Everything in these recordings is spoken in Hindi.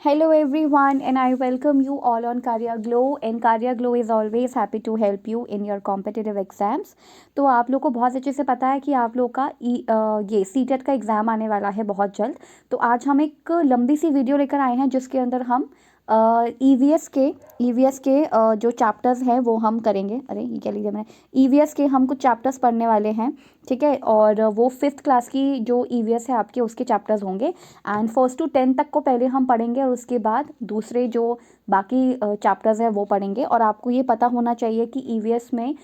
Hello everyone, and I welcome you all on Karya Glow. And Karya Glow is always happy to help you in your competitive exams. तो आप लोग को बहुत अच्छे से पता है कि आप लोग का ये सीटेट का एग्ज़ाम आने वाला है बहुत जल्द। तो आज हम एक लंबी सी वीडियो लेकर आए हैं जिसके अंदर हम ईवीएस के जो चैप्टर्स हैं वो हम करेंगे। अरे ये क्या लिया मैंने, ईवीएस के हम कुछ चैप्टर्स पढ़ने वाले हैं, ठीक है। और वो 5th क्लास की जो ईवीएस है आपके उसके चैप्टर्स होंगे। एंड फर्स्ट टू 10 तक को पहले हम पढ़ेंगे और उसके बाद दूसरे जो बाकी चैप्टर्स हैं वो पढ़ेंगे। और आपको ये पता होना चाहिए कि ईवीएस में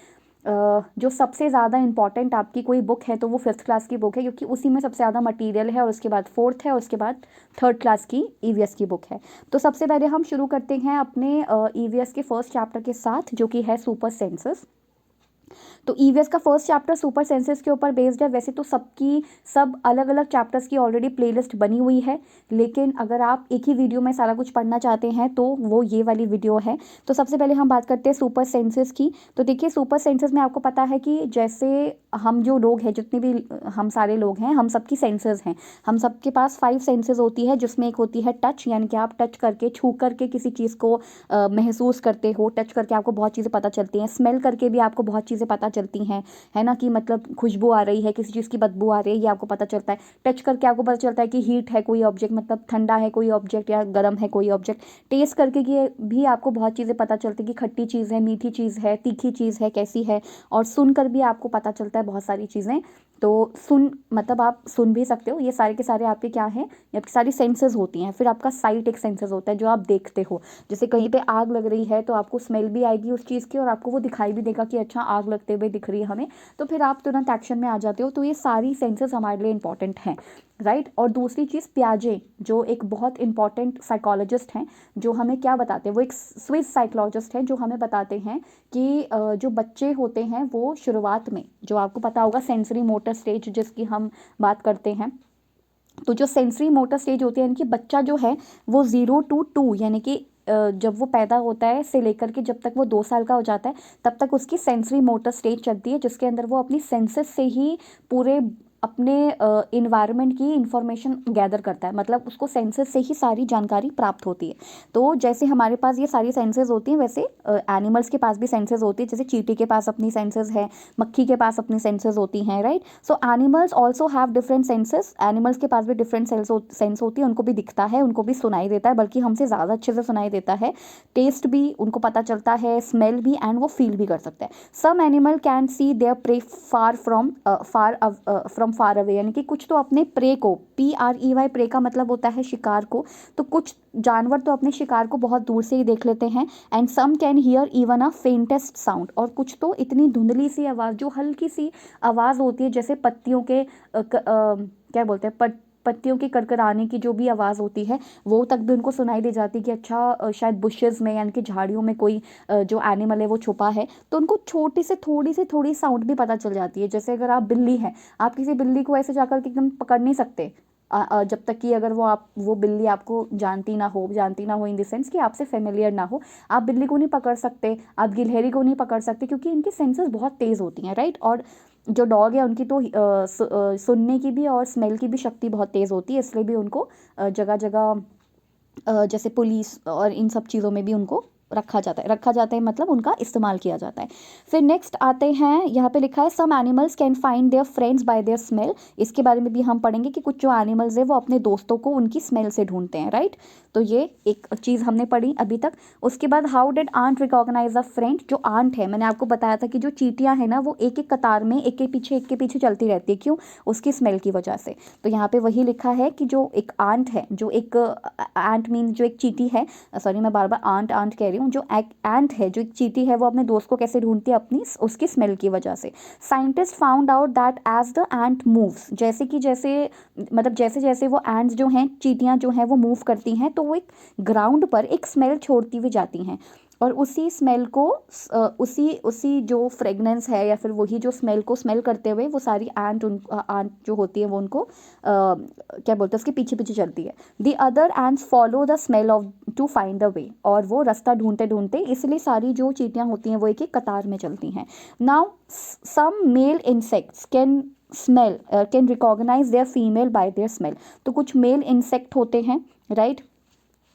जो सबसे ज़्यादा इंपॉर्टेंट आपकी कोई बुक है तो वो 5th क्लास की बुक है, क्योंकि उसी में सबसे ज़्यादा मटेरियल है। और उसके बाद 4th है और उसके बाद 3rd क्लास की ईवीएस की बुक है। तो सबसे पहले हम शुरू करते हैं अपने ईवीएस के फर्स्ट चैप्टर के साथ, जो कि है सुपर सेंसेस। तो ईवीएस का फर्स्ट चैप्टर सुपर सेंसेस के ऊपर बेस्ड है। वैसे तो सब अलग अलग चैप्टर्स की ऑलरेडी प्लेलिस्ट बनी हुई है, लेकिन अगर आप एक ही वीडियो में सारा कुछ पढ़ना चाहते हैं तो वो ये वाली वीडियो है। तो सबसे पहले हम बात करते हैं सुपर सेंसेस की। तो देखिए, सुपर सेंसेस में आपको पता है कि जैसे हम जो लोग हैं, जितने भी हम सारे लोग हैं, हम सबकी सेंसेस हैं। हम सबके पास 5 सेंसेस होती है, जिसमें एक होती है टच, यानी कि आप टच करके, छू करके किसी चीज़ को महसूस करते हो। टच करके आपको बहुत चीज़ें पता चलती हैं। स्मेल करके भी आपको बहुत चीज़ें पता चलती हैं, है ना, कि मतलब खुशबू आ रही है, किसी चीज़ की बदबू आ रही है, ये आपको पता चलता है। टच करके आपको पता चलता है कि हीट है कोई ऑब्जेक्ट, मतलब ठंडा है कोई ऑब्जेक्ट या गर्म है कोई ऑब्जेक्ट। टेस्ट करके भी आपको बहुत चीज़ें पता चलती है कि खट्टी चीज़ है, मीठी चीज़ है, तीखी चीज़ है, कैसी है। और सुन कर भी आपको पता चलता है बहुत सारी चीज़ें। तो सुन मतलब आप सुन भी सकते हो। ये सारे के सारे आपके क्या हैं, ये आपकी सारी सेंसेस होती हैं। फिर आपका साइट एक सेंसेस होता है जो आप देखते हो। जैसे कहीं पे आग लग रही है तो आपको स्मेल भी आएगी उस चीज़ की, और आपको वो दिखाई भी देगा कि अच्छा आग लगते हुए दिख रही है हमें। तो फिर आप तुरंत एक्शन में आ जाते हो। तो ये सारी सेंसेस हमारे लिए इंपॉर्टेंट हैं, राइट। और दूसरी चीज़, पियाजे जो एक बहुत इंपॉर्टेंट साइकोलॉजिस्ट हैं, जो हमें क्या बताते हैं, वो एक स्विस साइकोलॉजिस्ट हैं जो हमें बताते हैं कि जो बच्चे होते हैं वो शुरुआत में, जो आपको पता होगा सेंसरी मोटर स्टेज जिसकी हम बात करते हैं, तो जो सेंसरी मोटर स्टेज होती है, यानी कि बच्चा जो है वो 0 to 2, यानी कि जब वो पैदा होता है से लेकर के जब तक वो 2 साल का हो जाता है तब तक उसकी सेंसरी मोटर स्टेज चलती है, जिसके अंदर वो अपनी सेंसेस से ही पूरे अपने इन्वायरमेंट की इंफॉर्मेशन गैदर करता है। मतलब उसको सेंसेस से ही सारी जानकारी प्राप्त होती है। तो जैसे हमारे पास ये सारी सेंसेस होती हैं, वैसे एनिमल्स के पास भी सेंसेस होती है। जैसे चींटी के पास अपनी सेंसेस है, मक्खी के पास अपनी सेंसेस होती हैं, right. So animals also have different senses. Animals के पास भी डिफरेंट सेंस होती है। उनको भी दिखता है, उनको भी सुनाई देता है, बल्कि हमसे ज़्यादा अच्छे से सुनाई देता है। टेस्ट भी उनको पता चलता है, स्मेल भी, एंड वो फील भी कर सकते हैं। Some animal can see their prey from far away, यानी कि कुछ तो अपने प्रे को, PREY, प्रे का मतलब होता है शिकार को। तो कुछ जानवर तो अपने शिकार को बहुत दूर से ही देख लेते हैं। And some can hear even a faintest sound, और कुछ तो इतनी धुंधली सी आवाज़, जो हल्की सी आवाज़ होती है, जैसे पत्तियों के क्या बोलते हैं, पत्तियों के कड़कड़ाने की जो भी आवाज़ होती है, वो तक भी उनको सुनाई दे जाती है कि अच्छा शायद बुशेस में, यानी कि झाड़ियों में कोई जो एनिमल है वो छुपा है। तो उनको छोटी से थोड़ी साउंड भी पता चल जाती है। जैसे अगर आप बिल्ली हैं, आप किसी बिल्ली को ऐसे जाकर के एकदम पकड़ नहीं सकते जब तक कि अगर वो बिल्ली आपको जानती ना हो इन द सेंस कि आपसे फेमिलियर ना हो। आप बिल्ली को नहीं पकड़ सकते, आप गिलहरी को नहीं पकड़ सकते, क्योंकि इनकी सेंसेस बहुत तेज़ होती हैं, राइट। और जो डॉग है उनकी तो सुनने की भी और स्मेल की भी शक्ति बहुत तेज़ होती है, इसलिए भी उनको जगह जगह जैसे पुलिस और इन सब चीज़ों में भी उनको रखा जाता है, मतलब उनका इस्तेमाल किया जाता है। फिर नेक्स्ट आते हैं, यहाँ पे लिखा है some animals can find their friends by their smell. इसके बारे में भी हम पढ़ेंगे कि कुछ जो एनिमल्स है वो अपने दोस्तों को उनकी स्मेल से ढूंढते हैं, राइट। तो ये एक चीज़ हमने पढ़ी अभी तक। उसके बाद how did ant recognise a friend. जो आंट है, मैंने आपको बताया था कि जो चींटियाँ हैं ना, वो एक एक कतार में एक के पीछे चलती रहती है। क्यों? उसकी स्मेल की वजह से। तो यहाँ पे वही लिखा है कि जो एक आंट है, जो एक आंट मीन जो एक चींटी है, सॉरी मैं बार बार आंट आंट कह रही हूँ, जो एंट है, जो एक चींटी है, वो अपने दोस्त को कैसे ढूंढती है, अपनी उसकी स्मेल की वजह से। Scientist found out that as the ant moves, जैसे जैसे वो एंट्स जो हैं, चींटियाँ जो हैं, वो मूव करती हैं, तो वो एक ग्राउंड पर एक स्मेल छोड़ती हुई जाती हैं। और उसी स्मेल को उसी जो फ्रेगनेंस है, या फिर वही जो स्मेल को स्मेल करते हुए वो सारी आंट जो होती है वो उनको क्या बोलते हैं, उसके पीछे पीछे चलती है। The other ants follow the smell of to find the way, और वो रास्ता ढूंढते ढूंढते, इसलिए सारी जो चींटियाँ होती हैं वो एक एक कतार में चलती हैं। Now some male insects can recognise their female by their smell. तो कुछ मेल इंसेक्ट होते हैं, राइट,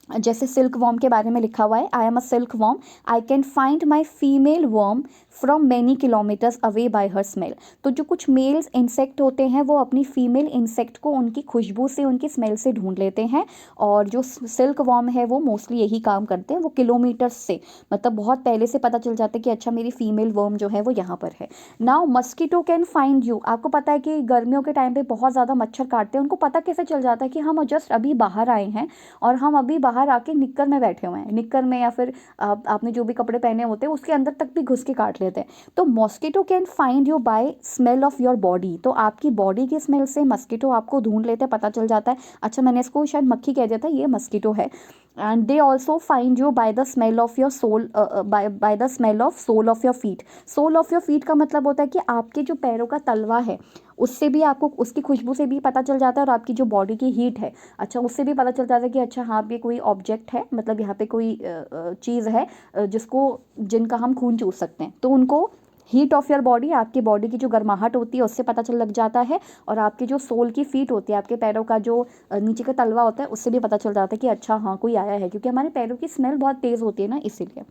जैसे सिल्क वॉर्म के बारे में लिखा हुआ है, I am a silkworm, I can find my female worm from many kilometres away by her smell. तो जो कुछ मेल्स इंसेक्ट होते हैं वो अपनी फीमेल इंसेक्ट को उनकी खुशबू से, उनकी स्मेल से ढूंढ लेते हैं, और जो सिल्क वॉर्म है वो मोस्टली यही काम करते हैं, वो किलोमीटर्स से, मतलब बहुत पहले से पता चल जाता है कि अच्छा मेरी फीमेल वर्म जो है वो यहाँ पर है। Now mosquito can find you, आपको पता है कि गर्मियों के टाइम पे बहुत ज़्यादा मच्छर काटते हैं, उनको पता कैसे चल जाता है कि हम जस्ट अभी बाहर आए हैं और हम अभी बाहर आके निक्कर में बैठे हुए हैं, निक्कर में या फिर आपने जो भी कपड़े पहने होते हैं उसके अंदर तक भी घुस के काट लेते हैं। तो mosquito can find you by smell of your body, तो आपकी बॉडी की स्मेल से मस्किटो आपको ढूंढ लेते हैं, पता चल जाता है अच्छा मैंने इसको शायद मक्खी कह दिया था, ये मस्किटो है। And they also find you by the smell of your sole, by the smell of sole of your feet. Sole of your feet का मतलब होता है कि आपके जो पैरों का तलवा है उससे भी आपको, उसकी खुशबू से भी पता चल जाता है, और आपकी जो बॉडी की हीट है अच्छा उससे भी पता चल जाता है कि अच्छा हाँ ये कोई ऑब्जेक्ट है, मतलब यहाँ पे कोई चीज़ है जिनका हम खून चूस सकते हैं, तो उनको हीट ऑफ योर बॉडी, आपकी बॉडी की जो गर्माहट होती है उससे पता चल लग जाता है, और आपकी जो सोल की फीट होती है, आपके पैरों का जो नीचे का तलवा होता है उससे भी पता चल जाता है कि अच्छा हाँ कोई आया है, क्योंकि हमारे पैरों की स्मेल बहुत तेज़ होती है ना, इसीलिए।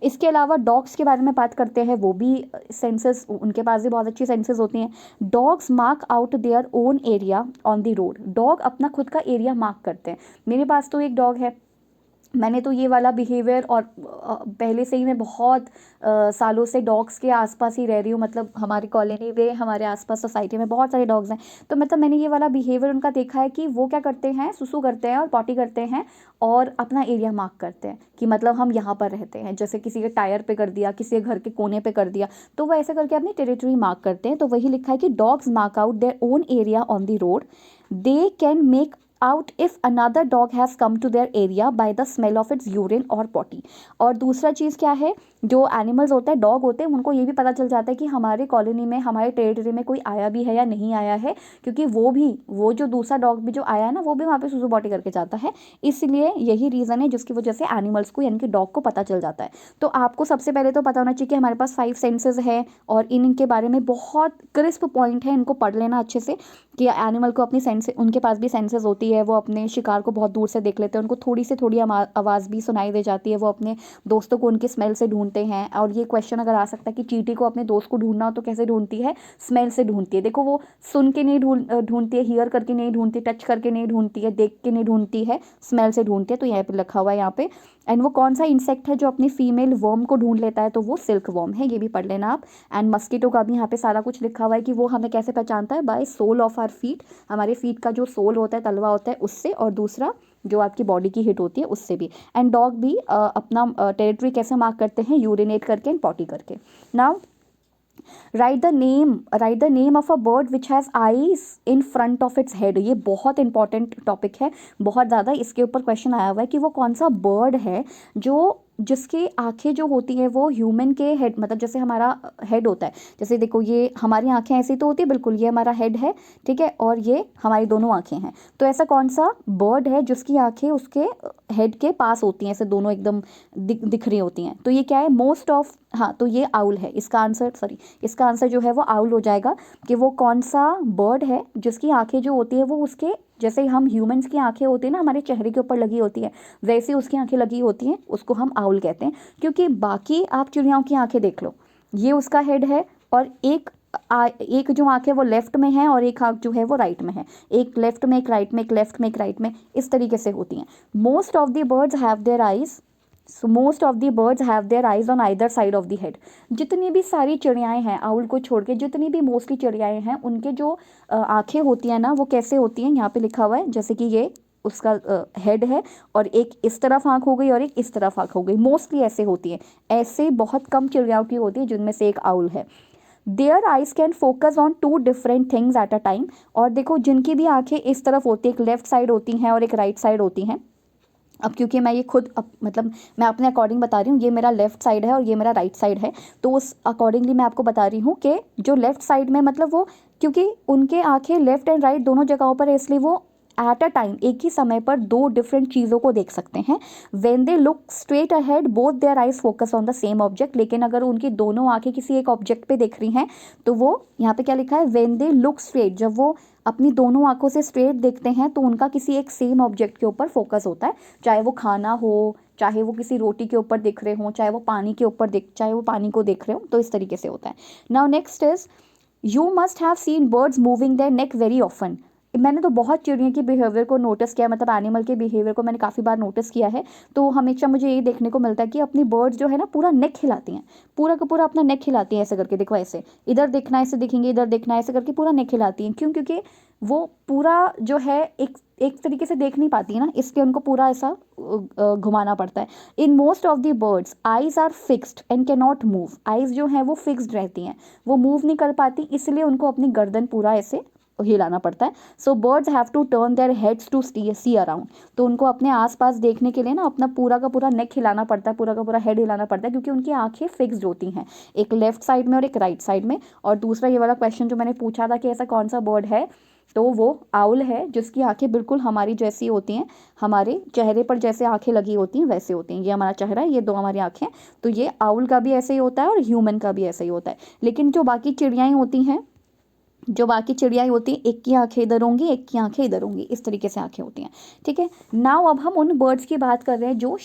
इसके अलावा डॉग्स के बारे में बात करते हैं, वो भी सेंसेस, उनके पास भी बहुत अच्छी सेंसेस होती हैं। Dogs mark out their own area on the road, dog अपना खुद का एरिया मार्क करते हैं। मेरे पास तो एक डॉग है, मैंने तो ये वाला बिहेवियर, और पहले से ही मैं बहुत सालों से डॉग्स के आसपास ही रह रही हूँ, मतलब हमारी कॉलोनी में, हमारे आसपास सोसाइटी में बहुत सारे डॉग्स हैं, तो मतलब मैंने ये वाला बिहेवियर उनका देखा है कि वो क्या करते हैं, सुसु करते हैं और पॉटी करते हैं और अपना एरिया मार्क करते हैं कि मतलब हम यहाँ पर रहते हैं, जैसे किसी के टायर पे कर दिया, किसी के घर के कोने पे कर दिया, तो वो ऐसे करके अपनी टेरिटरी मार्क करते हैं। तो वही लिखा है कि dogs mark out their own area on the road, they can make out if another dog has come to their area by the smell of its urine or potty। और दूसरा चीज़ क्या है, जो एनिमल्स होते हैं, डॉग होते हैं, उनको ये भी पता चल जाता है कि हमारे कॉलोनी में, हमारे टेरिटरी में कोई आया भी है या नहीं आया है, क्योंकि वो जो दूसरा डॉग भी जो आया है ना, वो भी वहाँ पे सुसु पॉटी करके जाता है, इसलिए यही रीज़न है जिसकी वजह से एनिमल्स को, यानी कि डॉग को पता चल जाता है। तो आपको सबसे पहले तो पता होना चाहिए कि हमारे पास 5 सेंसेस है, और इनके बारे में बहुत क्रिस्प पॉइंट है, इनको पढ़ लेना अच्छे से, कि एनिमल को अपनी सेंस, उनके पास भी सेंसेस होती है, वो अपने शिकार को बहुत दूर से देख लेते हैं, उनको थोड़ी से थोड़ी आवाज़ भी सुनाई दे जाती है, वो अपने दोस्तों को उनकी स्मेल से ढूंढते हैं। और ये क्वेश्चन अगर आ सकता है कि चींटी को अपने दोस्त को ढूंढना हो तो कैसे ढूंढती है, स्मेल से ढूंढती है। देखो वो सुन के नहीं ढूंढती है, हियर करके नहीं ढूंढती, टच करके नहीं ढूंढती है, देख के नहीं ढूंढती है, स्मेल से ढूंढती है। तो यहाँ पे लिखा हुआ है यहाँ पे, एंड वो कौन सा इंसेक्ट है जो अपनी फीमेल वर्म को ढूंढ लेता है, तो वो सिल्क वर्म है, ये भी पढ़ लेना आप। एंड मस्कीटो का भी यहाँ पे सारा कुछ लिखा हुआ है कि वो हमें कैसे पहचानता है, by sole of our feet, हमारे फीट का जो सोल होता है, तलवा होता है, उससे, और दूसरा जो आपकी बॉडी की हिट होती है उससे भी। एंड डॉग भी अपना टेरिटरी कैसे मार्क करते हैं, यूरिनेट करके एंड पॉटी करके। Now right the name of a bird which has eyes in front of its head, ये बहुत इंपॉर्टेंट टॉपिक है, बहुत ज़्यादा इसके ऊपर क्वेश्चन आया हुआ है कि वो कौन सा बर्ड है जिसकी आंखें जो होती हैं वो ह्यूमन के हेड, मतलब जैसे हमारा हेड होता है, जैसे देखो ये हमारी आंखें ऐसी तो होती है बिल्कुल, ये हमारा हेड है, ठीक है, और ये हमारी दोनों आंखें हैं, तो ऐसा कौन सा बर्ड है जिसकी आंखें उसके हेड के पास होती हैं, ऐसे दोनों एकदम दिख रही होती हैं, तो ये क्या है, मोस्ट ऑफ, हाँ तो ये आउल है, इसका आंसर जो है वो आउल हो जाएगा, कि वो कौन सा बर्ड है जिसकी आंखें जो होती है वो उसके, जैसे हम ह्यूमंस की आंखें होती है ना, हमारे चेहरे के ऊपर लगी होती है, वैसे उसकी आंखें लगी होती हैं, उसको हम आउल कहते हैं। क्योंकि बाकी आप चिड़ियाओं की आंखें देख लो, ये उसका हेड है, और एक जो आंख है वो लेफ्ट में है, और एक आंख जो है वो राइट में है, एक लेफ्ट में, एक राइट में, एक लेफ्ट में, एक राइट में, इस तरीके से होती हैं। Most of the birds have their eyes, so most of the birds have their eyes on either side of the head. जितनी भी सारी चिड़ियाएँ हैं, आउल को छोड़ के जितनी भी मोस्टली चिड़ियाएँ हैं, उनके जो आँखें होती हैं ना, वो कैसे होती हैं, यहाँ पे लिखा हुआ है, जैसे कि ये उसका हेड है, और एक इस तरफ आँख हो गई और एक इस तरफ आँख हो गई, मोस्टली ऐसे होती है, ऐसे बहुत कम चिड़ियाओं की होती है, जिनमें से एक आउल है। Their eyes can focus on 2 different things at a time, और देखो जिनकी भी आंखें इस तरफ होती है, एक लेफ्ट साइड होती हैं और एक राइट साइड होती हैं। अब क्योंकि मैं ये खुद मतलब मैं अपने अकॉर्डिंग बता रही हूँ, ये मेरा लेफ़्ट साइड है और ये मेरा राइट साइड है, तो उस अकॉर्डिंगली मैं आपको बता रही हूँ कि जो लेफ़्ट साइड में, मतलब वो, क्योंकि उनके आंखें लेफ़्ट एंड राइट दोनों जगहों पर है, इसलिए वो एट अ टाइम, एक ही समय पर 2 डिफरेंट चीज़ों को देख सकते हैं। When they look straight ahead both their eyes focus on the same object, लेकिन अगर उनकी दोनों आंखें किसी एक ऑब्जेक्ट पे देख रही हैं, तो वो यहाँ पे क्या लिखा है, व्हेन दे लुक स्ट्रेट, जब वो अपनी दोनों आंखों से स्ट्रेट देखते हैं तो उनका किसी एक सेम ऑब्जेक्ट के ऊपर फोकस होता है, चाहे वो खाना हो, चाहे वो किसी रोटी के ऊपर दिख रहे हों, चाहे वो पानी के ऊपर चाहे वो पानी को देख रहे हो, तो इस तरीके से होता है। Now next is you must have seen birds moving their neck very often. मैंने तो बहुत चिड़ियों के बिहेवियर को नोटिस किया, मतलब एनिमल के बिहेवियर को मैंने काफ़ी बार नोटिस किया है। तो हमेशा मुझे ये देखने को मिलता है कि अपनी बर्ड्स जो है ना पूरा नेक हिलाती हैं, पूरा का पूरा अपना नेक हिलाती हैं ऐसे करके, देखो ऐसे, इधर देखना ऐसे दिखेंगे, इधर देखना ऐसे करके पूरा नेक हिलाती हैं। क्यों? क्योंकि वो पूरा जो है एक एक तरीके से देख नहीं पाती है ना, इसलिए उनको पूरा ऐसा घुमाना पड़ता है। In most of the birds eyes are fixed and can not move. Eyes जो है वो फिक्स्ड रहती हैं, वो मूव नहीं कर पाती, इसलिए उनको अपनी गर्दन पूरा ऐसे हिलाना पड़ता है। So birds have to turn their heads to see around. तो उनको अपने आसपास देखने के लिए ना अपना पूरा का पूरा नेक हिलाना पड़ता है, पूरा का पूरा हेड हिलाना पड़ता है, क्योंकि उनकी आंखें फिक्स्ड होती हैं, एक लेफ्ट साइड में और एक राइट साइड में। और दूसरा ये वाला क्वेश्चन जो मैंने पूछा था कि ऐसा कौन सा बर्ड है, तो वो आउल है, जिसकी आंखें बिल्कुल हमारी जैसी होती हैं, हमारे चेहरे पर जैसे आंखें लगी होती हैं वैसे होती हैं। ये हमारा चेहरा है, ये दो हमारी आंखें, तो ये आउल का भी ऐसे ही होता है और ह्यूमन का भी ऐसे ही होता है। लेकिन जो बाकी चिड़ियाएँ होती हैं, एक की आंखें इधर होंगी, एक की आंखें इधर होंगी, इस तरीके से आंखें होती हैं। ठीक है, नाउ अब हम उन बर्ड्स की बात कर रहे हैं जो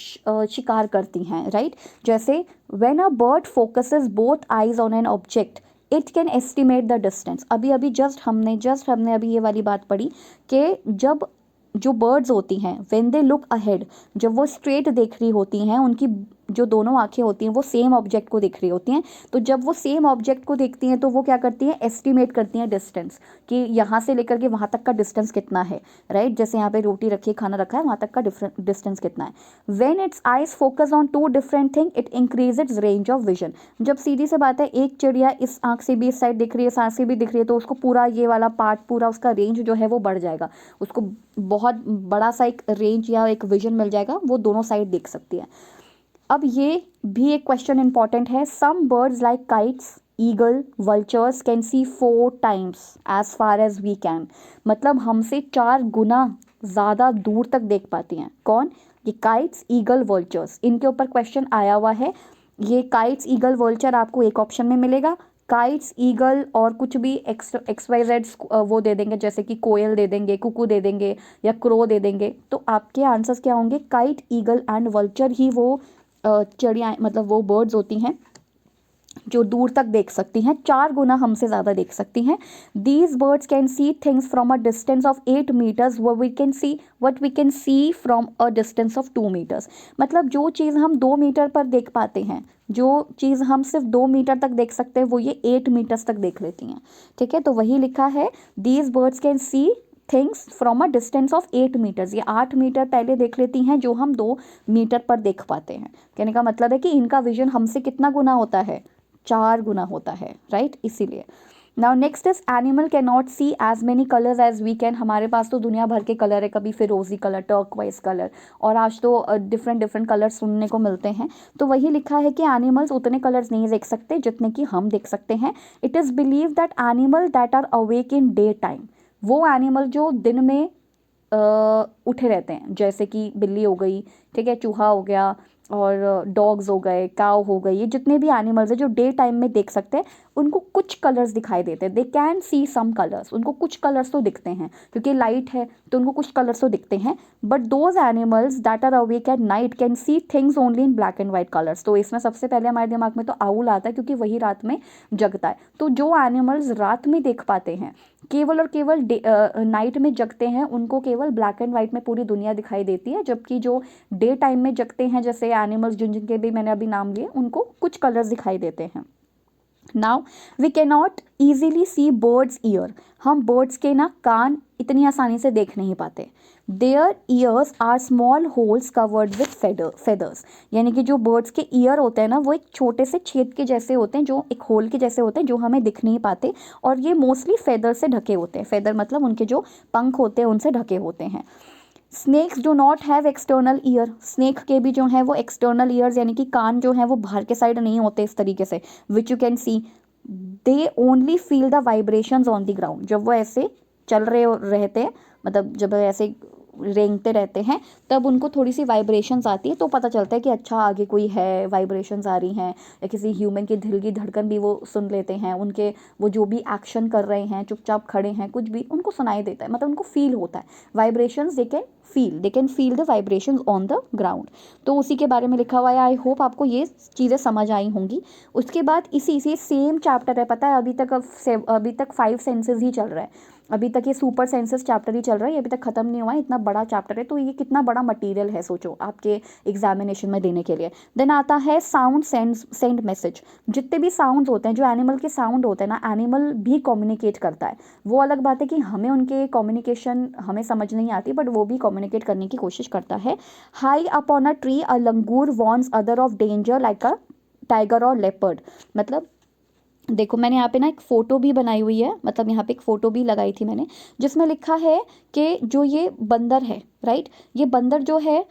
शिकार करती हैं, राइट। जैसे when a bird focuses both eyes on an object it can estimate the distance. अभी जस्ट हमने अभी ये वाली बात पढ़ी कि जब जो बर्ड्स होती हैं व्हेन दे लुक अहेड, जब वो स्ट्रेट देख रही होती हैं, उनकी जो दोनों आंखें होती हैं वो सेम ऑब्जेक्ट को देख रही होती हैं। तो जब वो सेम ऑब्जेक्ट को देखती हैं तो वो क्या करती हैं, एस्टिमेट करती हैं डिस्टेंस, कि यहाँ से लेकर के वहाँ तक का डिस्टेंस कितना है, राइट। जैसे यहाँ पे रोटी रखी है, खाना रखा है, वहाँ तक का डिस्टेंस कितना है। When its eyes focus on two different thing it increase its range of vision. जब सीधी से बात है, एक चिड़िया इस आंख से भी इस साइड दिख रही है, इस आंख से भी दिख रही है, तो उसको पूरा ये वाला पार्ट, पूरा उसका रेंज जो है वो बढ़ जाएगा, उसको बहुत बड़ा सा एक रेंज या एक विजन मिल जाएगा, वो दोनों साइड देख सकती है। अब ये भी एक क्वेश्चन इंपॉर्टेंट है। Some birds like kites, eagle, vultures can see 4 times as far as we can. मतलब हमसे 4 गुना ज़्यादा दूर तक देख पाती हैं। कौन? ये काइट्स, ईगल, वल्चर्स, इनके ऊपर क्वेश्चन आया हुआ है। ये काइट्स, ईगल, वल्चर आपको एक ऑप्शन में मिलेगा। काइट्स, ईगल और कुछ भी XYZ वो दे देंगे, जैसे कि कोयल दे देंगे, कुकू दे देंगे या क्रो दे देंगे। तो आपके आंसर्स क्या होंगे? काइट, ईगल एंड वल्चर ही वो चिड़िया, मतलब वो बर्ड्स होती हैं जो दूर तक देख सकती हैं, 4 गुना हमसे ज़्यादा देख सकती हैं। These birds can see things from a distance of 8 meters what we can see from a distance of 2 meters। मतलब जो चीज़ हम 2 मीटर पर देख पाते हैं, जो चीज़ हम सिर्फ 2 मीटर तक देख सकते हैं, वो ये 8 meters तक देख लेती हैं। ठीक है, तो वही लिखा है, these birds can see things from a distance of 8 meters। ये 8 मीटर पहले देख लेती हैं जो हम 2 मीटर पर देख पाते हैं। कहने का मतलब है कि इनका विजन हमसे कितना गुना होता है? 4 गुना होता है, राइट। इसीलिए now next is animal can not see as many colours as we can. हमारे पास तो दुनिया भर के कलर है, कभी फिरोजी कलर, टर्कवाइज कलर, और आज तो डिफरेंट कलर सुनने को मिलते हैं। तो वही लिखा है कि एनिमल्स उतने कलर्स नहीं देख सकते जितने कि हम देख सकते हैं। It is believe that animal that are awake in day time, वो एनिमल जो दिन में उठे रहते हैं, जैसे कि बिल्ली हो गई, ठीक है, चूहा हो गया, और डॉग्स हो गए, काव हो गई, ये जितने भी एनिमल्स हैं जो डे टाइम में देख सकते हैं, उनको कुछ कलर्स दिखाई देते हैं। They can see some colours, उनको कुछ कलर्स तो दिखते हैं, क्योंकि लाइट है तो उनको कुछ कलर्स तो दिखते हैं। But those animals that are awake at night can see things only in black and white colours. तो इसमें सबसे पहले हमारे दिमाग में तो आउल आता है, क्योंकि वही रात में जगता है। तो जो एनिमल्स रात में देख पाते हैं, केवल और केवल नाइट में जगते हैं, उनको केवल ब्लैक एंड वाइट में पूरी दुनिया दिखाई देती है। जबकि जो डे टाइम में जगते हैं, जैसे एनिमल्स जिनके भी मैंने अभी नाम लिए, उनको कुछ कलर्स दिखाई देते हैं। Now we can not easily see birds ear. हम बर्ड्स के ना कान इतनी आसानी से देख नहीं पाते। Their ears are small holes covered with feathers. यानी कि जो बर्ड्स के ईयर होते हैं ना, वो एक छोटे से छेद के जैसे होते हैं, जो एक होल के जैसे होते हैं, जो हमें दिख नहीं पाते, और ये मोस्टली फेदर से ढके होते हैं। फेदर मतलब उनके जो पंख होते हैं उनसे ढके होते हैं। Snakes do not have external ear. Snake के भी जो हैं वो एक्सटर्नल ईयर्स, यानी कि कान जो हैं वो बाहर के साइड नहीं होते इस तरीके से, which you can see. They only feel the vibrations on the ground. जब वो ऐसे चल रहे रहते हैं, मतलब जब ऐसे रेंगते रहते हैं तब उनको थोड़ी सी वाइब्रेशंस आती है, तो पता चलता है कि अच्छा आगे कोई है, वाइब्रेशंस आ रही हैं, या किसी ह्यूमन के दिल की धड़कन भी वो सुन लेते हैं, उनके वो जो भी एक्शन कर रहे हैं, चुपचाप खड़े हैं, कुछ भी उनको सुनाई देता है, मतलब उनको फील होता है vibrations, they can feel the vibrations on the ground. तो उसी के बारे में लिखा हुआ है। आई होप आपको ये चीज़ें समझ आई होंगी। उसके बाद इसी सेम चैप्टर है, पता है अभी तक 5 सेंसेस ही चल रहा है, अभी तक ये सुपर सेंसेस चैप्टर ही चल रहा है, ये अभी तक ख़त्म नहीं हुआ है, इतना बड़ा चैप्टर है, तो ये कितना बड़ा मटेरियल है सोचो आपके एग्जामिनेशन में देने के लिए। देन आता है साउंड सेंड मैसेज। जितने भी साउंड्स होते हैं, जो एनिमल के साउंड होते हैं ना, एनिमल भी कम्युनिकेट करता है। वो अलग बात है कि हमें उनके कम्युनिकेशन हमें समझ नहीं आती, बट वो भी कम्युनिकेट करने की कोशिश करता है। High up on a tree a langur warns other of danger like a tiger और लेपर्ड। मतलब देखो मैंने यहाँ पे ना एक फ़ोटो भी बनाई हुई है, मतलब यहाँ पे एक फ़ोटो भी लगाई थी मैंने, जिसमें लिखा है कि जो ये बंदर है, राइट, ये बंदर जो है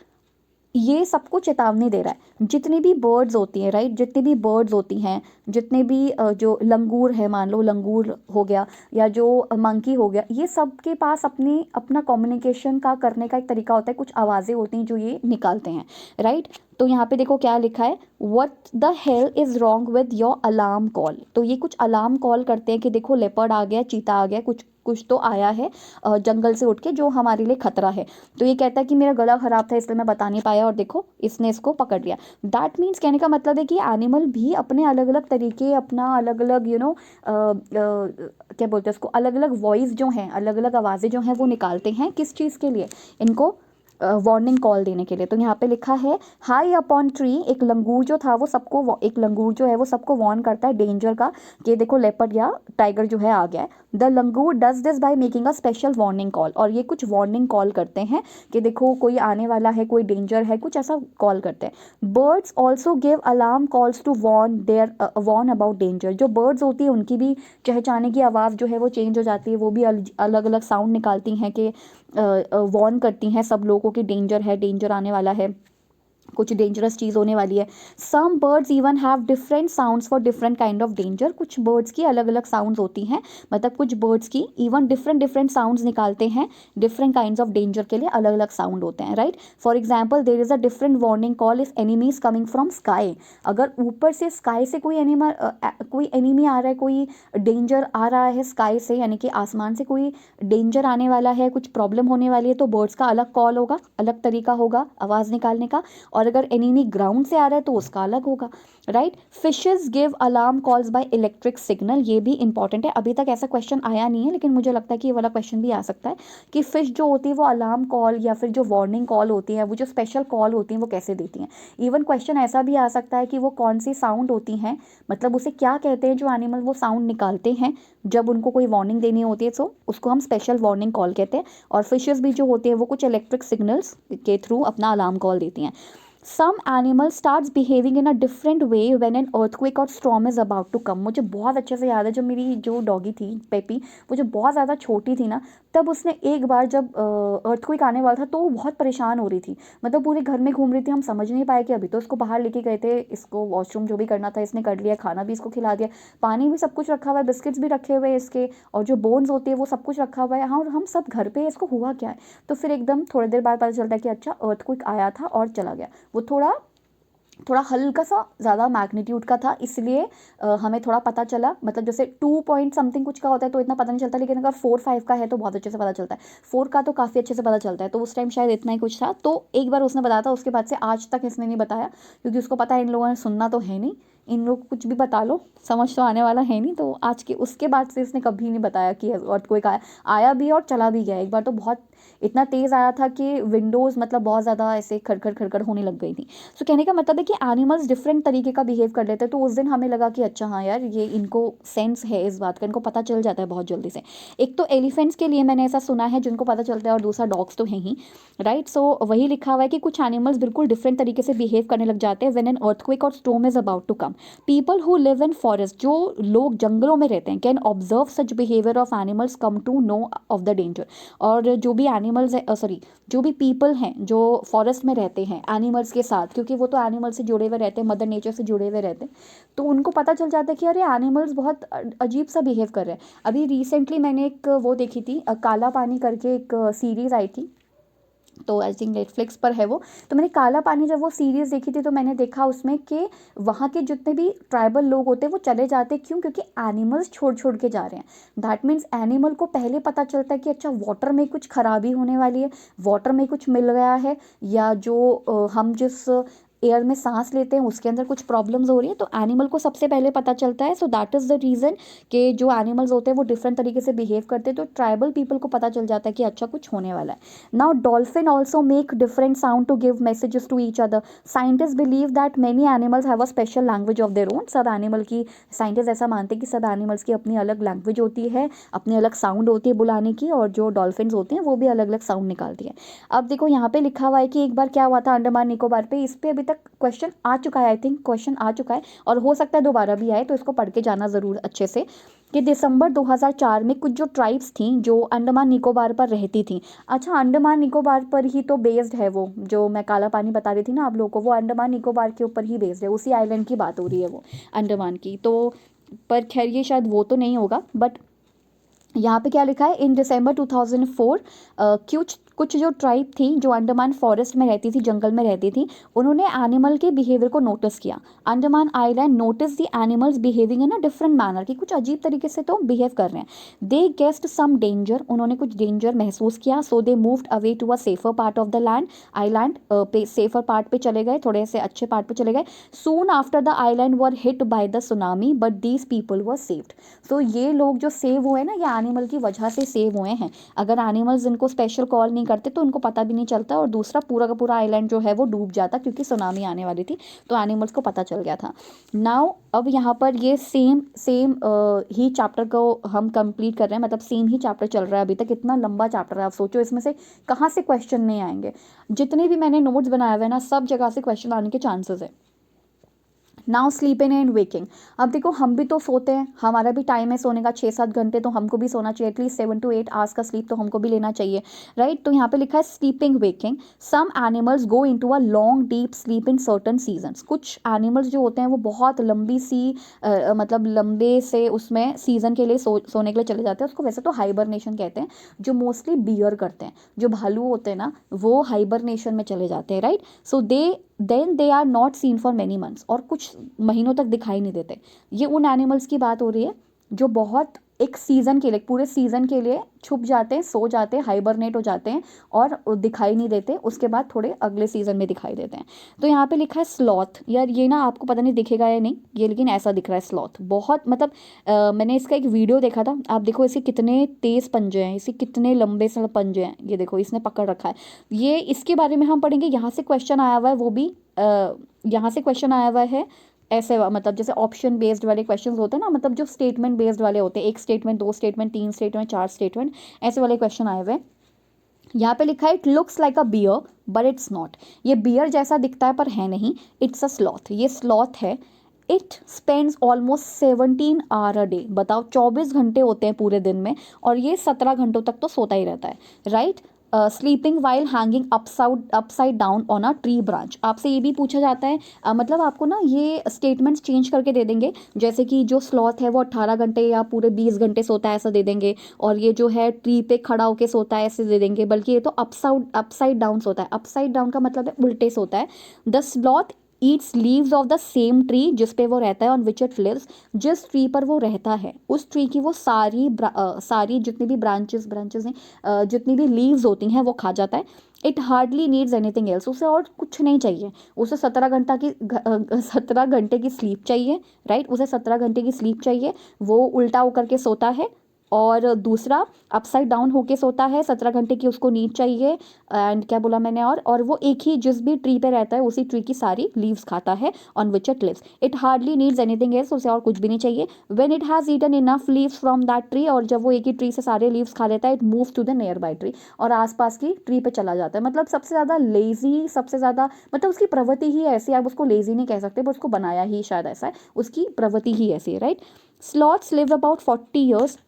ये सबको चेतावनी दे रहा है। जितनी भी बर्ड्स होती हैं, राइट, जितनी भी बर्ड्स होती हैं, जितने भी जो लंगूर है, मान लो लंगूर हो गया या जो मंकी हो गया, ये सब के पास अपना कम्युनिकेशन का करने का एक तरीका होता है, कुछ आवाज़ें होती हैं जो ये निकालते हैं, राइट। तो यहाँ पे देखो क्या लिखा है, what the hell is wrong with your alarm call. तो ये कुछ अलार्म कॉल करते हैं कि देखो लेपर्ड आ गया, चीता आ गया, कुछ कुछ तो आया है जंगल से उठ के जो हमारे लिए खतरा है। तो ये कहता है कि मेरा गला ख़राब था इसलिए मैं बता नहीं पाया, और देखो इसने इसको पकड़ लिया। दैट मीन्स कहने का मतलब है कि एनिमल भी अपने अलग अलग तरीके, अपना अलग अलग क्या बोलते हैं उसको, अलग अलग वॉइस जो हैं, अलग अलग आवाज़ें जो हैं वो निकालते हैं, किस चीज़ के लिए, इनको वार्निंग कॉल देने के लिए। तो यहाँ पे लिखा है हाई अपॉन ट्री, एक लंगूर जो था वो सबको, एक लंगूर जो है वो सबको वार्न करता है डेंजर का, कि देखो लेपर्ड या टाइगर जो है आ गया है। The langur does this by making a special warning call, और ये कुछ वार्निंग कॉल करते हैं कि देखो कोई आने वाला है, कोई डेंजर है, कुछ ऐसा कॉल करते हैं। Birds also give alarm calls to warn about danger. जो बर्ड्स होती है उनकी भी चहचहाने की आवाज़ जो है वो चेंज हो जाती है, वो भी अलग अलग साउंड निकालती हैं कि वार्न करती हैं सब लोगों को कि डेंजर है, डेंजर आने वाला है, कुछ डेंजरस चीज़ होने वाली है। Some birds even have different sounds for different kind of danger. कुछ बर्ड्स की अलग अलग साउंड्स होती हैं, मतलब कुछ बर्ड्स की इवन डिफरेंट साउंड्स निकालते हैं, डिफरेंट काइंड्स ऑफ डेंजर के लिए अलग अलग साउंड होते हैं, right. For example there is a different warning call if enemies coming from sky. अगर ऊपर से स्काई से कोई एनिमी आ रहा है, कोई डेंजर आ रहा है स्काई से, यानी कि आसमान से कोई डेंजर आने वाला है, कुछ प्रॉब्लम होने वाली है, तो बर्ड्स का अलग कॉल होगा, अलग तरीका होगा आवाज़ निकालने का। और अगर एनिमी ग्राउंड से आ रहा है तो उसका अलग होगा, right. Fishes give alarm calls by electric signal. ये भी इंपॉर्टेंट है, अभी तक ऐसा क्वेश्चन आया नहीं है, लेकिन मुझे लगता है कि ये वाला क्वेश्चन भी आ सकता है कि फिश जो होती है वो अलार्म कॉल या फिर जो वार्निंग कॉल होती है, वो जो स्पेशल कॉल होती हैं वो कैसे देती हैं। इवन क्वेश्चन ऐसा भी आ सकता है कि वो कौन सी साउंड होती हैं, मतलब उसे क्या कहते हैं जो एनिमल वो साउंड निकालते हैं जब उनको कोई वार्निंग देनी होती है, सो उसको हम स्पेशल वार्निंग कॉल कहते हैं। और फिशेस भी जो होती हैं वो कुछ इलेक्ट्रिक सिग्नल्स के थ्रू अपना अलार्म कॉल देती हैं। Some animal starts behaving in a different way when an earthquake or storm is about to come। मुझे बहुत अच्छे से याद है, जब मेरी जो डॉगी थी पेपी, वो जो बहुत ज़्यादा छोटी थी ना, तब उसने एक बार जब अर्थक्वेक आने वाला था तो वो बहुत परेशान हो रही थी, मतलब पूरे घर में घूम रही थी। हम समझ नहीं पाए कि अभी तो इसको बाहर लेके गए थे, इसको वॉशरूम जो भी करना था इसने कर लिया, खाना भी इसको खिला दिया, पानी भी सब कुछ रखा हुआ है, बिस्किट्स भी रखे हुए हैं इसके, और जो बोन्स होती है वो सब कुछ रखा हुआ है। हाँ, और हम सब घर पे, इसको हुआ क्या है। तो फिर एकदम थोड़ी देर बाद पता चलता है कि अच्छा अर्थक्वेक आया था और चला गया। वो थोड़ा हल्का सा ज़्यादा मैग्नीट्यूड का था, इसलिए हमें थोड़ा पता चला, मतलब जैसे 2 पॉइंट समथिंग कुछ का होता है तो इतना पता नहीं चलता, लेकिन अगर 4-5 का है तो बहुत अच्छे से पता चलता है। 4 का तो काफ़ी अच्छे से पता चलता है, तो उस टाइम शायद इतना ही कुछ था। तो एक बार उसने बताया था, उसके बाद से आज तक इसने नहीं बताया, क्योंकि उसको पता है इन लोगों ने सुनना तो है नहीं, इन लोग कुछ भी बता लो समझ तो आने वाला है नहीं। तो आज के उसके बाद से इसने कभी नहीं बताया कि अर्थक्वेक आया भी और चला भी गया। एक बार तो बहुत इतना तेज़ आया था कि विंडोज़ मतलब बहुत ज़्यादा ऐसे खड़खड़ खड़खड़ होने लग गई थी। सो कहने का मतलब है कि एनिमल्स डिफरेंट तरीके का बिहेव कर लेते हैं। तो उस दिन हमें लगा कि अच्छा हाँ यार, ये इनको सेंस है इस बात का, इनको पता चल जाता है बहुत जल्दी से। एक तो एलिफेंट्स के लिए मैंने ऐसा सुना है जिनको पता चलता है, और दूसरा डॉग्स तो हैं ही, राइट। सो वही लिखा हुआ है कि कुछ एनिमल्स बिल्कुल डिफरेंट तरीके से बिहेव करने लग जाते हैं व्हेन एन अर्थक्वेक और storm is about to come. People who live in forest, जो लोग जंगलों में रहते हैं, can observe such behaviour of animals come to know of the danger. और जो भी एनिमल्स है, जो भी पीपल हैं जो फॉरेस्ट में रहते हैं एनिमल्स के साथ, क्योंकि वो तो एनिमल से जुड़े हुए रहते हैं, मदर नेचर से जुड़े हुए रहते हैं, तो उनको पता चल जाता है कि अरे एनिमल्स बहुत अजीब सा बिहेव कर रहे हैं। अभी रिसेंटली मैंने एक वो देखी थी, काला पानी करके एक सीरीज़ आई थी, तो आई थिंक नेटफ्लिक्स पर है वो। तो मैंने काला पानी जब वो सीरीज़ देखी थी तो मैंने देखा उसमें कि वहाँ के जितने भी ट्राइबल लोग होते हैं वो चले जाते, क्यों? क्योंकि एनिमल्स छोड़ छोड़ के जा रहे हैं। दैट मीन्स एनिमल को पहले पता चलता है कि अच्छा वाटर में कुछ खराबी होने वाली है, वाटर में कुछ मिल गया है, या जो हम जिस एयर में सांस लेते हैं उसके अंदर कुछ प्रॉब्लम्स हो रही है, तो एनिमल को सबसे पहले पता चलता है। So that is the reason कि जो एनिमल्स होते हैं वो डिफरेंट तरीके से बिहेव करते हैं, तो ट्राइबल पीपल को पता चल जाता है कि अच्छा कुछ होने वाला है। Now dolphin also make different sound to give messages to each other. Scientist believe that many animals have a special language of their own. सब एनिमल की, साइंटिस्ट ऐसा मानते हैं कि सब एनिमल्स की अपनी अलग लैंग्वेज होती है, अपनी अलग साउंड होती है बुलाने की, और जो डॉल्फिन्स होते हैं वो भी अलग अलग साउंड निकालती है। अब देखो यहाँ पे लिखा हुआ है कि एक बार क्या हुआ था अंडमान निकोबार पे, इस पे अभी तक क्वेश्चन आ चुका है, आई थिंक क्वेश्चन आ चुका है और हो सकता है दोबारा भी आए, तो इसको पढ़ के जाना ज़रूर अच्छे से, कि दिसंबर 2004 में कुछ जो ट्राइब्स थी जो अंडमान निकोबार पर रहती थी। अच्छा, अंडमान निकोबार पर ही तो बेस्ड है वो, जो मैं काला पानी बता रही थी ना आप लोगों को, वो अंडमान निकोबार के ऊपर ही बेस्ड है, उसी आइलैंड की बात हो रही है वो, अंडमान की। तो पर खैर ये शायद वो तो नहीं होगा, बट यहाँ पे क्या लिखा है, इन दिसंबर 2004 कुछ जो ट्राइब थी जो अंडमान फॉरेस्ट में रहती थी, जंगल में रहती थी, उन्होंने एनिमल के बिहेवियर को नोटिस किया। Andaman island notice the animals behaving in a different manner, कि कुछ अजीब तरीके से तो बिहेव कर रहे हैं। दे गेस्ड सम डेंजर, उन्होंने कुछ डेंजर महसूस किया। So they moved away to a safer part of the land, island पे सेफर पार्ट पे चले गए, थोड़े से अच्छे पार्ट पे चले गए। Soon after the island were hit by the tsunami but these people were saved. So ये लोग जो सेव हुए ना, ये एनिमल की वजह से सेव हुए हैं। अगर एनिमल्स इनको स्पेशल कॉल नहीं करते तो उनको पता भी नहीं चलता, और दूसरा पूरा का पूरा आइलैंड जो है वो डूब जाता, क्योंकि सुनामी आने वाली थी, तो एनिमल्स को पता चल गया था। नाउ अब यहाँ पर ये सेम ही चैप्टर को हम कंप्लीट कर रहे हैं, मतलब सेम ही चैप्टर चल रहा है अभी तक। इतना लंबा चैप्टर है, आप सोचो इसमें से कहाँ से क्वेश्चन नहीं आएंगे। जितने भी मैंने नोट्स बनाए हुए हैं ना, सब जगह से क्वेश्चन आने के चांसेस है। Now sleeping and waking. अब देखो हम भी तो सोते हैं, हमारा भी टाइम है सोने का 6-7 घंटे, तो हमको भी सोना चाहिए, एटलीस्ट 7 to 8 आवर्स का स्लीप तो हमको भी लेना चाहिए, राइट। तो यहाँ पे लिखा है sleeping waking. Some animals go into a long deep sleep in certain seasons. कुछ एनिमल्स जो होते हैं वो बहुत लंबी सी मतलब लंबे से उसमें सीजन के लिए सोने के लिए चले जाते हैं। उसको वैसे तो हाइबरनेशन कहते हैं, जो मोस्टली बियर करते हैं, जो भालू होते हैं ना, वो हाइबरनेशन में चले जाते हैं, right. So then they are not seen for many months, और कुछ महीनों तक दिखाई नहीं देते। ये उन एनिमल्स की बात हो रही है जो बहुत एक सीज़न के लिए, पूरे सीज़न के लिए छुप जाते हैं, सो जाते हैं, हाइबरनेट हो जाते हैं और दिखाई नहीं देते, उसके बाद थोड़े अगले सीज़न में दिखाई देते हैं। तो यहाँ पे लिखा है स्लॉथ। यार ये ना आपको पता नहीं दिखेगा या नहीं, ये लेकिन ऐसा दिख रहा है स्लॉथ, बहुत मतलब मैंने इसका एक वीडियो देखा था, आप देखो इसके कितने तेज़ पंजे हैं, इसके कितने लंबे से पंजे हैं, ये देखो इसने पकड़ रखा है। ये इसके बारे में हम पढ़ेंगे, यहाँ से क्वेश्चन आया हुआ है, वो भी यहाँ से क्वेश्चन आया हुआ है ऐसे, मतलब जैसे ऑप्शन बेस्ड वाले क्वेश्चंस होते हैं ना, मतलब जो स्टेटमेंट बेस्ड वाले होते हैं, एक स्टेटमेंट, दो स्टेटमेंट, तीन स्टेटमेंट, चार स्टेटमेंट, ऐसे वाले क्वेश्चन आए हुए हैं। यहाँ पे लिखा है it looks like a bear but it's not. ये बियर जैसा दिखता है पर है नहीं, इट्स अ स्लॉथ, ये स्लॉथ है। It spends almost 17 hour a day. बताओ 24 घंटे होते हैं पूरे दिन में, और ये 17 घंटों तक तो सोता ही रहता है, right. Sleeping while hanging upside down on a tree branch. आपसे ये भी पूछा जाता है, मतलब आपको ना ये स्टेटमेंट्स चेंज करके दे देंगे, जैसे कि जो स्लॉथ है वो 18 घंटे या पूरे 20 घंटे सोता है ऐसा दे देंगे, और ये जो है ट्री पे खड़ा होके सोता है ऐसे दे देंगे, बल्कि ये तो अपसाइड डाउन सोता है। अपसाइड डाउन का मतलब है उल्टे सोता है। The sloth Yeats leaves of the same tree जिस पे वो रहता है, ऑन विच इट लिव्स। जिस ट्री पर वो रहता है उस ट्री की वो सारी जितनी भी ब्रांचेस हैं, जितनी भी लीव्स होती हैं वो खा जाता है। It hardly needs anything else. उसे और कुछ नहीं चाहिए, उसे 17 घंटे की स्लीप चाहिए, राइट। उसे 17 घंटे की स्लीप चाहिए, वो उल्टा होकर के सोता है। और दूसरा अपसाइड डाउन होके सोता है, 17 घंटे की उसको नींद चाहिए। एंड क्या बोला मैंने, और वो एक ही जिस भी ट्री पे रहता है उसी ट्री की सारी लीव्स खाता है, on which it lives. It hardly needs anything else, उसे और कुछ भी नहीं चाहिए। When it has eaten enough leaves from that tree, और जब वो एक ही ट्री से सारे लीव्स खा लेता है, it moves to the nearby tree, और आसपास की ट्री पे चला जाता है। मतलब सबसे ज़्यादा लेजी, सबसे ज़्यादा मतलब उसकी प्रवृत्ति ही ऐसी, आप उसको लेजी नहीं कह सकते, पर उसको बनाया ही शायद ऐसा है, उसकी प्रवृत्ति ही ऐसी है, right. Sloths live about 40 years,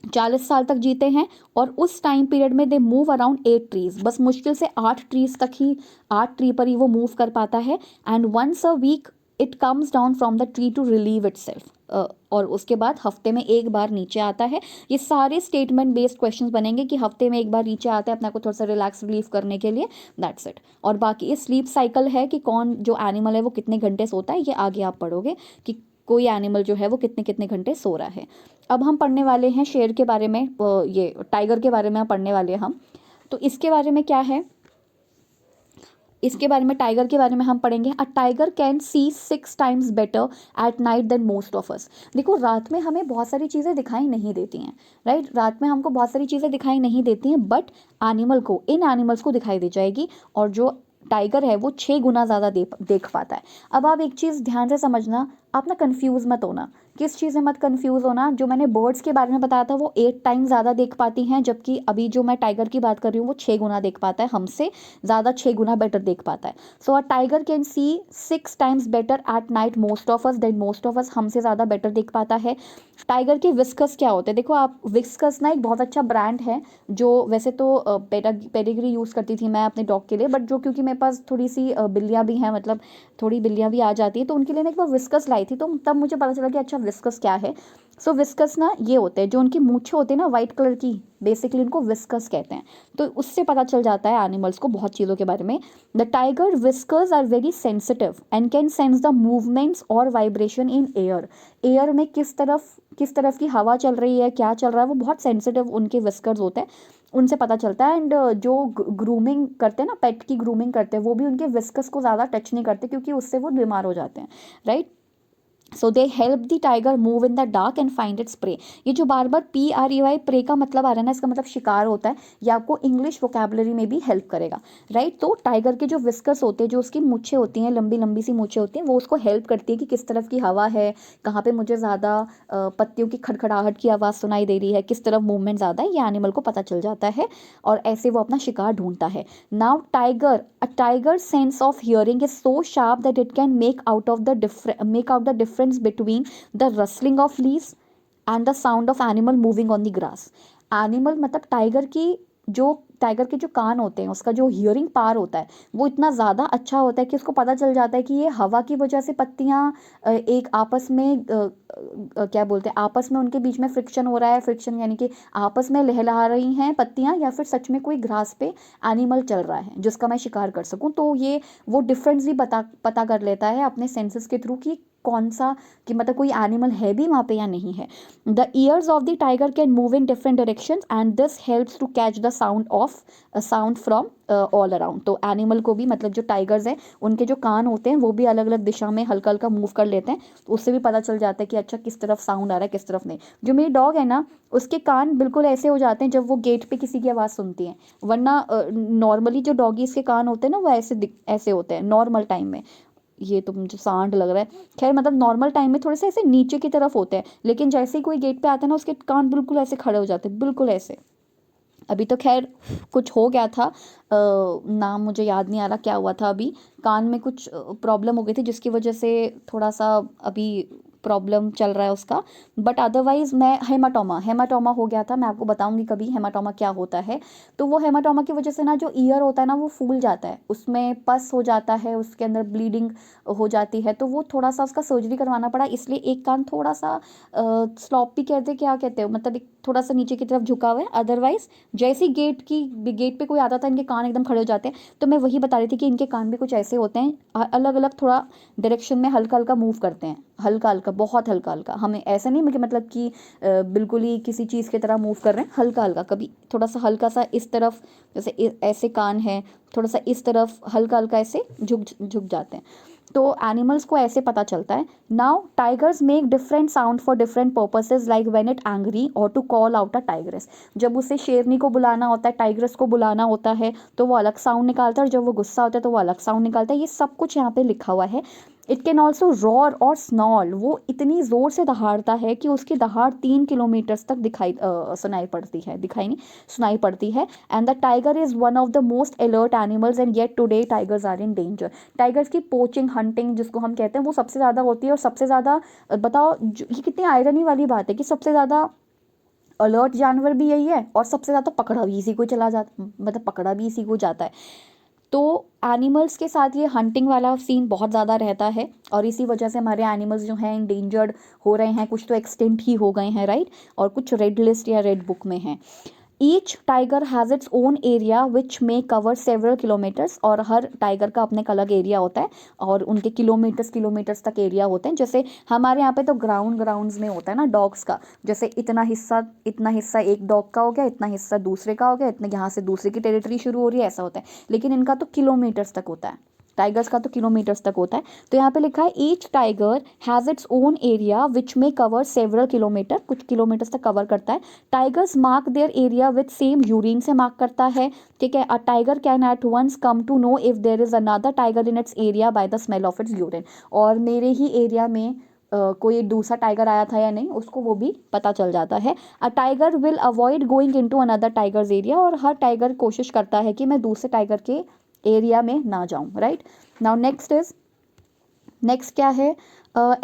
40 साल तक जीते हैं, और उस टाइम पीरियड में दे मूव अराउंड 8 ट्रीज। बस मुश्किल से 8 ट्रीज तक ही, 8 ट्री पर ही वो मूव कर पाता है। And once a week it comes down from the tree to relieve itself, और उसके बाद हफ्ते में एक बार नीचे आता है। ये सारे स्टेटमेंट बेस्ड क्वेश्चंस बनेंगे कि हफ्ते में एक बार नीचे आता है अपने को थोड़ा सा रिलैक्स रिलीफ करने के लिए, दैट्स इट। और बाकी ये स्लीप साइकिल है कि कौन जो एनिमल है वो कितने घंटे सोता है, ये आगे आप पढ़ोगे कि कोई एनिमल जो है वो कितने कितने घंटे सो रहा है। अब हम पढ़ने वाले हैं शेर के बारे में, ये टाइगर के बारे में पढ़ने वाले हैं हम। तो इसके बारे में क्या है, इसके बारे में टाइगर के बारे में हम पढ़ेंगे। A tiger can see 6 times better at night than most of us. देखो रात में हमें बहुत सारी चीज़ें दिखाई नहीं देती हैं, राइट, रात में हमको बहुत सारी चीज़ें दिखाई नहीं देती हैं, बट एनिमल को, इन एनिमल्स को दिखाई दे जाएगी, और जो टाइगर है वो 6 गुना ज़्यादा देख पाता है। अब आप एक चीज़ ध्यान से समझना, आप ना कन्फ्यूज़ मत होना, किस चीज़ से मत कन्फ्यूज़ होना। जो मैंने बर्ड्स के बारे में बताया था वो 8 टाइम ज़्यादा देख पाती हैं, जबकि अभी जो मैं टाइगर की बात कर रही हूँ वो 6 गुना देख पाता है, हमसे ज़्यादा 6 गुना बेटर देख पाता है। So a tiger can see 6 times better at night most of us than most of us, हमसे ज़्यादा बेटर देख पाता है। टाइगर के विस्कस क्या होते हैं, देखो आप, विस्कस ना एक बहुत अच्छा ब्रांड है, जो वैसे तो पेडिग्री यूज़ करती थी मैं अपने डॉग के लिए, बट जो क्योंकि मेरे पास थोड़ी सी बिल्लियाँ भी हैं, मतलब थोड़ी बिल्लियाँ भी आ जाती है, तो उनके लिए ना एक बार विस्कस लाई थी, तो तब मुझे पता चला कि अच्छा विस्कस क्या है। सो विस्कस ना ये होते हैं, जो उनकी मूछें होती है ना वाइट कलर की, बेसिकली इनको विस्कस कहते हैं। तो उससे पता चल जाता है एनिमल्स को बहुत चीज़ों के बारे में। The tiger whiskers are very sensitive and can sense the movements और वाइब्रेशन इन एयर। एयर में किस तरफ की हवा चल रही है, क्या चल रहा है, वो बहुत सेंसिटिव उनके विस्कर्स होते हैं, उनसे पता चलता है। एंड जो ग्रूमिंग करते हैं ना, पेट की ग्रूमिंग करते हैं, वो भी उनके विस्कस को ज़्यादा टच नहीं करते, क्योंकि उससे वो बीमार हो जाते हैं, right. So they help the tiger move in the dark and find its prey. ये जो बार बार PREY प्रे का मतलब आ रहा है ना, इसका मतलब शिकार होता है, ये आपको इंग्लिश वोकेबलरी में भी हेल्प करेगा, राइट। तो टाइगर के जो विस्कर्स होते हैं, जो उसकी मूछें होती हैं, लंबी लंबी सी मूछें होती हैं, वो उसको हेल्प करती है कि किस तरफ की हवा है, कहाँ पे मुझे ज़्यादा पत्तियों की खड़खड़ाहट की आवाज़ सुनाई दे रही है, किस तरफ मूवमेंट ज़्यादा है, ये एनिमल को पता चल जाता है, और ऐसे वो अपना शिकार ढूंढता है। Now a tiger sense of hearing is so sharp that it can make out the difference between the rustling of leaves and the sound of animal moving on the grass. Animal मतलब टाइगर के जो कान होते हैं, उसका जो हियरिंग पावर होता है वो इतना ज़्यादा अच्छा होता है कि उसको पता चल जाता है कि ये हवा की वजह से पत्तियाँ एक आपस में क्या बोलते हैं, आपस में उनके बीच में फ्रिक्शन हो रहा है, फ्रिक्शन यानी कि आपस में लहलहा रही हैं पत्तियाँ, या फिर सच में कोई घास पे एनिमल चल रहा है जिसका मैं शिकार कर सकूँ। तो ये वो डिफरेंस भी पता कर लेता है अपने सेंसेस के थ्रू कि कौन सा, कि मतलब कोई एनिमल है भी वहाँ पे या नहीं है। The ears of the tiger can move in different directions and this helps to catch the sound from all around. तो एनिमल को भी, मतलब जो टाइगर्स हैं उनके जो कान होते हैं वो भी अलग अलग दिशा में हल्का हल्का मूव कर लेते हैं, तो उससे भी पता चल जाता है कि अच्छा किस तरफ साउंड आ रहा है, किस तरफ नहीं। जो मेरी डॉग है ना, उसके कान बिल्कुल ऐसे हो जाते हैं जब वो गेट पे किसी की आवाज़ सुनती है, वरना नॉर्मली जो डॉगीज़ के कान होते हैं ना वो ऐसे होते हैं नॉर्मल टाइम में। ये तो मुझे सांड लग रहा है, खैर मतलब नॉर्मल टाइम में थोड़े से ऐसे नीचे की तरफ होते हैं, लेकिन जैसे ही कोई गेट पे आता है ना उसके कान बिल्कुल ऐसे खड़े हो जाते हैं, बिल्कुल ऐसे। अभी तो खैर कुछ हो गया था, नाम मुझे याद नहीं आ रहा क्या हुआ था, अभी कान में कुछ प्रॉब्लम हो गई थी जिसकी वजह से थोड़ा सा अभी प्रॉब्लम चल रहा है उसका, बट अदरवाइज़ मैं हेमाटोमा हो गया था। मैं आपको बताऊंगी कभी हेमाटोमा क्या होता है। तो वो हेमाटोमा की वजह से ना जो ईयर होता है ना वो फूल जाता है, उसमें पस हो जाता है, उसके अंदर ब्लीडिंग हो जाती है, तो वो थोड़ा सा उसका सर्जरी करवाना पड़ा, इसलिए एक कान थोड़ा सा स्लॉपी कहते, क्या कहते हो, मतलब एक थोड़ा सा नीचे की तरफ झुका हुआ है। अदरवाइज जैसे ही गेट पे कोई आता था इनके कान एकदम खड़े हो जाते हैं। तो मैं वही बता रही थी कि इनके कान भी कुछ ऐसे होते हैं, अलग अलग थोड़ा डायरेक्शन में हल्का हल्का मूव करते हैं, हल्का हल्का, बहुत हल्का हल्का, हमें ऐसा नहीं कि मतलब कि बिल्कुल ही किसी चीज़ की तरह मूव कर रहे हैं, हल्का हल्का, कभी थोड़ा सा हल्का सा इस तरफ, जैसे ऐसे कान है, थोड़ा सा इस तरफ हल्का हल्का ऐसे झुक जाते हैं। तो एनिमल्स को ऐसे पता चलता है। Now tigers make different sound for different purposes like when it angry और to call out a tigress. जब उसे शेरनी को बुलाना होता है, टाइग्रेस को बुलाना होता है, तो वो अलग साउंड निकालता है, और जब वो गुस्सा होता है तो वो अलग साउंड निकालता है। ये सब कुछ यहाँ पे लिखा हुआ है। इट कैन ऑल्सो रॉर और स्नॉल। वो इतनी ज़ोर से दहाड़ता है कि उसकी दहाड़ 3 किलोमीटर्स तक सुनाई पड़ती है। And the tiger is one of the most alert animals and yet today tigers are in danger. Tigers की पोचिंग, हंटिंग जिसको हम कहते हैं, वो सबसे ज़्यादा होती है, और सबसे ज़्यादा, बताओ ये कितनी आयरनी वाली बात है कि सबसे ज़्यादा अलर्ट जानवर भी यही है, और सबसे ज़्यादा पकड़ा भी इसी को जाता है। तो एनिमल्स के साथ ये हंटिंग वाला सीन बहुत ज़्यादा रहता है और इसी वजह से हमारे एनिमल्स जो हैं इंडेंजर्ड हो रहे हैं, कुछ तो एक्सटिंक्ट ही हो गए हैं, राइट, और कुछ रेड लिस्ट या रेड बुक में हैं। Each tiger has its own area which may cover several kilometres, और हर टाइगर का अपने अलग एरिया होता है और उनके किलोमीटर्स तक एरिया होते हैं। जैसे हमारे यहाँ पे तो ग्राउंड्स में होता है ना डॉग्स का, जैसे इतना हिस्सा एक डॉग का हो गया, इतना हिस्सा दूसरे का हो गया, इतना यहाँ से दूसरे की टेरिटरी शुरू हो रही है, ऐसा होता है। लेकिन इनका तो किलोमीटर्स तक होता है, टाइगर्स का तो किलोमीटर्स तक होता है। तो यहाँ पे लिखा है each tiger has its own area which may cover several kilometre, कुछ किलोमीटर्स तक कवर करता है। Tigers mark their area with same urine से मार्क करता है, ठीक है। A tiger can at once come to know if there is another tiger in its area by the smell of its urine, और मेरे ही एरिया में कोई दूसरा टाइगर आया था या नहीं, उसको वो भी पता चल जाता है। A tiger will avoid going into another tigers area, और हर टाइगर कोशिश करता है कि मैं दूसरे टाइगर के एरिया में ना जाऊं, राइट। नाउ नेक्स्ट क्या है,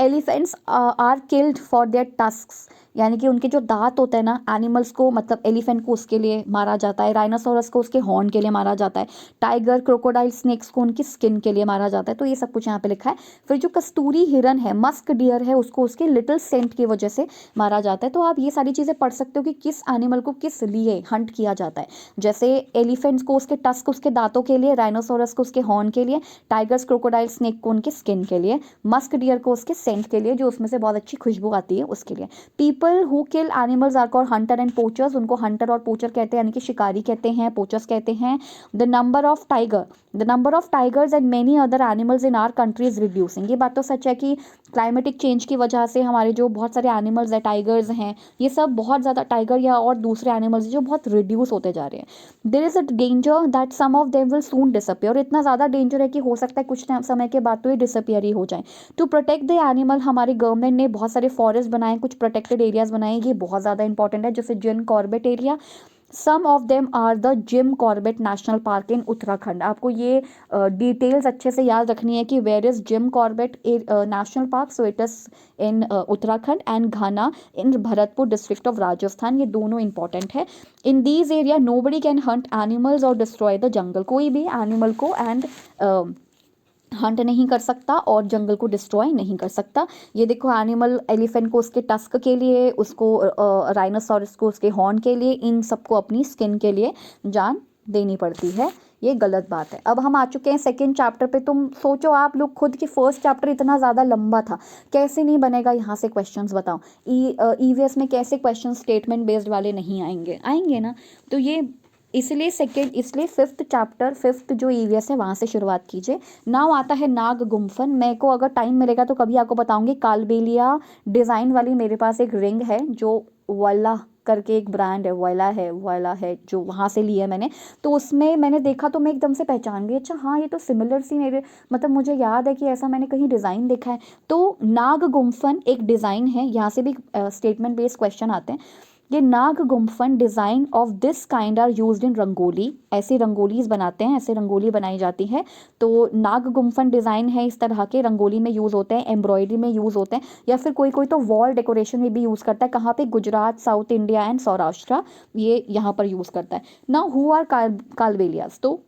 elephants are killed for their tusks, यानी कि उनके जो दांत होते हैं ना, एनिमल्स को मतलब एलिफेंट को उसके लिए मारा जाता है, राइनोसोरस को उसके हॉर्न के लिए मारा जाता है, टाइगर क्रोकोडाइल स्नेक्स को उनकी स्किन के लिए मारा जाता है। तो ये सब कुछ यहाँ पे लिखा है। फिर जो कस्तूरी हिरन है, मस्क डियर है, उसको उसके लिटिल सेंट की वजह से मारा जाता है। तो आप ये सारी चीज़ें पढ़ सकते हो कि किस एनिमल को किस लिए हंट किया जाता है। जैसे एलिफेंट्स को उसके टस्क उसके दांतों के लिए, राइनोसोरस को उसके हॉर्न के लिए, टाइगर्स क्रोकोडाइल स्नेक को उनके स्किन के लिए, मस्क डियर को उसके सेंट के लिए जो उसमें से बहुत अच्छी खुशबू आती है उसके लिए। People who kill animals are called hunter and poachers, उनको हंटर और पोचर कहते हैं, यानी कि शिकारी कहते हैं, पोचर्स कहते हैं। The number of tigers and many other animals in our country is reducing, ये बात तो सच है कि क्लाइमेटिक चेंज की वजह से हमारे जो बहुत सारे एनिमल्स हैं, टाइगर्स हैं, ये सब बहुत ज़्यादा, टाइगर या और दूसरे एनिमल्स जो बहुत रिड्यूस होते जा रहे हैं। There is a danger that some of them will soon disappear, और इतना ज़्यादा डेंजर है कि हो सकता है कुछ समय के बाद तो ये डिसअपियर ही हो जाए। टू प्रोटेक्ट द एनिमल, हमारी गवर्नमेंट ने बहुत सारे फॉरेस्ट बनाए, कुछ प्रोटेक्टेड एरियाज बनाए, ये बहुत ज़्यादा इंपॉर्टेंट है, जैसे Jim Corbett area. Some of them are the Jim Corbett National Park in Uttarakhand. आपको ये डिटेल्स अच्छे से याद रखनी है कि where is Jim Corbett National Park, so it is in Uttarakhand, and Ghana in Bharatpur district of Rajasthan, ये दोनों इंपॉर्टेंट है। In these area nobody can hunt animals और डिस्ट्रॉय द जंगल, कोई भी एनिमल को एंड हंट नहीं कर सकता और जंगल को डिस्ट्रॉय नहीं कर सकता। ये देखो एनिमल, एलिफेंट को उसके टस्क के लिए, उसको राइनोसॉरस को उसके हॉर्न के लिए, इन सबको अपनी स्किन के लिए जान देनी पड़ती है, ये गलत बात है। अब हम आ चुके हैं सेकंड चैप्टर पे। तुम सोचो आप लोग खुद कि फर्स्ट चैप्टर इतना ज़्यादा लंबा था, कैसे नहीं बनेगा यहाँ से क्वेश्चंस, बताओ। ईवीएस में कैसे क्वेश्चन स्टेटमेंट बेस्ड वाले नहीं आएंगे ना। तो ये इसलिए फिफ्थ जो ईवीएस है वहाँ से शुरुआत कीजिए। नाउ आता है नाग गुम्फन। मेरे को अगर टाइम मिलेगा तो कभी आपको बताऊंगी। कालबेलिया डिज़ाइन वाली मेरे पास एक रिंग है जो वोला करके एक ब्रांड है, वोला है जो वहाँ से लिया मैंने। तो उसमें मैंने देखा तो मैं एकदम से पहचान गई, अच्छा हाँ ये तो सिमिलर सी मेरे, मतलब मुझे याद है कि ऐसा मैंने कहीं डिज़ाइन देखा है। तो नाग गुम्फन एक डिज़ाइन है, यहाँ से भी स्टेटमेंट बेस्ड क्वेश्चन आते हैं। ये नाग गुम्फन design of this kind are used in rangoli, ऐसी रंगोलीज बनाते हैं, ऐसे रंगोली बनाई जाती है। तो नाग गुम्फन डिज़ाइन है, इस तरह के रंगोली में यूज़ होते हैं, एम्ब्रॉयडरी में यूज़ होते हैं, या फिर कोई कोई तो वॉल डेकोरेशन में भी यूज़ करता है। कहाँ पे? Gujarat, south India and Saurashtra, ये यहाँ पर यूज़ करता है। नाउ हु आर कालबेलियाज, तो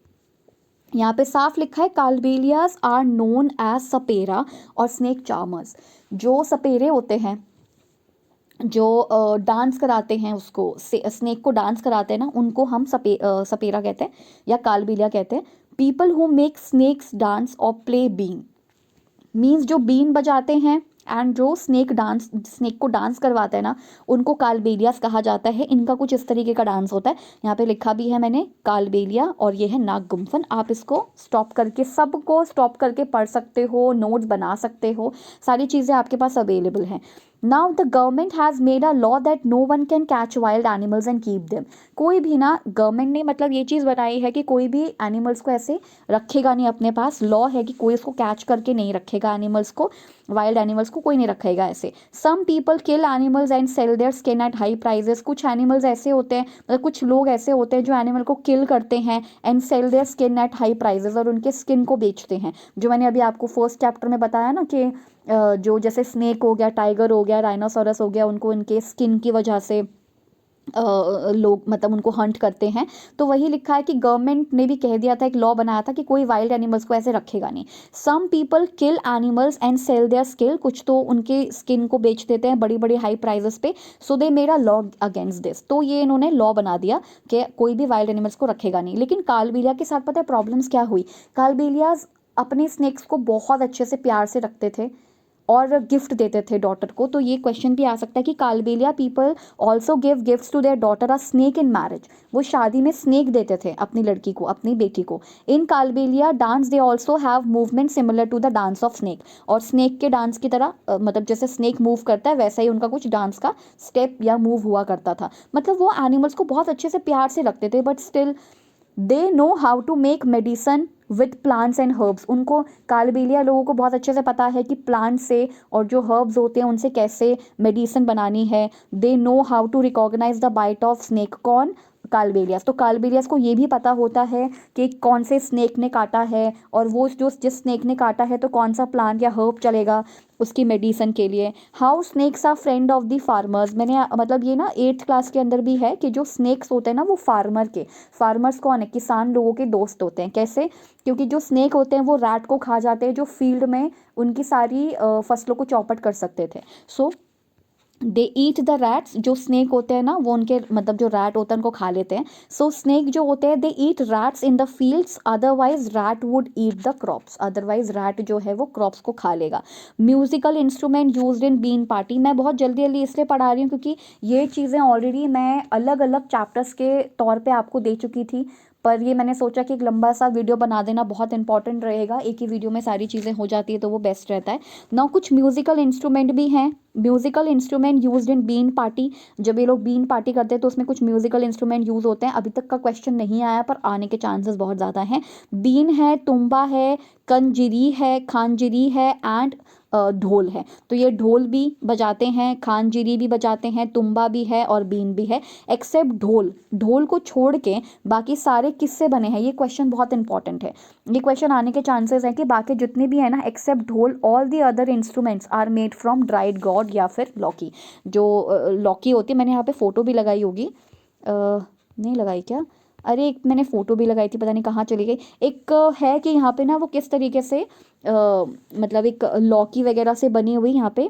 यहाँ पे साफ लिखा है कालबेलियाज आर नोन एज सपेरा और स्नेक चार्मर्स। जो सपेरे होते हैं, जो डांस कराते हैं, उसको स्नेक को डांस कराते हैं ना, उनको हम सपेरा कहते हैं या कालबेलिया कहते हैं। People who make snakes dance और प्ले बीन, मीन्स जो बीन बजाते हैं एंड जो स्नेक को डांस करवाते हैं ना, उनको कालबेलियास कहा जाता है। इनका कुछ इस तरीके का डांस होता है। यहाँ पे लिखा भी है मैंने कालबेलिया, और ये है नाग गुम्फन। आप इसको सबको स्टॉप करके पढ़ सकते हो, नोट्स बना सकते हो, सारी चीज़ें आपके पास अवेलेबल हैं। Now the government has made a law that no one can catch wild animals and keep them. कोई भी ना, गवर्नमेंट ने मतलब ये चीज़ बनाई है कि कोई भी एनिमल्स को ऐसे रखेगा नहीं अपने पास। लॉ है कि कोई इसको कैच करके नहीं रखेगा, एनिमल्स को, वाइल्ड एनिमल्स को कोई नहीं रखेगा ऐसे। Some people kill animals and sell their skin at high prices. कुछ एनिमल्स ऐसे होते हैं, मतलब कुछ लोग ऐसे होते हैं जो एनिमल को किल करते हैं and sell their skin at high prices, और उनके स्किन को बेचते हैं। जो मैंने अभी आपको फर्स्ट चैप्टर में बताया ना कि जो जैसे स्नेक हो गया, टाइगर हो गया, राइनोसोरस हो गया, उनको इनके स्किन की वजह से लोग मतलब उनको हंट करते हैं। तो वही लिखा है कि गवर्नमेंट ने भी कह दिया था, एक लॉ बनाया था कि कोई वाइल्ड एनिमल्स को ऐसे रखेगा नहीं। Some people kill animals and sell their skill, कुछ तो उनके स्किन को बेच देते हैं बड़ी बड़ी हाई प्राइजेस पे। So they made a law against this, तो ये इन्होंने लॉ बना दिया कि कोई भी वाइल्ड एनिमल्स को रखेगा नहीं। लेकिन कालबेलिया के साथ पता है प्रॉब्लम्स क्या हुई? कालबेलियाज अपने स्नेक्स को बहुत अच्छे से प्यार से रखते थे और गिफ्ट देते थे डॉटर को। तो ये क्वेश्चन भी आ सकता है कि Kalbelia people also give gifts to their daughter a snake in marriage, वो शादी में स्नेक देते थे अपनी लड़की को, अपनी बेटी को। In Kalbelia dance they also have movement similar to the dance of snake, और स्नेक के डांस की तरह मतलब जैसे स्नेक मूव करता है वैसा ही उनका कुछ डांस का स्टेप या मूव हुआ करता था। मतलब वो एनिमल्स को बहुत अच्छे से प्यार से रखते थे, but still they know how to make medicine with plants and herbs. उनको कालबेलिया लोगों को बहुत अच्छे से पता है कि प्लांट से और जो हर्ब्स होते हैं उनसे कैसे मेडिसिन बनानी है। They know how to recognise the bite of snake. कौन? कालबेलियास। तो कालबेलियास को ये भी पता होता है कि कौन से स्नेक ने काटा है, और वो जो जिस स्नेक ने काटा है तो कौन सा प्लांट या हर्ब चलेगा उसकी मेडिसन के लिए। How snakes are friend of the farmers, मैंने मतलब ये ना 8th क्लास के अंदर भी है कि जो स्नेक्स होते हैं ना वो फार्मर्स कौन है? किसान लोगों के दोस्त होते हैं। कैसे? क्योंकि जो स्नेक होते हैं वो रैट को खा जाते हैं जो फील्ड में उनकी सारी फसलों को चौपट कर सकते थे। So they eat the rats, जो स्नेक होते हैं ना वो उनके मतलब जो रैट होता है उनको खा लेते हैं। सो स्नेक जो होते हैं they eat rats in the fields, otherwise rat would eat the crops, otherwise rat जो है वो क्रॉप्स को खा लेगा। Musical instrument used in been party, मैं बहुत जल्दी जल्दी इसलिए पढ़ा रही हूँ क्योंकि ये चीज़ें ऑलरेडी मैं अलग अलग चैप्टर्स के तौर पे आपको दे चुकी थी, पर ये मैंने सोचा कि एक लंबा सा वीडियो बना देना बहुत इंपॉर्टेंट रहेगा, एक ही वीडियो में सारी चीज़ें हो जाती है तो वो बेस्ट रहता है ना। कुछ म्यूजिकल इंस्ट्रूमेंट भी हैं। Musical instrument used in been party, जब ये लोग बीन पार्टी करते हैं तो उसमें कुछ म्यूजिकल इंस्ट्रूमेंट यूज होते हैं। अभी तक का क्वेश्चन नहीं आया पर आने के चांसेस बहुत ज़्यादा हैं। बीन है, तुम्बा है, कंजरी है, खांजरी है एंड ढोल है। तो ये ढोल भी बजाते हैं, खांजरी भी बजाते हैं, तुम्बा भी है और बीन भी है। एक्सेप्ट ढोल, ढोल को छोड़ के बाकी सारे किससे बने हैं? ये क्वेश्चन बहुत इंपॉर्टेंट है, ये क्वेश्चन आने के चांसेस हैं कि बाकी जितने भी है ना except dhol all the other instruments are made from dried gourd या फिर लौकी। जो लौकी होती है, मैंने यहाँ पे फोटो भी लगाई होगी, नहीं लगाई क्या? अरे एक मैंने फ़ोटो भी लगाई थी, पता नहीं कहाँ चली गई। एक है कि यहाँ पे ना वो किस तरीके से मतलब एक लौकी वगैरह से बनी हुई यहाँ पे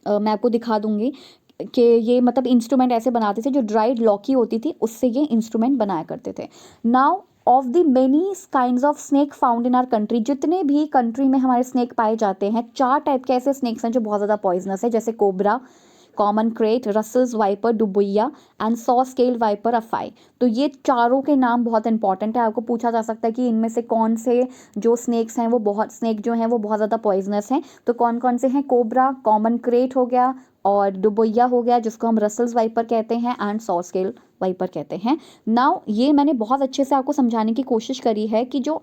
मैं आपको दिखा दूंगी कि ये मतलब इंस्ट्रूमेंट ऐसे बनाते थे, जो ड्राइड लौकी होती थी उससे ये इंस्ट्रूमेंट बनाया करते थे। Now of the many kinds of snake found in our country, जितने भी कंट्री में हमारे स्नेक पाए जाते हैं 4 टाइप के ऐसे स्नेक्स हैं जो बहुत ज़्यादा पॉइजनस है, जैसे cobra, common krait, Russell's viper, डुबुइया एंड सॉ स्केल वाइपर अफाई। तो ये चारों के नाम बहुत इंपॉर्टेंट है, आपको पूछा जा सकता है कि इनमें से कौन से जो स्नेक्स हैं वो बहुत स्नेक जो हैं वो बहुत ज़्यादा पॉइजनस हैं। तो कौन कौन से हैं? कोबरा, कॉमन क्रेट हो गया और डुबुइया हो गया जिसको हम रसल्स वाइपर कहते हैं एंड सॉ स्केल वाइपर कहते हैं। नाउ ये मैंने बहुत अच्छे से आपको समझाने की कोशिश करी है कि जो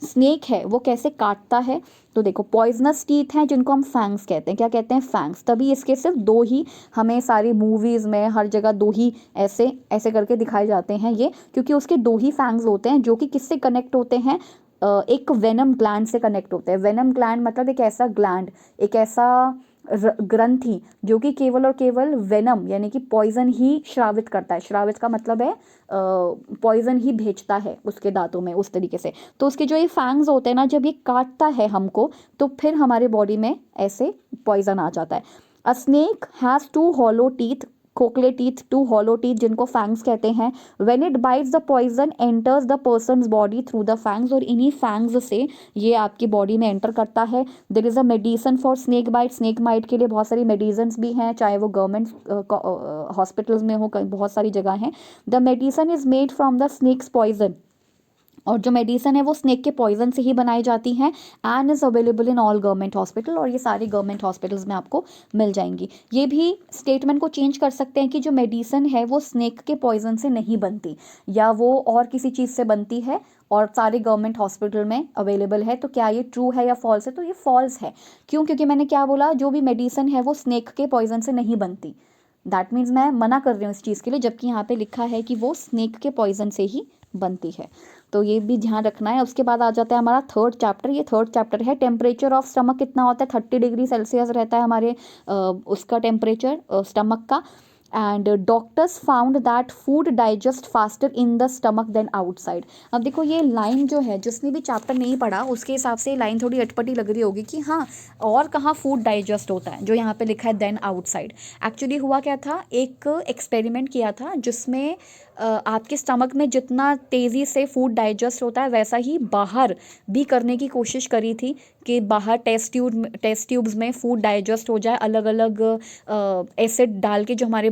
स्नेक है वो कैसे काटता है। तो देखो पॉइजनस टीथ हैं जिनको हम फैंग्स कहते हैं। क्या कहते हैं? फैंग्स। तभी इसके सिर्फ 2 ही हमें सारी मूवीज़ में हर जगह 2 ही ऐसे ऐसे करके दिखाए जाते हैं ये, क्योंकि उसके 2 ही फैंग्स होते हैं जो कि किससे कनेक्ट होते हैं? एक वेनम ग्लैंड से कनेक्ट होते हैं। वेनम ग्लैंड मतलब एक ऐसा ग्लैंड, एक ऐसा ग्रंथि जो कि केवल और केवल वेनम यानी कि पॉइजन ही श्रावित करता है। श्रावित का मतलब है पॉइजन ही भेजता है उसके दांतों में, उस तरीके से। तो उसके जो ये फैंग्स होते हैं ना, जब ये काटता है हमको तो फिर हमारे बॉडी में ऐसे पॉइजन आ जाता है। A snake has 2 hollow teeth, खोखले टीथ, 2 हॉलो टीथ जिनको फैंग्स कहते हैं। When it bites the poison enters the person's body through the fangs, और इन्हीं फैंग्स से ये आपकी बॉडी में एंटर करता है। There is a medicine for snake bite, snake bite के लिए बहुत सारी मेडिसिन भी हैं, चाहे वो गवर्नमेंट हॉस्पिटल्स में हो, बहुत सारी जगह हैं। The medicine is made from the snake's poison, और जो मेडिसन है वो स्नेक के पॉइजन से ही बनाई जाती हैं and is available in all government hospital, और ये सारे गवर्नमेंट हॉस्पिटल्स में आपको मिल जाएंगी। ये भी स्टेटमेंट को चेंज कर सकते हैं कि जो मेडिसन है वो स्नेक के पॉइजन से नहीं बनती या वो और किसी चीज़ से बनती है और सारे गवर्नमेंट हॉस्पिटल में अवेलेबल है। तो क्या ये ट्रू है या फॉल्स है? तो ये फॉल्स है। क्यों? क्योंकि मैंने क्या बोला, जो भी मेडिसन है वो स्नेक के पॉइजन से नहीं बनती। दैट मीन्स मैं मना कर रही हूँ इस चीज़ के लिए, जबकि यहाँ पे लिखा है कि वो स्नेक के पॉइजन से ही बनती है। तो ये भी ध्यान रखना है। उसके बाद आ जाता है हमारा 3rd चैप्टर। ये 3rd चैप्टर है टेम्परेचर ऑफ स्टमक कितना होता है? 30 डिग्री सेल्सियस रहता है हमारे उसका टेम्परेचर स्टमक का। And doctors found that food digest faster in the stomach than outside. अब देखो ये लाइन जो है, जिसने भी चैप्टर नहीं पढ़ा उसके हिसाब से लाइन थोड़ी अटपटी लग रही होगी कि हाँ और कहाँ फूड डाइजेस्ट होता है, जो यहाँ पे लिखा है देन आउटसाइड। एक्चुअली हुआ क्या था, एक एक्सपेरिमेंट किया था जिसमें आपके स्टमक में जितना तेज़ी से फूड डाइजेस्ट होता है वैसा ही बाहर भी करने की कोशिश करी थी कि बाहर टेस्ट ट्यूब्स में फूड डाइजेस्ट हो जाए, अलग अलग एसिड डाल के जो हमारे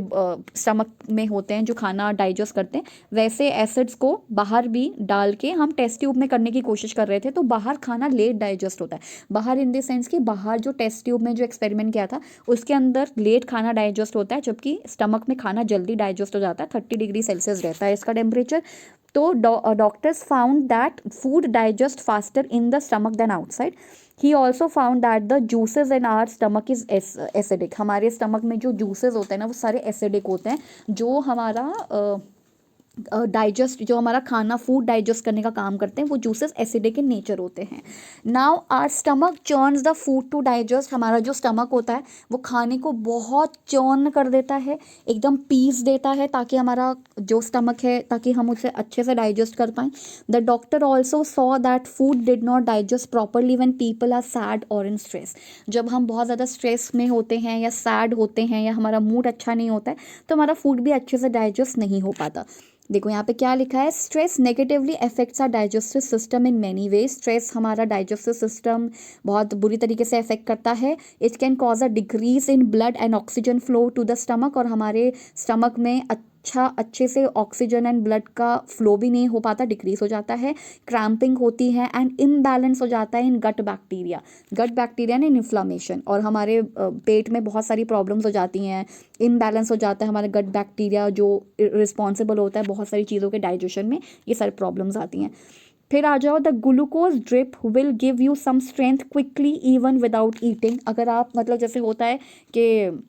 स्टमक में होते हैं जो खाना डाइजेस्ट करते हैं, वैसे एसिड्स को बाहर भी डाल के हम टेस्ट ट्यूब में करने की कोशिश कर रहे थे। तो बाहर खाना लेट डाइजेस्ट होता है, बाहर इन द सेंस कि बाहर जो टेस्ट ट्यूब में जो एक्सपेरिमेंट किया था उसके अंदर लेट खाना डाइजेस्ट होता है, जबकि स्टमक में खाना जल्दी डाइजेस्ट हो जाता है। 30 डिग्री सेल्सियस रहता है इसका टेम्परेचर। तो doctors found that food digest faster in the stomach than outside. He also found that the juices in our stomach is acidic. हमारे स्टमक में जो जूसेज होते हैं ना वो सारे एसिडिक होते हैं, जो हमारा डाइजेस्ट जो हमारा खाना फूड डाइजेस्ट करने का काम करते हैं वो जूसेस एसिडिक इन नेचर होते हैं। Now our stomach churns the food to digest. हमारा जो स्टमक होता है वो खाने को बहुत चर्न कर देता है, एकदम पीस देता है, ताकि हमारा जो स्टमक है ताकि हम उसे अच्छे से डाइजेस्ट कर पाएँ। The doctor also saw that food did not digest properly when people are sad और इन स्ट्रेस। जब हम बहुत ज़्यादा स्ट्रेस में होते हैं या सैड होते हैं या हमारा मूड अच्छा नहीं होता है तो हमारा फूड भी अच्छे से डाइजेस्ट नहीं हो पाता। देखो यहाँ पे क्या लिखा है, stress negatively affects our digestive system in many ways. Stress हमारा डाइजेस्टिव सिस्टम बहुत बुरी तरीके से अफेक्ट करता है। It can cause a decrease in blood and oxygen flow to the stomach. और हमारे स्टमक में अच्छे से ऑक्सीजन एंड ब्लड का फ्लो भी नहीं हो पाता, डिक्रीज हो जाता है। क्रैम्पिंग होती है एंड इम्बैलेंस हो जाता है इन गट बैक्टीरिया ने इन्फ्लामेशन, और हमारे पेट में बहुत सारी प्रॉब्लम्स हो जाती हैं। इम्बैलेंस हो जाता है हमारे गट बैक्टीरिया जो रिस्पॉन्सिबल होता है बहुत सारी चीज़ों के डाइजेशन में, ये सारी प्रॉब्लम्स आती हैं। फिर आ जाओ, the glucose drip will give you some strength quickly even without eating. अगर आप मतलब जैसे होता है कि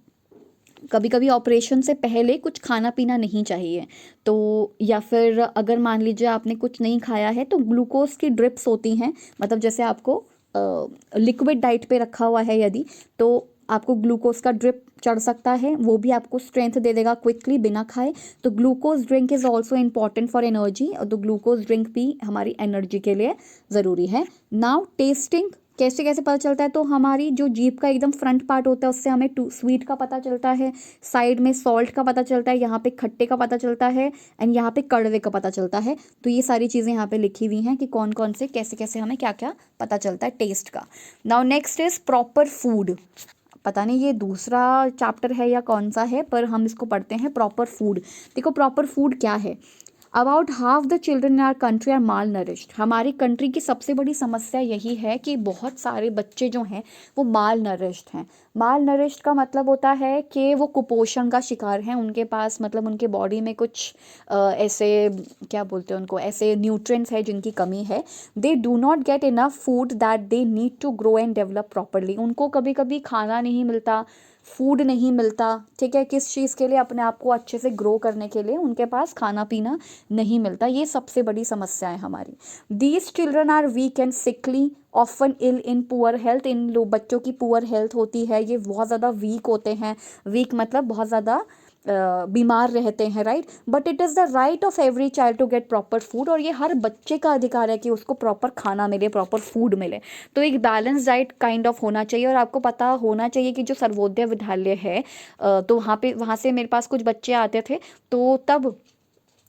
कभी कभी ऑपरेशन से पहले कुछ खाना पीना नहीं चाहिए, तो या फिर अगर मान लीजिए आपने कुछ नहीं खाया है तो ग्लूकोज की ड्रिप्स होती हैं, मतलब जैसे आपको लिक्विड डाइट पे रखा हुआ है यदि, तो आपको ग्लूकोज का ड्रिप चढ़ सकता है, वो भी आपको स्ट्रेंथ दे देगा क्विकली बिना खाए। तो glucose drink is also important for energy, और तो ग्लूकोज ड्रिंक भी हमारी एनर्जी के लिए ज़रूरी है। नाउ टेस्टिंग कैसे कैसे पता चलता है, तो हमारी जो जीभ का एकदम फ्रंट पार्ट होता है उससे हमें स्वीट का पता चलता है, साइड में सॉल्ट का पता चलता है, यहाँ पे खट्टे का पता चलता है एंड यहाँ पे कड़वे का पता चलता है। तो ये सारी चीज़ें यहाँ पे लिखी हुई हैं कि कौन कौन से कैसे कैसे हमें क्या क्या पता चलता है टेस्ट का। Now next is proper food. पता नहीं ये दूसरा चैप्टर है या कौन सा है, पर हम इसको पढ़ते हैं प्रॉपर फूड। देखो प्रॉपर फूड क्या है। About half the children in our country are malnourished. हमारी कंट्री की सबसे बड़ी समस्या यही है कि बहुत सारे बच्चे जो हैं वो माल नरिश्ड हैं। माल नरिश्ड का मतलब होता है कि वो कुपोषण का शिकार हैं, उनके पास मतलब उनके बॉडी में कुछ ऐसे क्या बोलते हैं उनको, ऐसे न्यूट्रिएंट्स है जिनकी कमी है। They do not get enough food that they need to grow and develop properly. उनको कभी कभी खाना नहीं मिलता, फूड नहीं मिलता, ठीक है, किस चीज़ के लिए, अपने आप को अच्छे से ग्रो करने के लिए उनके पास खाना पीना नहीं मिलता। ये सबसे बड़ी समस्या है हमारी। These children are weak and sickly often ill in poor health. इन बच्चों की पुअर हेल्थ होती है, ये बहुत ज़्यादा वीक होते हैं। वीक मतलब बहुत ज़्यादा बीमार रहते हैं, right. But it is the right of every child to get proper food. और ये हर बच्चे का अधिकार है कि उसको प्रॉपर खाना मिले, प्रॉपर फूड मिले। तो एक बैलेंस डाइट काइंड ऑफ होना चाहिए। और आपको पता होना चाहिए कि जो सर्वोदय विद्यालय है तो वहाँ से मेरे पास कुछ बच्चे आते थे, तो तब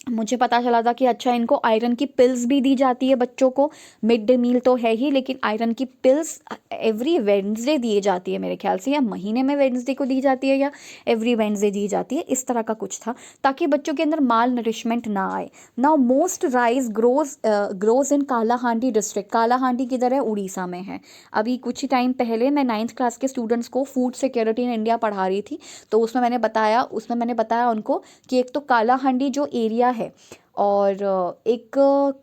मुझे पता चला था कि अच्छा इनको आयरन की पिल्स भी दी जाती है बच्चों को। मिड डे मील तो है ही, लेकिन आयरन की पिल्स एवरी वेडनेसडे दी जाती है मेरे ख्याल से, या महीने में वेडनेसडे को दी जाती है या एवरी वेडनेसडे दी जाती है, इस तरह का कुछ था, ताकि बच्चों के अंदर माल नरिशमेंट ना आए। Now most rice grows in Kalahandi district. Kalahandi किधर है, उड़ीसा में है। अभी कुछ ही टाइम पहले मैं 9th क्लास के स्टूडेंट्स को फूड सिक्योरिटी इन इंडिया पढ़ा रही थी, तो उसमें मैंने बताया उनको कि एक तो कालाहांडी जो एरिया है, और एक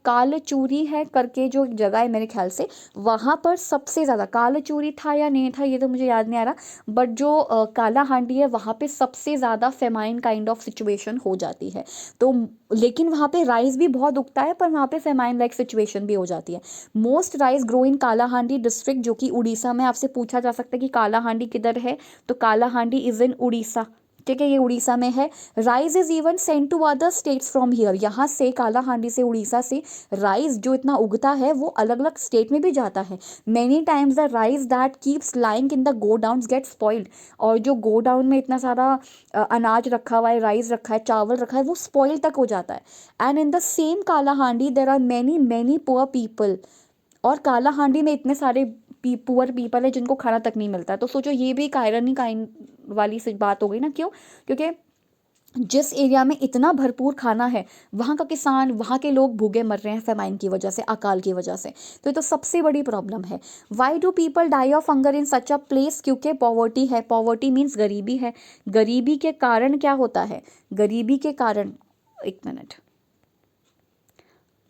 कालचूरी है करके जो एक जगह है मेरे ख्याल से, वहाँ पर सबसे ज़्यादा, कालचूरी था या नहीं था ये तो मुझे याद नहीं आ रहा, बट जो कालाहांडी है वहाँ पे सबसे ज़्यादा फेमाइन काइंड ऑफ सिचुएशन हो जाती है। तो लेकिन वहाँ पे राइस भी बहुत उगता है, पर वहाँ पे फेमाइन लाइक सिचुएशन भी हो जाती है। Most rice grow in Kalahandi district, जो कि उड़ीसा में। आपसे पूछा जा सकता है कि कालाहांडी किधर है, तो कालाहांडी इज़ इन उड़ीसा, ठीक है, ये उड़ीसा में है। Rice is even sent to other states from here, यहाँ से कालाहांडी से उड़ीसा से राइस जो इतना उगता है वो अलग अलग स्टेट में भी जाता है। Many times the rice that keeps lying in the godowns gate spoiled, और जो गोडाउन में इतना सारा अनाज रखा हुआ है, राइस रखा है, चावल रखा है, वो स्पॉइल तक हो जाता है। And in the same Kalahandi there are many many poor people, और कालाहांडी में इतने सारे पुअर पीपल है जिनको खाना तक नहीं मिलता। तो सोचो ये भी एक आयरनी काइंड वाली सी बात हो गई ना, क्यों? क्योंकि जिस एरिया में इतना भरपूर खाना है वहाँ का किसान, वहाँ के लोग भूखे मर रहे हैं फेमाइन की वजह से, अकाल की वजह से। तो ये तो सबसे बड़ी प्रॉब्लम है। Why do people die of hunger in such a place? क्योंकि पॉवर्टी है, पॉवर्टी मीन्स गरीबी है। गरीबी के कारण क्या होता है? गरीबी के कारण, एक मिनट,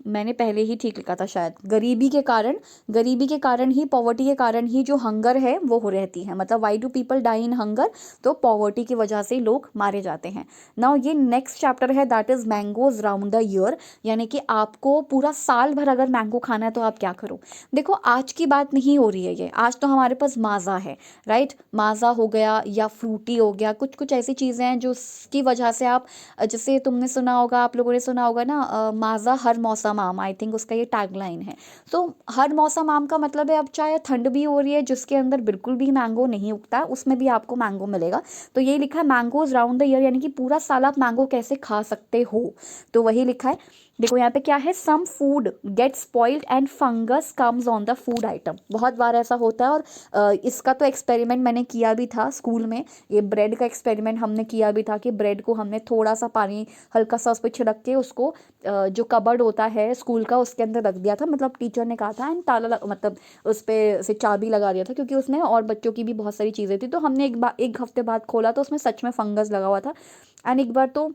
मैंने पहले ही ठीक लिखा था शायद, गरीबी के कारण, गरीबी के कारण ही, पॉवर्टी के कारण ही जो हंगर है वो हो रहती है। मतलब why do people die in hunger, तो पॉवर्टी की वजह से लोग मारे जाते हैं। नाउ ये नेक्स्ट चैप्टर है, that is mangoes round the year, यानी कि आपको पूरा साल भर अगर मैंगो खाना है तो आप क्या करो। देखो आज की बात नहीं हो रही है ये, आज तो हमारे पास माजा है, राइट? माजा हो गया या फ्रूटी हो गया, कुछ कुछ ऐसी चीज़ें हैं जो उसकी वजह से आप, जैसे तुमने सुना होगा, आप लोगों ने सुना होगा ना, माजा हर मौसम आम, आई थिंक उसका ये टैगलाइन है। तो हर मौसम आम का मतलब है अब चाहे ठंड भी हो रही है जिसके अंदर बिल्कुल भी मैंगो नहीं उगता है, उसमें भी आपको मैंगो मिलेगा। तो ये लिखा है मैंगोज राउंड द ईयर, यानी कि पूरा साल आप मैंगो कैसे खा सकते हो, तो वही लिखा है। देखो यहाँ पे क्या है, some food get spoiled and fungus comes on the food item. बहुत बार ऐसा होता है, और इसका तो एक्सपेरिमेंट मैंने किया भी था स्कूल में। ये ब्रेड का एक्सपेरिमेंट हमने किया भी था कि ब्रेड को हमने थोड़ा सा पानी हल्का सा उस पर छिड़क के उसको जो कबर्ड होता है स्कूल का उसके अंदर रख दिया था। मतलब टीचर ने कहा था, एंड मतलब उस पर से चाबी लगा दिया था, क्योंकि उसमें और बच्चों की भी बहुत सारी चीज़ें थी। तो हमने एक हफ्ते बाद खोला तो उसमें सच में फंगस लगा हुआ था। एंड एक बार तो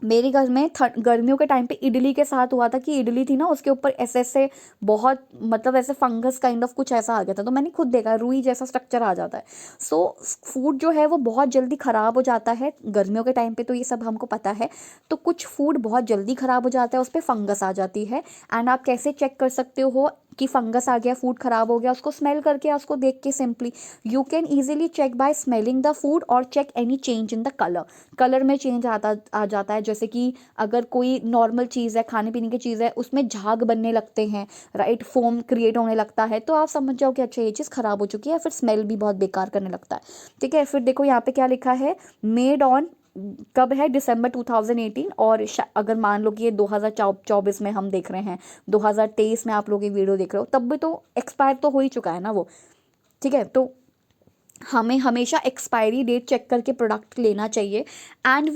मेरे घर में गर्मियों के टाइम पे इडली के साथ हुआ था कि इडली थी ना, उसके ऊपर ऐसे ऐसे बहुत, मतलब ऐसे फंगस काइंड ऑफ कुछ ऐसा आ गया था। तो मैंने खुद देखा, रुई जैसा स्ट्रक्चर आ जाता है। सो फूड जो है वो बहुत जल्दी ख़राब हो जाता है गर्मियों के टाइम पे, तो ये सब हमको पता है। तो कुछ फूड बहुत जल्दी ख़राब हो जाता है, उस पर फंगस आ जाती है। एंड आप कैसे चेक कर सकते हो कि फंगस आ गया, फूड ख़राब हो गया? उसको स्मेल करके या उसको देख के, simply you can easily check by smelling the food और check any change in the colour. Colour में चेंज आ जाता है, जैसे कि अगर कोई नॉर्मल चीज़ है, खाने पीने की चीज़ है, उसमें झाग बनने लगते हैं, राइट, फोम क्रिएट होने लगता है, तो आप समझ जाओ कि अच्छा ये चीज़ ख़राब हो चुकी है। फिर स्मेल भी बहुत बेकार करने लगता है। ठीक है, फिर देखो यहाँ पे क्या लिखा है, मेड ऑन, कब है? दिसंबर 2018। और अगर मान लो कि ये 2024 में हम देख रहे हैं, 2023 में आप लोग ये वीडियो देख रहे हो, तब भी तो एक्सपायर तो हो ही चुका है ना वो। ठीक है, तो हमें हमेशा एक्सपायरी डेट चेक करके प्रोडक्ट लेना चाहिए। And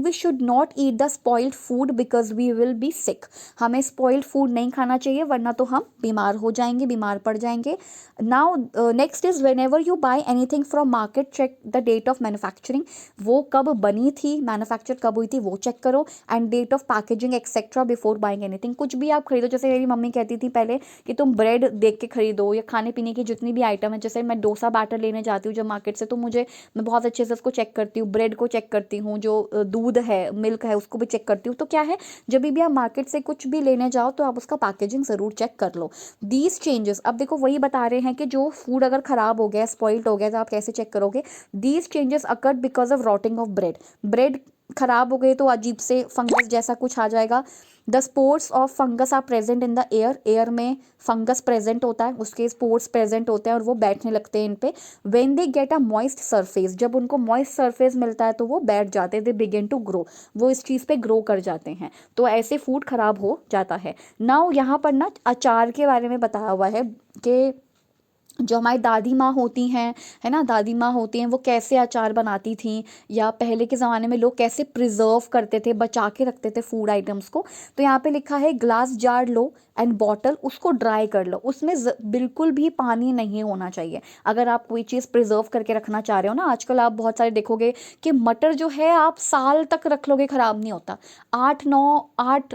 we should not eat the spoiled food because we will be sick. हमें स्पॉइल्ड फूड नहीं खाना चाहिए, वरना तो हम बीमार हो जाएंगे, बीमार पड़ जाएंगे। Now next is whenever you buy anything from market, check the date of manufacturing. वो कब बनी थी, मैन्युफैक्चर कब हुई थी, वो चेक करो। And date of packaging etcetera before buying anything. कुछ भी आप खरीदो, जैसे मेरी मम्मी कहती थी पहले कि तुम ब्रेड देख के खरीदो, या खाने पीने की जितनी भी आइटम है, जैसे मैं डोसा बैटर लेने जाती हूँ जब मार्केट से, तो मैं बहुत अच्छे से उसको चेक करती हूँ, ब्रेड को चेक करती हूँ, जो दूध है, मिल्क है, उसको भी चेक करती हूँ। तो क्या है, जब भी आप मार्केट से कुछ भी लेने जाओ तो आप उसका पैकेजिंग ज़रूर चेक कर लो। दीज चेंजेस, अब देखो वही बता रहे हैं कि जो फूड अगर ख़राब हो गया, स्पॉइल्ड हो गया, तो आप कैसे चेक करोगे। These changes occurred because of rotting of bread खराब हो गए तो अजीब से फंगस जैसा कुछ आ जाएगा। The spores of fungus are present in the air में फंगस प्रेजेंट होता है, उसके स्पोर्स प्रेजेंट होते हैं और वो बैठने लगते हैं इन पे। When they get a moist surface, जब उनको मॉइस्ट सरफेस मिलता है तो वो बैठ जाते हैं, दे बिगिन टू ग्रो, वो इस चीज़ पे ग्रो कर जाते हैं। तो ऐसे फूड खराब हो जाता है। नाउ यहाँ पर ना अचार के बारे में बताया हुआ है कि जो हमारी दादी माँ होती हैं, है ना, दादी माँ होती हैं, वो कैसे अचार बनाती थी, या पहले के ज़माने में लोग कैसे प्रिजर्व करते थे, बचा के रखते थे फूड आइटम्स को। तो यहाँ पे लिखा है glass jar low and bottle, उसको ड्राई कर लो, उसमें बिल्कुल भी पानी नहीं होना चाहिए। अगर आप कोई चीज़ प्रिजर्व करके रखना चाह रहे हो ना, आजकल आप बहुत सारे देखोगे कि मटर जो है आप साल तक रख लोगे, ख़राब नहीं होता। 8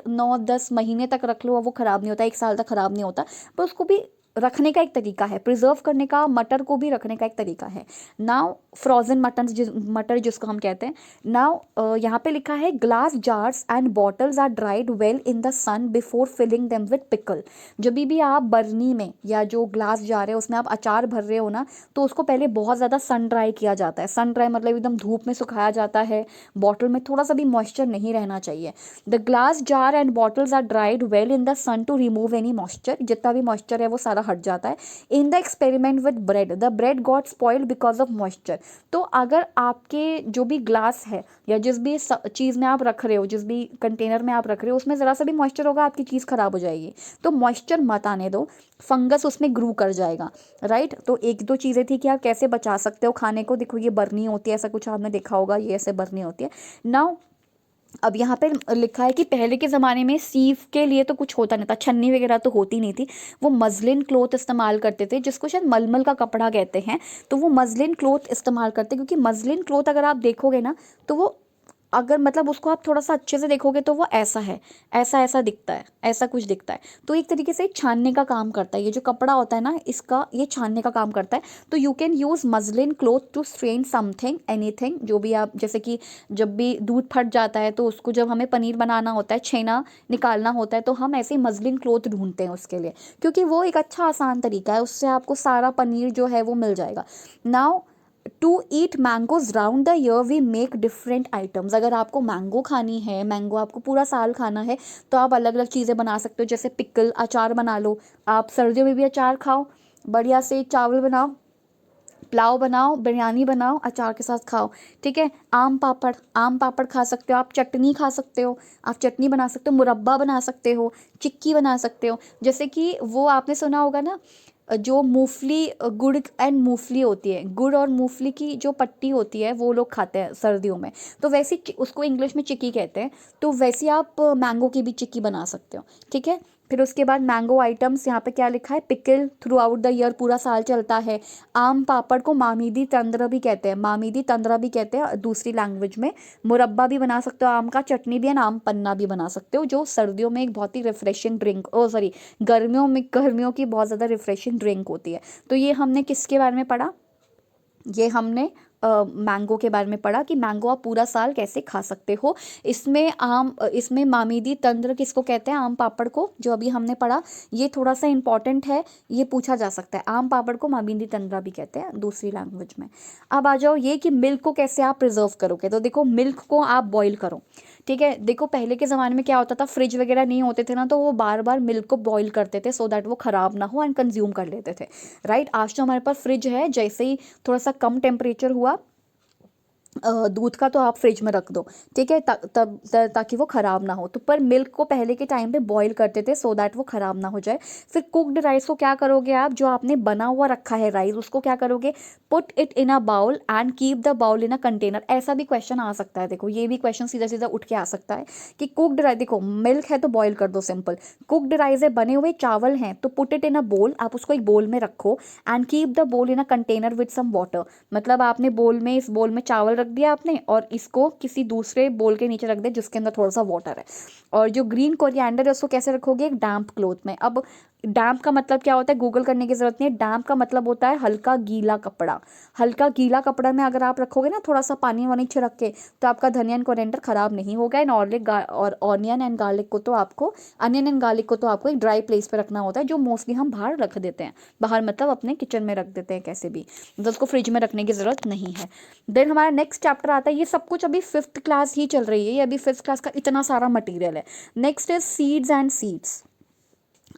9 10 महीने तक रख लो, वो ख़राब नहीं होता, 1 साल तक ख़राब नहीं होता। पर उसको भी रखने का एक तरीका है, प्रिजर्व करने का, मटर को भी रखने का एक तरीका है। नाउ फ्रोजन मटर जिसको हम कहते हैं। नाउ यहाँ पे लिखा है glass jars and bottles are dried well in the sun before filling them with pickle. जब भी आप बर्नी में या जो ग्लास जार है उसमें आप अचार भर रहे हो ना, तो उसको पहले बहुत ज़्यादा सन ड्राई किया जाता है। सन ड्राई मतलब एकदम धूप में सुखाया जाता है, बॉटल में थोड़ा सा भी मॉइस्चर नहीं रहना चाहिए। The glass jar and bottles are dried well in the sun to remove any moisture, जितना भी मॉइस्चर है वो सारा हट जाता है। In the experiment with bread the bread got spoiled because of moisture. तो अगर आपके जो भी ग्लास है या जिस भी चीज़ में आप रख रहे हो, जिस भी कंटेनर में आप रख रहे हो, उसमें ज़रा सा भी मॉइस्चर होगा आपकी चीज़ ख़राब हो जाएगी। तो मॉइस्चर मत आने दो, फंगस उसमें ग्रू कर जाएगा, राइट। तो एक दो चीज़ें थी कि आप कैसे बचा सकते हो खाने को। देखो ये बर्नी होती है, ऐसा कुछ आपने देखा होगा, ये ऐसे बर्नी होती है। नाउ अब यहाँ पे लिखा है कि पहले के ज़माने में सीव के लिए तो कुछ होता नहीं था, छन्नी वगैरह तो होती नहीं थी। वो मजलिन क्लोथ इस्तेमाल करते थे, जिसको शायद मलमल का कपड़ा कहते हैं। तो वो मजलिन क्लोथ इस्तेमाल करते, क्योंकि मजलिन क्लोथ अगर आप देखोगे ना, तो वो अगर मतलब उसको आप थोड़ा सा अच्छे से देखोगे तो वो ऐसा है, ऐसा ऐसा दिखता है, ऐसा कुछ दिखता है। तो एक तरीके से छानने का काम करता है, ये जो कपड़ा होता है ना इसका, ये छानने का काम करता है। तो you can use muslin cloth to strain something anything, जो भी आप, जैसे कि जब भी दूध फट जाता है तो उसको जब हमें पनीर बनाना होता है, छेना निकालना होता है, तो हम ऐसे ही मजलिन क्लोथ ढूंढते हैं उसके लिए, क्योंकि वो एक अच्छा आसान तरीका है, उससे आपको सारा पनीर जो है वो मिल जाएगा। Now to eat mangoes round the year we make different items. अगर आपको मैंगो खानी है, मैंगो आपको पूरा साल खाना है, तो आप अलग अलग चीज़ें बना सकते हो, जैसे पिकल, अचार बना लो। आप सर्दियों में भी अचार खाओ, बढ़िया से चावल बनाओ, पुलाव बनाओ, बिरयानी बनाओ, अचार के साथ खाओ, ठीक है। आम पापड़ खा सकते हो आप, चटनी खा सकते हो, आप चटनी बना सकते हो, मुरब्बा बना सकते हो, चिक्की बना सकते हो। जैसे कि वो आपने सुना होगा ना, जो मूंगफली, गुड़ एंड मूंगफली होती है, गुड़ और मूंगफली की जो पट्टी होती है वो लोग खाते हैं सर्दियों में, तो वैसे उसको इंग्लिश में चिक्की कहते हैं। तो वैसे आप मैंगो की भी चिक्की बना सकते हो, ठीक है। फिर उसके बाद मैंगो आइटम्स यहाँ पे क्या लिखा है, pickle through out the year, पूरा साल चलता है। आम पापड़ को मामीदी तंद्रा भी कहते हैं, मामीदी तंद्रा भी कहते हैं दूसरी लैंग्वेज में। मुरब्बा भी बना सकते हो आम का, चटनी भी है, आम पन्ना भी बना सकते हो, जो सर्दियों में एक बहुत ही रिफ्रेशिंग ड्रिंक, ओ सॉरी, गर्मियों की बहुत ज़्यादा रिफ्रेशिंग ड्रिंक होती है। तो ये हमने किसके बारे में पढ़ा, ये हमने मैंगो के बारे में पढ़ा कि मैंगो आप पूरा साल कैसे खा सकते हो। इसमें मामीदी तंत्र किसको कहते हैं, आम पापड़ को, जो अभी हमने पढ़ा। ये थोड़ा सा इंपॉर्टेंट है, ये पूछा जा सकता है, आम पापड़ को मामीदी तंद्रा भी कहते हैं दूसरी लैंग्वेज में। अब आ जाओ ये कि मिल्क को कैसे आप प्रिजर्व करोगे। तो देखो मिल्क को आप बॉईल करो, ठीक है। देखो पहले के ज़माने में क्या होता था, फ्रिज वगैरह नहीं होते थे ना, तो वो बार बार मिल्क को बॉईल करते थे सो दैट वो ख़राब ना हो एंड कंज्यूम कर लेते थे, राइट। आज तो हमारे पास फ्रिज है, जैसे ही थोड़ा सा कम टेम्परेचर हुआ दूध का तो आप फ्रिज में रख दो, ठीक है, ताकि वो ख़राब ना हो। तो पर मिल्क को पहले के टाइम पे बॉईल करते थे सो दैट वो ख़राब ना हो जाए। फिर कुक्ड राइस को क्या करोगे आप, जो आपने बना हुआ रखा है राइस, उसको क्या करोगे, put it in a bowl and keep the bowl in a container. ऐसा भी क्वेश्चन आ सकता है, देखो ये भी क्वेश्चन सीधा सीधा उठ के आ सकता है कि कुक्ड राइस, देखो मिल्क है तो बॉयल कर दो, सिंपल। कुक्ड राइस है, बने हुए चावल हैं, तो पुट इट इन अ बोल, आप उसको एक बोल में रखो and keep the bowl in a container with some water. मतलब आपने इस बोल में चावल रख दिया आपने, और इसको किसी दूसरे बोल के नीचे रख दे जिसके अंदर थोड़ा सा वाटर है। और जो ग्रीन कोरिएंडर है उसको कैसे रखोगे, एक डैम्प क्लॉथ में। अब डैम्प का मतलब क्या होता है, गूगल करने की जरूरत नहीं है। डैम्प का मतलब होता है हल्का गीला कपड़ा। हल्का गीला कपड़ा में अगर आप रखोगे ना थोड़ा सा पानी वानी छिड़क के, तो आपका धनिया एंड कोरिएंडर खराब नहीं होगा। और ऑनियन एंड गार्लिक को तो आपको एक ड्राई प्लेस पे रखना होता है, जो मोस्टली हम बाहर रख देते हैं, बाहर मतलब अपने किचन में रख देते हैं कैसे भी, मतलब उसको फ्रिज में रखने की ज़रूरत नहीं है। देन हमारा नेक्स्ट चैप्टर आता है, ये सब कुछ अभी 5th क्लास ही चल रही है, ये अभी 5th क्लास का इतना सारा मटीरियल है। Next is seeds and seeds.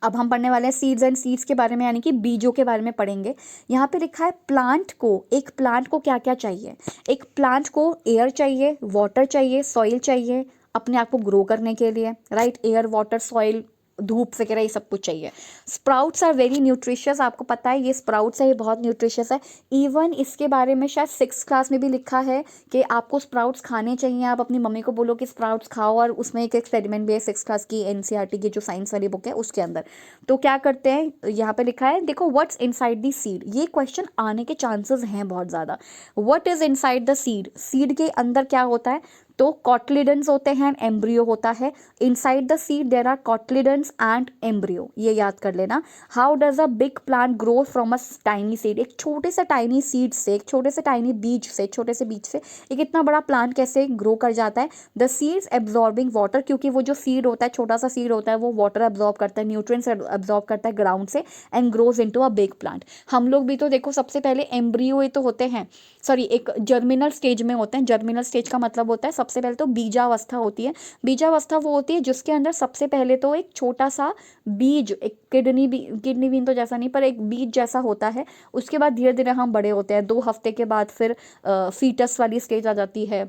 अब हम पढ़ने वाले हैं सीड्स एंड सीड्स के बारे में, यानी कि बीजों के बारे में पढ़ेंगे। यहाँ पे लिखा है एक प्लांट को क्या क्या चाहिए। एक प्लांट को एयर चाहिए, वाटर चाहिए, सॉइल चाहिए अपने आप को ग्रो करने के लिए, राइट। एयर, वाटर, सॉइल, धूप वगैरह, ये सब कुछ चाहिए। स्प्राउट्स आर वेरी न्यूट्रिशियस, आपको पता है ये स्प्राउट्स है, ये बहुत न्यूट्रिशियस है। इवन इसके बारे में शायद 6th क्लास में भी लिखा है कि आपको स्प्राउट्स खाने चाहिए। आप अपनी मम्मी को बोलो कि स्प्राउट्स खाओ, और उसमें एक एक्सपेरिमेंट भी है 6th क्लास की एनसीईआरटी की जो साइंस वाली बुक है उसके अंदर। तो क्या करते हैं, यहाँ पे लिखा है, देखो व्हाट्स इनसाइड द सीड, ये क्वेश्चन आने के चांसेस हैं बहुत ज़्यादा। What is inside the seed, seed के अंदर क्या होता है। तो कॉटलिडन्स होते हैं, एम्ब्रियो होता है। Inside the seed there are cotyledons and embryo, ये याद कर लेना। How does a big plant grow from a tiny seed, एक छोटे से टाइनी सीड से, एक छोटे से टाइनी बीज से, छोटे से बीज से एक इतना बड़ा प्लांट कैसे ग्रो कर जाता है। द सीड्स एब्जॉर्बिंग वाटर, क्योंकि वो जो सीड होता है, छोटा सा सीड होता है, वो वाटर एब्जॉर्ब करता है, न्यूट्रिएंट्स एब्जॉर्ब करता है ग्राउंड से and grows into a big plant. हम लोग भी तो देखो सबसे पहले एम्ब्रियो तो होते हैं, सॉरी एक जर्मिनल स्टेज में होते हैं। जर्मिनल स्टेज का मतलब होता है सबसे पहले तो बीजावस्था होती है। बीजावस्था वो होती है जिसके अंदर सबसे पहले तो एक छोटा सा बीज, एक किडनी बीन तो जैसा नहीं पर एक बीज जैसा होता है। उसके बाद धीरे धीरे हम बड़े होते हैं। 2 हफ्ते के बाद फिर फीटस वाली स्टेज आ जाती है,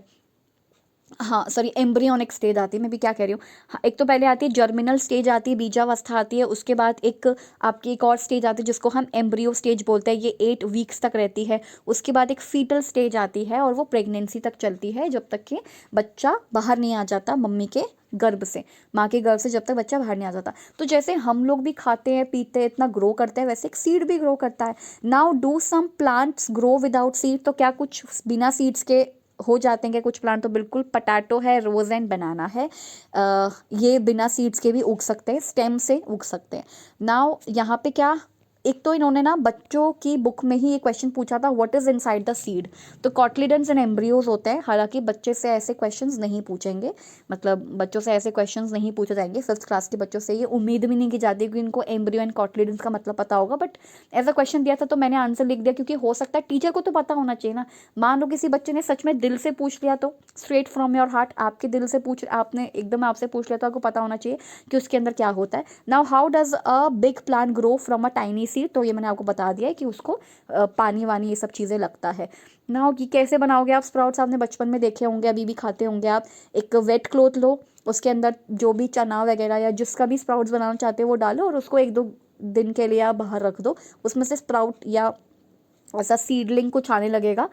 हाँ सॉरी एम्ब्रियोनिक स्टेज आती है, मैं भी क्या कह रही हूँ। हाँ, एक तो पहले आती है जर्मिनल स्टेज आती है, बीजावस्था आती है। उसके बाद एक आपकी एक और स्टेज आती है जिसको हम एम्ब्रियो स्टेज बोलते हैं, ये 8 वीक्स तक रहती है। उसके बाद एक फीटल स्टेज आती है और वो प्रेगनेंसी तक चलती है, जब तक कि बच्चा बाहर नहीं आ जाता मम्मी के गर्भ से, माँ के गर्भ से जब तक बच्चा बाहर नहीं आ जाता। तो जैसे हम लोग भी खाते हैं पीते हैं इतना ग्रो करते हैं, वैसे एक सीड भी ग्रो करता है। Now do some plants grow without seed, तो क्या कुछ बिना सीड्स के हो जाते हैं क्या कुछ प्लांट? तो बिल्कुल, पटाटो है, रोज एंड बनाना है, ये बिना सीड्स के भी उग सकते हैं, स्टेम से उग सकते हैं। नाउ यहाँ पे क्या, एक तो इन्होंने ना बच्चों की बुक में ही ये क्वेश्चन पूछा था, what is inside the seed, तो कॉटलिडन्स एंड एम्ब्रियोज होते हैं। हालांकि बच्चे से ऐसे क्वेश्चंस नहीं पूछेंगे, मतलब बच्चों से ऐसे क्वेश्चंस नहीं पूछे जाएंगे। 5th क्लास के बच्चों से ये उम्मीद भी नहीं की जाती कि इनको एम्ब्रियो एंड कॉटलिडन्स का मतलब पता होगा, बट ऐसा क्वेश्चन दिया था तो मैंने आंसर लिख दिया, क्योंकि हो सकता है टीचर को तो पता होना चाहिए ना। मान लो किसी बच्चे ने सच में दिल से पूछ लिया, तो स्ट्रेट फ्रॉम योर हार्ट, आपके दिल से पूछ, आपने एकदम आपसे पूछ लिया तो आपको पता होना चाहिए कि उसके अंदर क्या होता है। Now how does a big plant grow from a tiny seed, तो ये मैंने आपको बता दिया है कि उसको पानी वानी ये सब चीज़ें लगता है। नाउ कि कैसे बनाओगे आप स्प्राउट्स, आपने बचपन में देखे होंगे, अभी भी खाते होंगे आप। एक वेट क्लॉथ लो, उसके अंदर जो भी चना वगैरह या जिसका भी स्प्राउट्स बनाना चाहते हो वो डालो, और उसको 1-2 दिन के लिए आप बाहर रख दो। उसमें से स्प्राउट या ऐसा सीडलिंग कुछ आने लगेगा,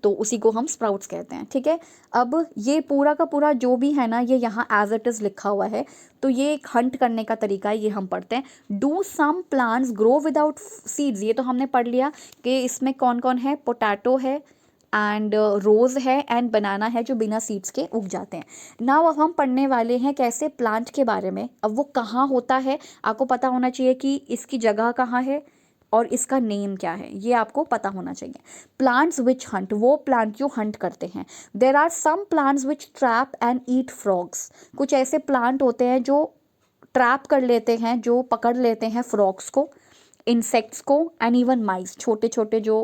तो उसी को हम स्प्राउट्स कहते हैं, ठीक है। अब ये पूरा का पूरा जो भी है ना, ये यहाँ एज इट इज़ लिखा हुआ है, तो ये एक हंट करने का तरीका है, ये हम पढ़ते हैं। Do some plants grow without seeds, ये तो हमने पढ़ लिया कि इसमें कौन कौन है, पोटैटो है एंड रोज़ है एंड बनाना है, जो बिना सीड्स के उग जाते हैं। नाउ अब हम पढ़ने वाले हैं कैसे प्लांट के बारे में। अब वो कहाँ होता है, आपको पता होना चाहिए कि इसकी जगह कहाँ है और इसका नेम क्या है, ये आपको पता होना चाहिए। प्लांट्स विच हंट, वो प्लांट जो हंट करते हैं। There are some plants which trap and eat frogs, कुछ ऐसे प्लांट होते हैं जो ट्रैप कर लेते हैं, जो पकड़ लेते हैं फ्रॉग्स को, इंसेक्ट्स को एंड इवन माइस, छोटे छोटे जो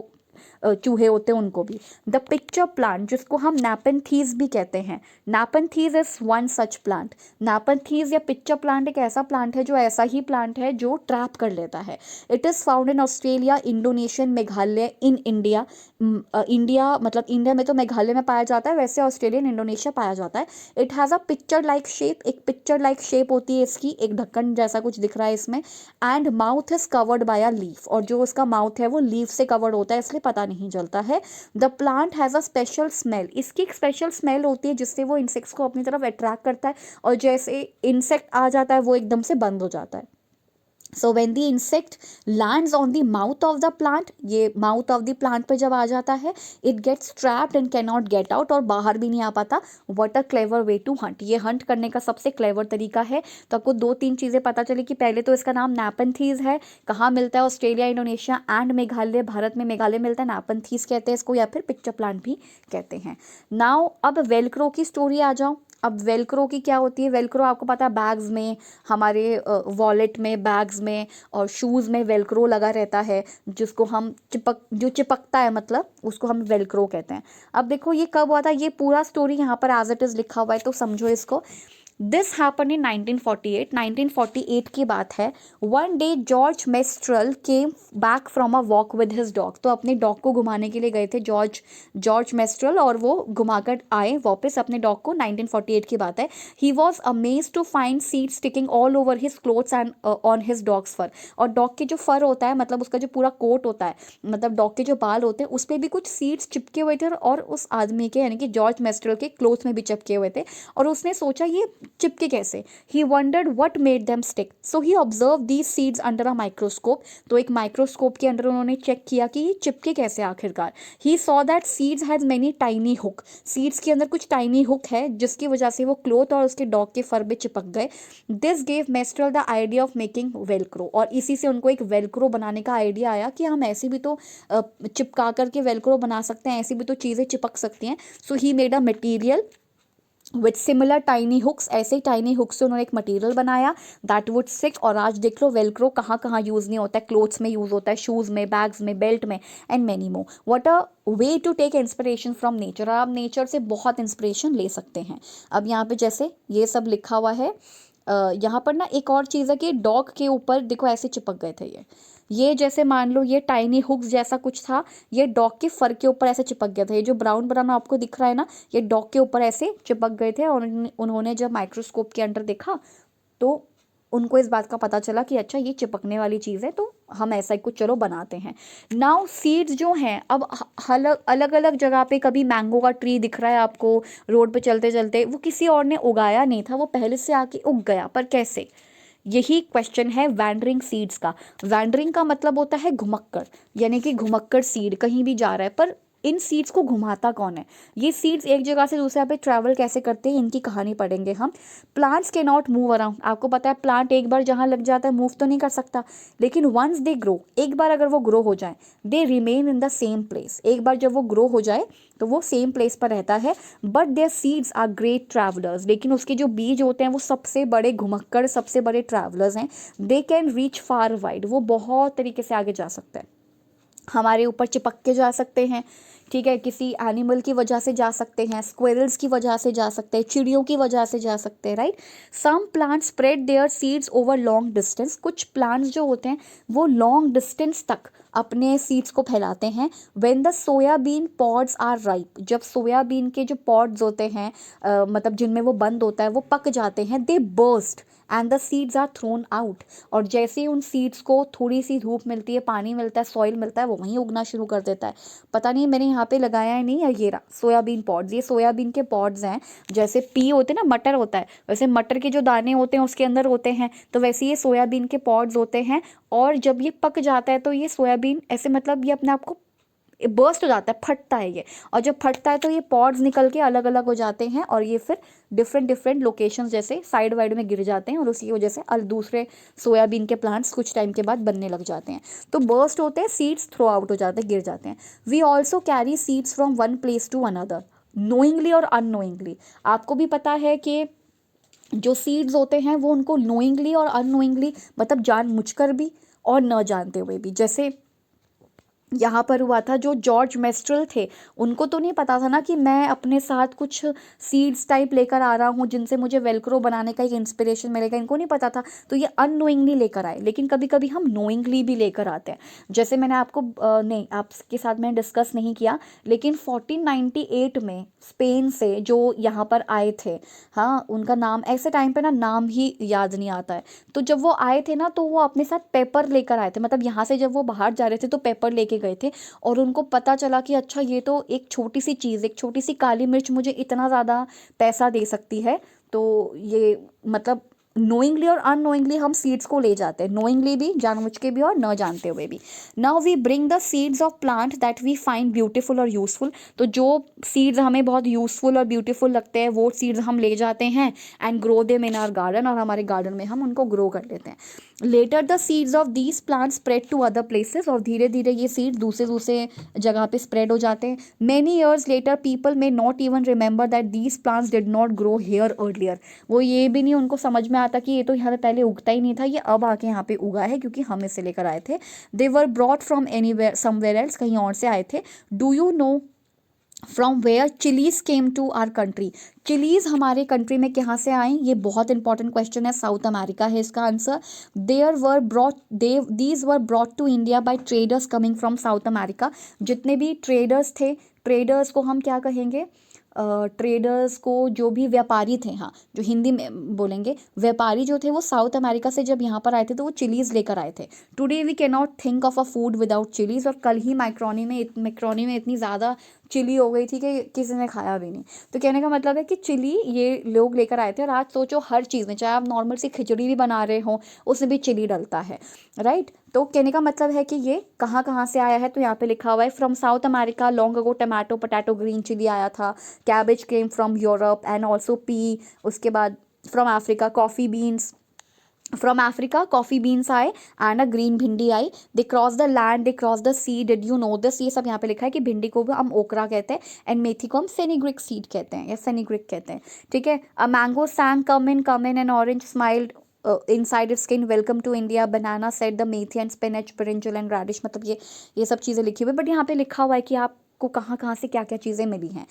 चूहे होते हैं उनको भी। द पिक्चर प्लांट, जिसको हम नैपेंथीज भी कहते हैं, नैपेंथीज इज वन सच प्लांट। नैपेंथीज या पिक्चर प्लांट एक ऐसा प्लांट है जो ऐसा ही प्लांट है जो ट्रैप कर लेता है। It is found in Australia, Indonesian, Meghalaya, in India. India मतलब इंडिया में तो मेघालय में पाया जाता है, वैसे ऑस्ट्रेलिया एंड इंडोनेशिया पाया जाता है। It has a picture like shape, एक पिक्चर लाइक शेप होती है इसकी, एक ढक्कन जैसा कुछ दिख रहा है इसमें। And mouth is covered by a leaf, और जो उसका माउथ है वो लीफ से कवर्ड होता है, इसलिए पता नहीं चलता है। The plant has a special smell, इसकी एक स्पेशल स्मेल होती है जिससे वो इंसेक्ट्स को अपनी तरफ अट्रैक्ट करता है, और जैसे इंसेक्ट आ जाता है वो एकदम से बंद हो जाता है। So when the insect lands on the mouth of the plant, ये माउथ ऑफ द प्लांट पर जब आ जाता है, it gets trapped and can not get out, और बाहर भी नहीं आ पाता। What a clever way to hunt, ये हंट करने का सबसे क्लेवर तरीका है। तो आपको 2-3 चीज़ें पता चली कि पहले तो इसका नाम नैपेंथीज है, कहाँ मिलता है, Australia, Indonesia and Meghalaya, Bharat में मेघालय मिलता है, नैपेंथीज कहते हैं इसको, या फिर पिक्चर प्लांट भी कहते हैं। नाउ अब वेलक्रो की स्टोरी आ जाओ। अब वेलक्रो की क्या होती है, वेलक्रो आपको पता है बैग्स में, हमारे वॉलेट में, बैग्स में और शूज़ में वेलक्रो लगा रहता है, जिसको हम जो चिपकता है, मतलब उसको हम वेलक्रो कहते हैं। अब देखो ये कब हुआ था, ये पूरा स्टोरी यहाँ पर एज इट इज़ लिखा हुआ है, तो समझो इसको। दिस हैपन इन 1948, 1948 की बात है। One day George menstrual came back from a walk with his dog, तो अपने डॉग को घुमाने के लिए गए थे जॉर्ज मेस्ट्रल, और वो घुमाकर आए वापस अपने डॉग को। 1948 की बात है। He was amazed to find seed sticking all over his clothes and on his dog's fur, और डॉग के जो फर होता है, मतलब उसका जो पूरा कोट होता है, मतलब डॉग के जो बाल होते हैं, उस पर भी कुछ सीड्स चिपके हुए थे, और उस आदमी के यानी कि जॉर्ज मेस्ट्रल के क्लोथ में भी चिपके हुए थे। और उसने सोचा चिपके कैसे, he wondered what made them stick, so he observe these seeds under a microscope, तो एक माइक्रोस्कोप के अंदर उन्होंने चेक किया कि ये चिपके कैसे आखिरकार। He saw that seeds has many tiny hook, seeds के अंदर कुछ टाइनी हुक है जिसकी वजह से वो क्लोथ और उसके डॉग के फर में चिपक गए। This gave menstrual the idea of making Velcro, और इसी से उनको एक वेलक्रो बनाने का आइडिया आया कि हम ऐसे भी तो चिपका करके वेलक्रो बना सकते हैं, ऐसी भी तो चीज़ें चिपक सकती हैं। So he made a material with similar tiny hooks, ऐसे ही टाइनी हुक्स से उन्होंने एक मटेरियल बनाया दैट वुड स्टिक। और आज देख लो वेलक्रो कहाँ कहाँ यूज़ नहीं होता है, क्लोथ्स में यूज़ होता है, शूज़ में, बैग्स में, बेल्ट में, and many more. What a way to take inspiration from nature, आप नेचर से बहुत इंस्पिरेशन ले सकते हैं। अब यहाँ पे जैसे ये सब लिखा हुआ है, यहाँ पर ना एक और चीज़ है कि डॉग के ऊपर देखो ऐसे चिपक गए थे ये जैसे मान लो ये टाइनी हुक्स जैसा कुछ था, ये डॉग के फर के ऊपर ऐसे चिपक गया था। ये जो ब्राउन ब्राउन आपको दिख रहा है ना, ये डॉग के ऊपर ऐसे चिपक गए थे। और उन्होंने जब माइक्रोस्कोप के अंदर देखा तो उनको इस बात का पता चला कि अच्छा ये चिपकने वाली चीज़ है, तो हम ऐसा ही कुछ चलो बनाते हैं। नाउ सीड्स जो हैं अब अलग अलग जगह पे, कभी मैंगो का ट्री दिख रहा है आपको रोड पे चलते चलते, वो किसी और ने उगाया नहीं था, वो पहले से आके उग गया, पर कैसे, यही क्वेश्चन है वैंडरिंग सीड्स का। वैंडरिंग का मतलब होता है घुमक्कड़, यानी कि घुमक्कड़ सीड कहीं भी जा रहा है, पर इन सीड्स को घुमाता कौन है, ये सीड्स एक जगह से दूसरे पे ट्रैवल कैसे करते हैं, इनकी कहानी पढ़ेंगे हम। प्लांट्स के नॉट मूव अराउंड, आपको पता है प्लांट एक बार जहाँ लग जाता है मूव तो नहीं कर सकता, लेकिन वंस दे ग्रो, एक बार अगर वो ग्रो हो जाए, they remain in the same place, एक बार जब वो ग्रो हो जाए तो वो सेम प्लेस पर रहता है। But their seeds are great travellers, लेकिन उसके जो बीज होते हैं वो सबसे बड़े घुमक्कड़, सबसे बड़े ट्रैवलर्स हैं। They can reach far wide, वो बहुत तरीके से आगे जा सकता है, हमारे ऊपर चिपक के जा सकते हैं, ठीक है, किसी एनिमल की वजह से जा सकते हैं, स्क्विरल्स की वजह से जा सकते हैं, चिड़ियों की वजह से जा सकते हैं, right. Some plants spread their seeds over long distance, कुछ प्लांट्स जो होते हैं वो लॉन्ग डिस्टेंस तक अपने सीड्स को फैलाते हैं। When the soybean pods are ripe, जब सोयाबीन के जो पॉड्स होते हैं मतलब जिनमें वो बंद होता है, वो पक जाते हैं, they burst and the seeds are thrown out, और जैसे ही उन सीड्स को थोड़ी सी धूप मिलती है, पानी मिलता है, सॉइल मिलता है, वो वहीं उगना शुरू कर देता है। पता नहीं मैंने यहाँ पे लगाया है नहीं, ये रहा सोयाबीन पॉड्स, ये सोयाबीन के पॉड्स हैं। जैसे पी होते हैं ना, मटर होता है, वैसे मटर के जो दाने होते हैं उसके अंदर होते हैं, तो वैसे ये सोयाबीन के पॉड्स होते हैं। और जब ये पक जाता है तो ये सोयाबीन ऐसे मतलब ये अपने आप को बर्स्ट हो जाता है, फटता है ये, और जब फटता है तो ये पॉड्स निकल के अलग अलग हो जाते हैं, और ये फिर डिफरेंट डिफरेंट लोकेशंस जैसे साइड वाइड में गिर जाते हैं, और उसी वजह से दूसरे सोयाबीन के प्लांट्स कुछ टाइम के बाद बनने लग जाते हैं। तो बर्स्ट होते हैं, सीड्स थ्रो आउट हो जाते हैं, गिर जाते हैं। We also carry seeds from one place to another, knowingly और अननोइंगली। आपको भी पता है कि जो सीड्स होते हैं वो उनको नोइंगली और अननोइंगली, मतलब जानबूझकर भी और न जानते हुए भी, जैसे यहाँ पर हुआ था जो जॉर्ज मेस्ट्रल थे, उनको तो नहीं पता था ना कि मैं अपने साथ कुछ सीड्स टाइप लेकर आ रहा हूँ जिनसे मुझे वेलक्रो बनाने का एक इंस्पिरेशन मिलेगा, इनको नहीं पता था, तो ये अननोइंगली लेकर आए। लेकिन कभी कभी हम नोइंगली भी लेकर आते हैं, जैसे मैंने आपको नहीं आपके साथ मैंने डिस्कस नहीं किया, लेकिन 1498 में स्पेन से जो यहाँ पर आए थे, हाँ उनका नाम ऐसे टाइम पे ना नाम ही याद नहीं आता है, तो जब वो आए थे ना तो वो अपने साथ पेपर लेकर आए थे, मतलब यहाँ से जब वो बाहर जा रहे थे तो पेपर लेके गए थे, और उनको पता चला कि अच्छा ये तो एक छोटी सी चीज़, एक छोटी सी काली मिर्च मुझे इतना ज़्यादा पैसा दे सकती है। तो ये मतलब नोइंगली और अननोइंगली हम सीड्स को ले जाते हैं, नोइंगली भी, जानबूझ के भी और न जानते हुए भी। Now we bring the seeds of plant that we find beautiful और यूजफुल, तो जो सीड्स हमें बहुत यूजफुल और ब्यूटीफुल लगते हैं वो सीड्स हम ले जाते हैं and grow them in our garden, और हमारे गार्डन में हम उनको ग्रो कर लेते हैं। Later the seeds of these plant spread to other places, और धीरे धीरे ये सीड दूसरे दूसरे जगह पे स्प्रेड हो जाते हैं। Many years later people may not even remember that these plants did not grow here earlier, वो ये भी नहीं उनको समझ में आता कि ये तो यहाँ पहले उगता ही नहीं था, ये अब आके यहाँ पे उगा है क्योंकि हम इसे लेकर आए थे। They were brought from anywhere somewhere else, कहीं और से आए थे। Do you know from where chillies came to our country, chillies हमारे कंट्री में कहाँ से आए, ये बहुत इंपॉर्टेंट क्वेश्चन है, साउथ अमेरिका है इसका answer. There were brought these were brought to India by traders coming from South America, जितने भी ट्रेडर्स थे, ट्रेडर्स को हम क्या कहेंगे, ट्रेडर्स को, जो भी व्यापारी थे, हाँ जो हिंदी में बोलेंगे, व्यापारी जो थे वो साउथ अमेरिका से जब यहाँ पर आए थे तो वो चिलीज़ लेकर आए थे। Today we can not think of a food without chillies, और कल ही मैक्रोनी में इतनी ज़्यादा चिली हो गई थी कि किसी ने खाया भी नहीं। तो कहने का मतलब है कि चिली ये लोग लेकर आए थे, और आज सोचो हर चीज़ में, चाहे आप नॉर्मल सी खिचड़ी भी बना रहे हो उसमें भी चिली डलता है, राइट। तो कहने का मतलब है कि ये कहाँ कहाँ से आया है, तो यहाँ पे लिखा हुआ है from South America long ago tomato potato green chilli आया था, cabbage came from Europe and also pea, उसके बाद from Africa coffee beans, from Africa coffee beans आए एंड अ ग्रीन भिंडी आई, they cross the land they cross the sea, did you know this, ये सब यहाँ पे लिखा है कि भिंडी को भी हम ओकरा कहते हैं एंड मेथी को हम फेनिग्रिक सीड कहते हैं या फेनिग्रिक कहते हैं, ठीक है। A mango सैंग come in an orange smiled inside its skin welcome to India banana said the methi and spinach brinjal and radish, मतलब ये सब चीज़ें लिखी हुई है, बट यहाँ पे लिखा हुआ है कि आपको कहाँ कहाँ से क्या क्या चीज़ें मिली हैं।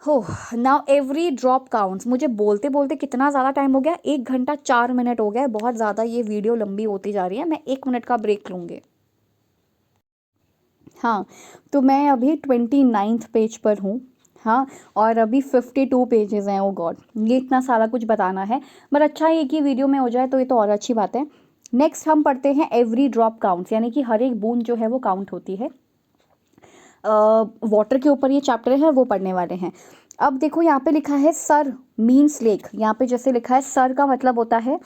हो नाउ एवरी ड्रॉप काउंट्स। मुझे बोलते बोलते कितना ज़्यादा टाइम हो गया, 1 घंटा 4 मिनट हो गया है, बहुत ज़्यादा ये वीडियो लंबी होती जा रही है, मैं 1 मिनट का ब्रेक लूँगी। हाँ, तो मैं अभी 29th पेज पर हूँ। हाँ, और अभी 52 पेजेस हैं। ओ गॉड, ये इतना सारा कुछ बताना है, बट अच्छा है कि वीडियो में हो जाए तो ये तो और अच्छी बात है। नेक्स्ट हम पढ़ते हैं एवरी ड्रॉप काउंट्स, यानी कि हर एक बूंद जो है वो काउंट होती है। वाटर के ऊपर ये चैप्टर है वो पढ़ने वाले हैं। अब देखो यहाँ पे लिखा है सर मीन्स लेक, यहाँ पे जैसे लिखा है सर का मतलब होता है,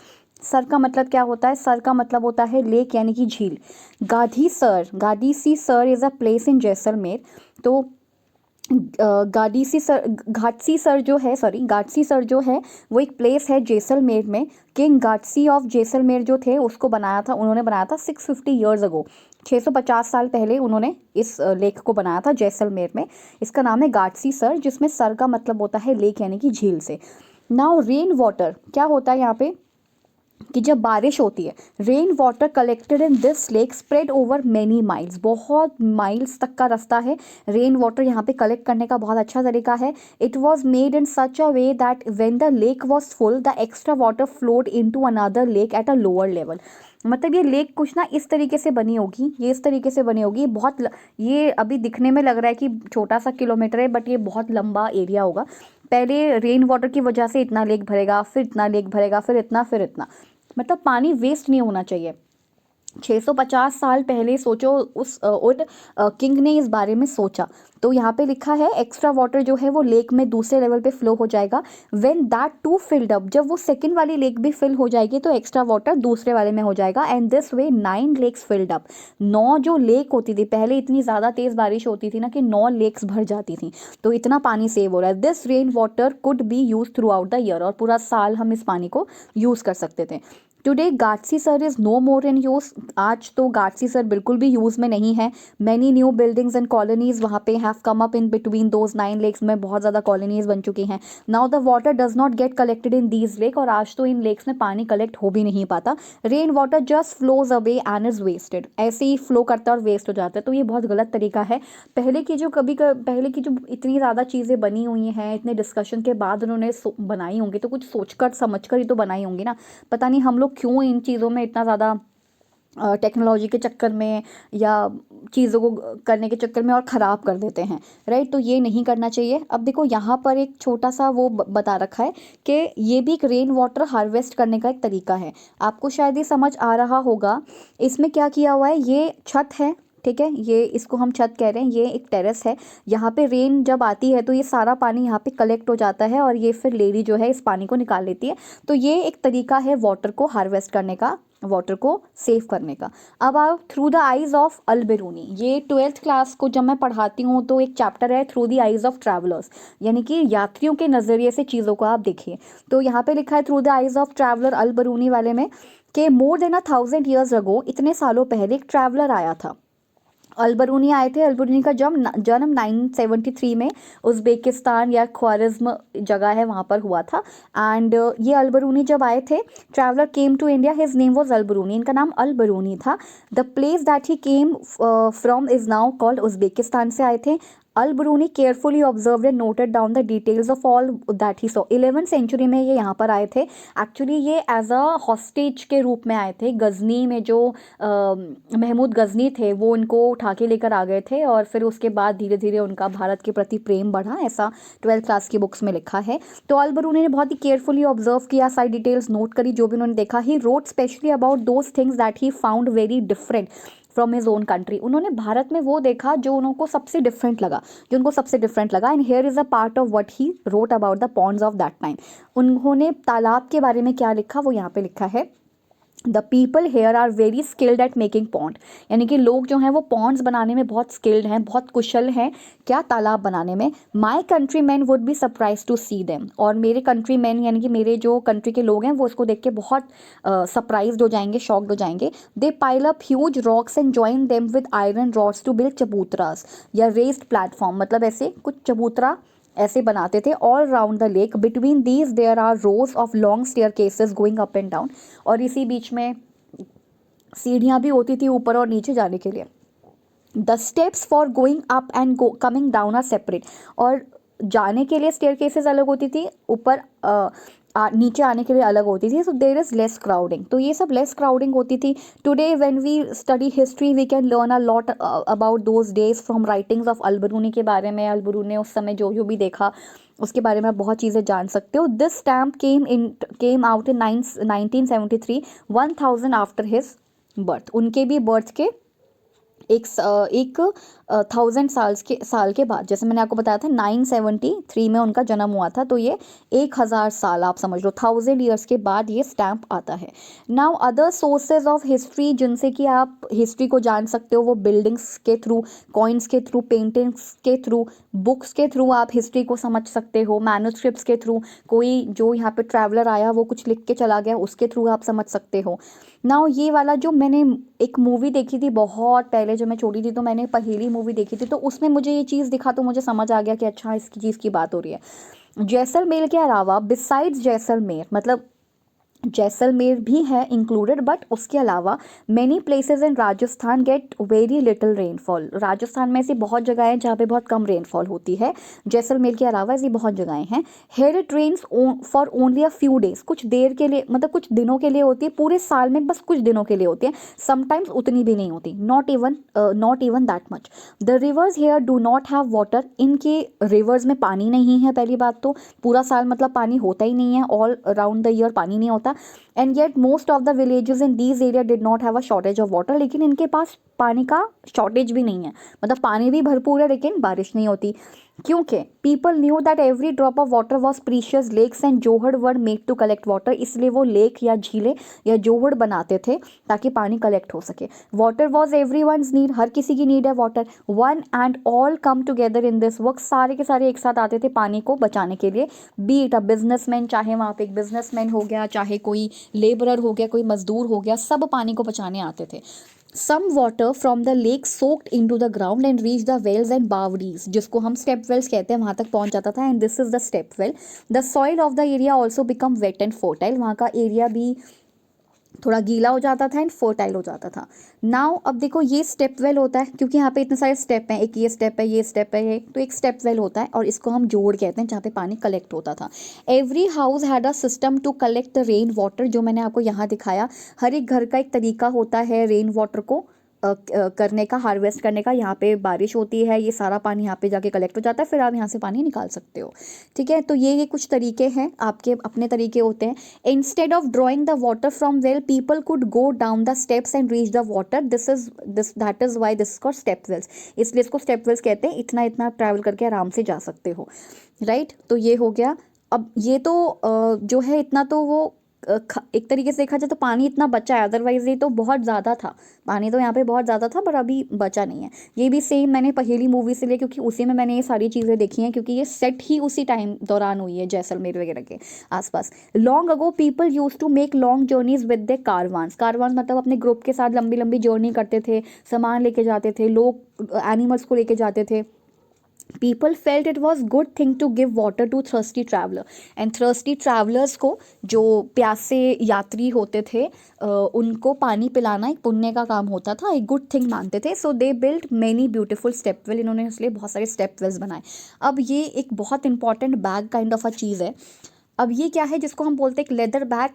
सर का मतलब क्या होता है, सर का मतलब होता है लेक यानी कि झील। Gadisar is a place in Jaisalmer. तो गाटसी सर जो है वो एक प्लेस है जैसलमेर में। किंग गाटसी ऑफ जैसलमेर जो थे उसको बनाया था, उन्होंने बनाया था 650 ईयर्स अगो, 650 साल पहले उन्होंने इस लेक को बनाया था जैसलमेर में। इसका नाम है गाटसी सर, जिसमें सर का मतलब होता है लेक यानी कि झील से। नाउ रेन वाटर क्या होता है यहाँ पे कि जब बारिश होती है, rain water collected in this lake spread over many miles, बहुत माइल्स तक का रास्ता है रेन वाटर यहाँ पे कलेक्ट करने का, बहुत अच्छा तरीका है। It was made in such a way that when the lake was full the extra water flowed into another lake at a lower level. मतलब ये लेक कुछ ना इस तरीके से बनी होगी, ये इस तरीके से बनी होगी, ये अभी दिखने में लग रहा है कि छोटा सा किलोमीटर है, बट ये बहुत लंबा एरिया होगा। पहले रेन वाटर की वजह से इतना लेक भरेगा, फिर इतना लेक भरेगा, फिर इतना, मतलब पानी वेस्ट नहीं होना चाहिए। 650 साल पहले सोचो उन किंग ने इस बारे में सोचा। तो यहाँ पे लिखा है एक्स्ट्रा वाटर जो है वो लेक में दूसरे लेवल पे फ्लो हो जाएगा। When that too filled up, जब वो सेकंड वाली लेक भी फिल हो जाएगी तो एक्स्ट्रा वाटर दूसरे वाले में हो जाएगा। And this way 9 lakes filled up. 9 जो लेक होती थी पहले, इतनी ज़्यादा तेज़ बारिश होती थी ना कि 9 लेक्स भर जाती थी, तो इतना पानी सेव हो रहा है। This rain water could be use through out the year, और पूरा साल हम इस पानी को यूज़ कर सकते थे। Today Gadisar is no more in use, आज तो गाटसी सर बिल्कुल भी यूज़ में नहीं है। Many new buildings and colonies वहाँ पे have come up in between those 9 lakes, में बहुत ज़्यादा कॉलोनीज़ बन चुकी हैं। Now the water does not get collected in these lake, और आज तो इन लेक्स में पानी कलेक्ट हो भी नहीं पाता। Rain water just flows away and is wasted, ऐसे ही फ्लो करता है और वेस्ट हो जाता है। तो ये बहुत गलत तरीका है। पहले की जो इतनी ज़्यादा चीज़ें बनी हुई हैं, इतने डिस्कशन के बाद उन्होंने बनाई होंगी, तो कुछ सोचकर समझकर ही तो बनाई होंगी ना। पता नहीं हम लोग क्यों इन चीज़ों में इतना ज़्यादा टेक्नोलॉजी के चक्कर में या चीज़ों को करने के चक्कर में और ख़राब कर देते हैं, राइट। तो ये नहीं करना चाहिए। अब देखो यहाँ पर एक छोटा सा वो बता रखा है कि ये भी एक रेन वाटर हार्वेस्ट करने का एक तरीका है। आपको शायद ये समझ आ रहा होगा। इसमें क्या किया हुआ है, ये छत है, ठीक है, ये इसको हम छत कह रहे हैं, ये एक टेरेस है। यहाँ पे रेन जब आती है तो ये सारा पानी यहाँ पे कलेक्ट हो जाता है, और ये फिर लेडी जो है इस पानी को निकाल लेती है। तो ये एक तरीका है वाटर को हार्वेस्ट करने का, वाटर को सेव करने का। अब आओ थ्रू द आइज़ ऑफ अल बिरूनी। ये 12th क्लास को जब मैं पढ़ाती हूँ तो एक चैप्टर है through the eyes of travellers, यानी कि यात्रियों के नज़रिए से चीज़ों को आप देखिए। तो यहाँ पे लिखा है through the eyes of traveller Al Biruni वाले में कि मोर देन 1000 ईयर्स अगो, इतने सालों पहले एक ट्रैवलर आया था। अलबरूनी आए थे। अलबरूनी का जन्म 973 में उज़्बेकिस्तान या ख्वारिज़्म जगह है वहाँ पर हुआ था। एंड ये अलबरूनी जब आए थे, traveller came to India, his name was Alberuni, इनका नाम अलबरूनी था। The place that he came from is now called, Uzbekistan से आए थे। Alberuni carefully observed and noted down the details of all that he saw. 11th century में ये यहाँ पर आए थे। एक्चुअली ये एज अ हॉस्टेज के रूप में आए थे। गज़नी में जो महमूद गज़नी थे वो इनको उठा के लेकर आ गए थे, और फिर उसके बाद धीरे धीरे उनका भारत के प्रति प्रेम बढ़ा, ऐसा 12th क्लास की बुक्स में लिखा है। तो अल-बरूनी ने बहुत ही केयरफुली ऑब्जर्व किया, सारी डिटेल्स नोट करी जो भी उन्होंने देखा। He wrote specially about those things that he found very different. From his own country. उन्होंने भारत में वो देखा जो उनको सबसे डिफरेंट लगा, and here is a part of what he wrote about the ponds of that time. उन्होंने तालाब के बारे में क्या लिखा वो यहाँ पे लिखा है, the people here are very skilled at making pond, यानी कि लोग जो हैं वो पॉन्ड्स बनाने में बहुत स्किल्ड हैं, बहुत कुशल हैं, क्या, तालाब बनाने में। My country man would be surprise to see them, और मेरे कंट्री मैन यानी कि मेरे जो कंट्री के लोग हैं वो इसको देख के बहुत सरप्राइज हो जाएंगे, शॉक्ड हो जाएंगे। They pile up huge rocks and join them with iron rods to build chabutaras या रेस्ड प्लेटफॉर्म, मतलब ऐसे कुछ चबूतरा ऐसे बनाते थे all round the lake. Between these there are rows of long staircases going up and down, और इसी बीच में सीढ़ियाँ भी होती थी ऊपर और नीचे जाने के लिए। The steps for going up and coming down are separate, और जाने के लिए स्टेयर केसेस अलग होती थी, ऊपर नीचे आने के लिए अलग होती थी। So there is less crowding, तो ये सब लेस क्राउडिंग होती थी। Today when we study history we can learn a lot about those days from writings of Alberuni के बारे में। अलबरून ने उस समय जो जो भी देखा उसके बारे में बहुत चीज़ें जान सकते हो। This stamp came out in 1973, 1000 after his birth, उनके भी बर्थ के एक 1000 साल के बाद, जैसे मैंने आपको बताया था 973 में उनका जन्म हुआ था, तो ये 1000 साल आप समझ लो, 1000 ईयर्स के बाद ये स्टैम्प आता है। Now other sources of history जिनसे कि आप हिस्ट्री को जान सकते हो वो बिल्डिंग्स के थ्रू, कॉइन्स के थ्रू, पेंटिंग्स के थ्रू, बुक्स के थ्रू आप हिस्ट्री को समझ सकते हो, मैन्युस्क्रिप्ट्स के थ्रू, कोई जो यहाँ पे ट्रैवलर आया वो कुछ लिख के चला गया उसके थ्रू आप समझ सकते हो। नाउ ये वाला जो मैंने एक मूवी देखी थी बहुत पहले, जब मैं छोटी थी तो मैंने पहेली मूवी देखी थी, तो उसमें मुझे ये चीज़ दिखा तो मुझे समझ आ गया कि अच्छा इसकी चीज़ की बात हो रही है। जैसलमेर के अलावा बिसाइड्स जैसलमेर, मतलब जैसलमेर भी है इंक्लूडेड, बट उसके अलावा many places in Rajasthan get very little rainfall. Rajasthan में ऐसी बहुत जगह हैं जहाँ पे बहुत कम रेनफॉल होती है, जैसलमेर के अलावा ऐसी बहुत जगहें हैं। Here it rains for only a few days, कुछ देर के लिए, मतलब कुछ दिनों के लिए होती है, पूरे साल में बस कुछ दिनों के लिए होती है, समटाइम्स उतनी भी नहीं होती, not even that much. The rivers here do not have water, इनके रिवर्स में पानी नहीं है, पहली बात तो पूरा साल मतलब पानी होता ही नहीं है, ऑल अराउंड द ईयर पानी नहीं होता। And yet most of the villages in these area did not have a shortage of water, लेकिन इनके पास पानी का शॉर्टेज भी नहीं है, मतलब पानी भी भरपूर है लेकिन बारिश नहीं होती, क्योंकि people knew that every drop of water was precious. Lakes and johad were made to collect water, इसलिए वो लेक या झीलें या जोहड़ बनाते थे ताकि पानी कलेक्ट हो सके। Water was every one's need, हर किसी की नीड है water. One and all come together in this work, सारे के सारे एक साथ आते थे पानी को बचाने के लिए। बी इट अ बिजनेसमैन, चाहे वहाँ पे एक बिजनेसमैन हो गया, चाहे कोई लेबरर हो गया, कोई मजदूर हो गया, सब पानी को बचाने आते थे। Some water from the lake soaked in to the ground and reach the wells and baoris, जिसको हम स्टेप वेल्स कहते हैं, वहाँ तक पहुँच जाता था, and this is the step well. The soil of the area also become wait and fertile, वहाँ का एरिया भी थोड़ा गीला हो जाता था एंड फर्टाइल हो जाता था। नाउ अब देखो ये स्टेप वेल होता है, क्योंकि यहाँ पे इतने सारे स्टेप हैं, एक ये स्टेप है, ये स्टेप है, ये तो एक स्टेप वेल होता है, और इसको हम जोड़ कहते हैं जहाँ पे पानी कलेक्ट होता था। Every house had a system to collect the rain water, जो मैंने आपको यहाँ दिखाया, हर एक घर का एक तरीका होता है रेन वाटर को करने का, हार्वेस्ट करने का। यहाँ पे बारिश होती है, ये सारा पानी यहाँ पे जाके कलेक्ट हो जाता है, फिर आप यहाँ से पानी निकाल सकते हो, ठीक है। तो ये कुछ तरीके हैं, आपके अपने तरीके होते हैं। Instead of drawing the water from well people could go down the steps and reach the water, that is why this called step wells, इसलिए इसको स्टेप वेल्स कहते हैं। इतना इतना ट्रैवल करके आराम से जा सकते हो, राइट। तो ये हो गया। अब ये तो जो है इतना तो वो एक तरीके से देखा जाए तो पानी इतना बचा है, अदरवाइज ये तो बहुत ज़्यादा था, पानी तो यहाँ पे बहुत ज़्यादा था पर अभी बचा नहीं है। ये भी सेम मैंने पहेली मूवी से लिया, क्योंकि उसी में मैंने ये सारी चीज़ें देखी हैं, क्योंकि ये सेट ही उसी टाइम दौरान हुई है जैसलमेर वगैरह के आसपास। Long ago people use to make long journeys with the caravans, caravans मतलब अपने ग्रुप के साथ लंबी लंबी जर्नी करते थे, सामान लेके जाते थे, लोग एनिमल्स को लेके जाते थे। People felt it was good thing to give water to thirsty traveller, and thirsty travellers को, जो प्यासे यात्री होते थे, उनको पानी पिलाना एक पुण्य का काम होता था, एक गुड थिंग मानते थे। So they build many beautiful step well, इन्होंने इसलिए बहुत सारे स्टेप वेल्स बनाए। अब ये एक बहुत important bag kind of a चीज़ है। अब ये क्या है जिसको हम बोलते हैं एक लेदर बैग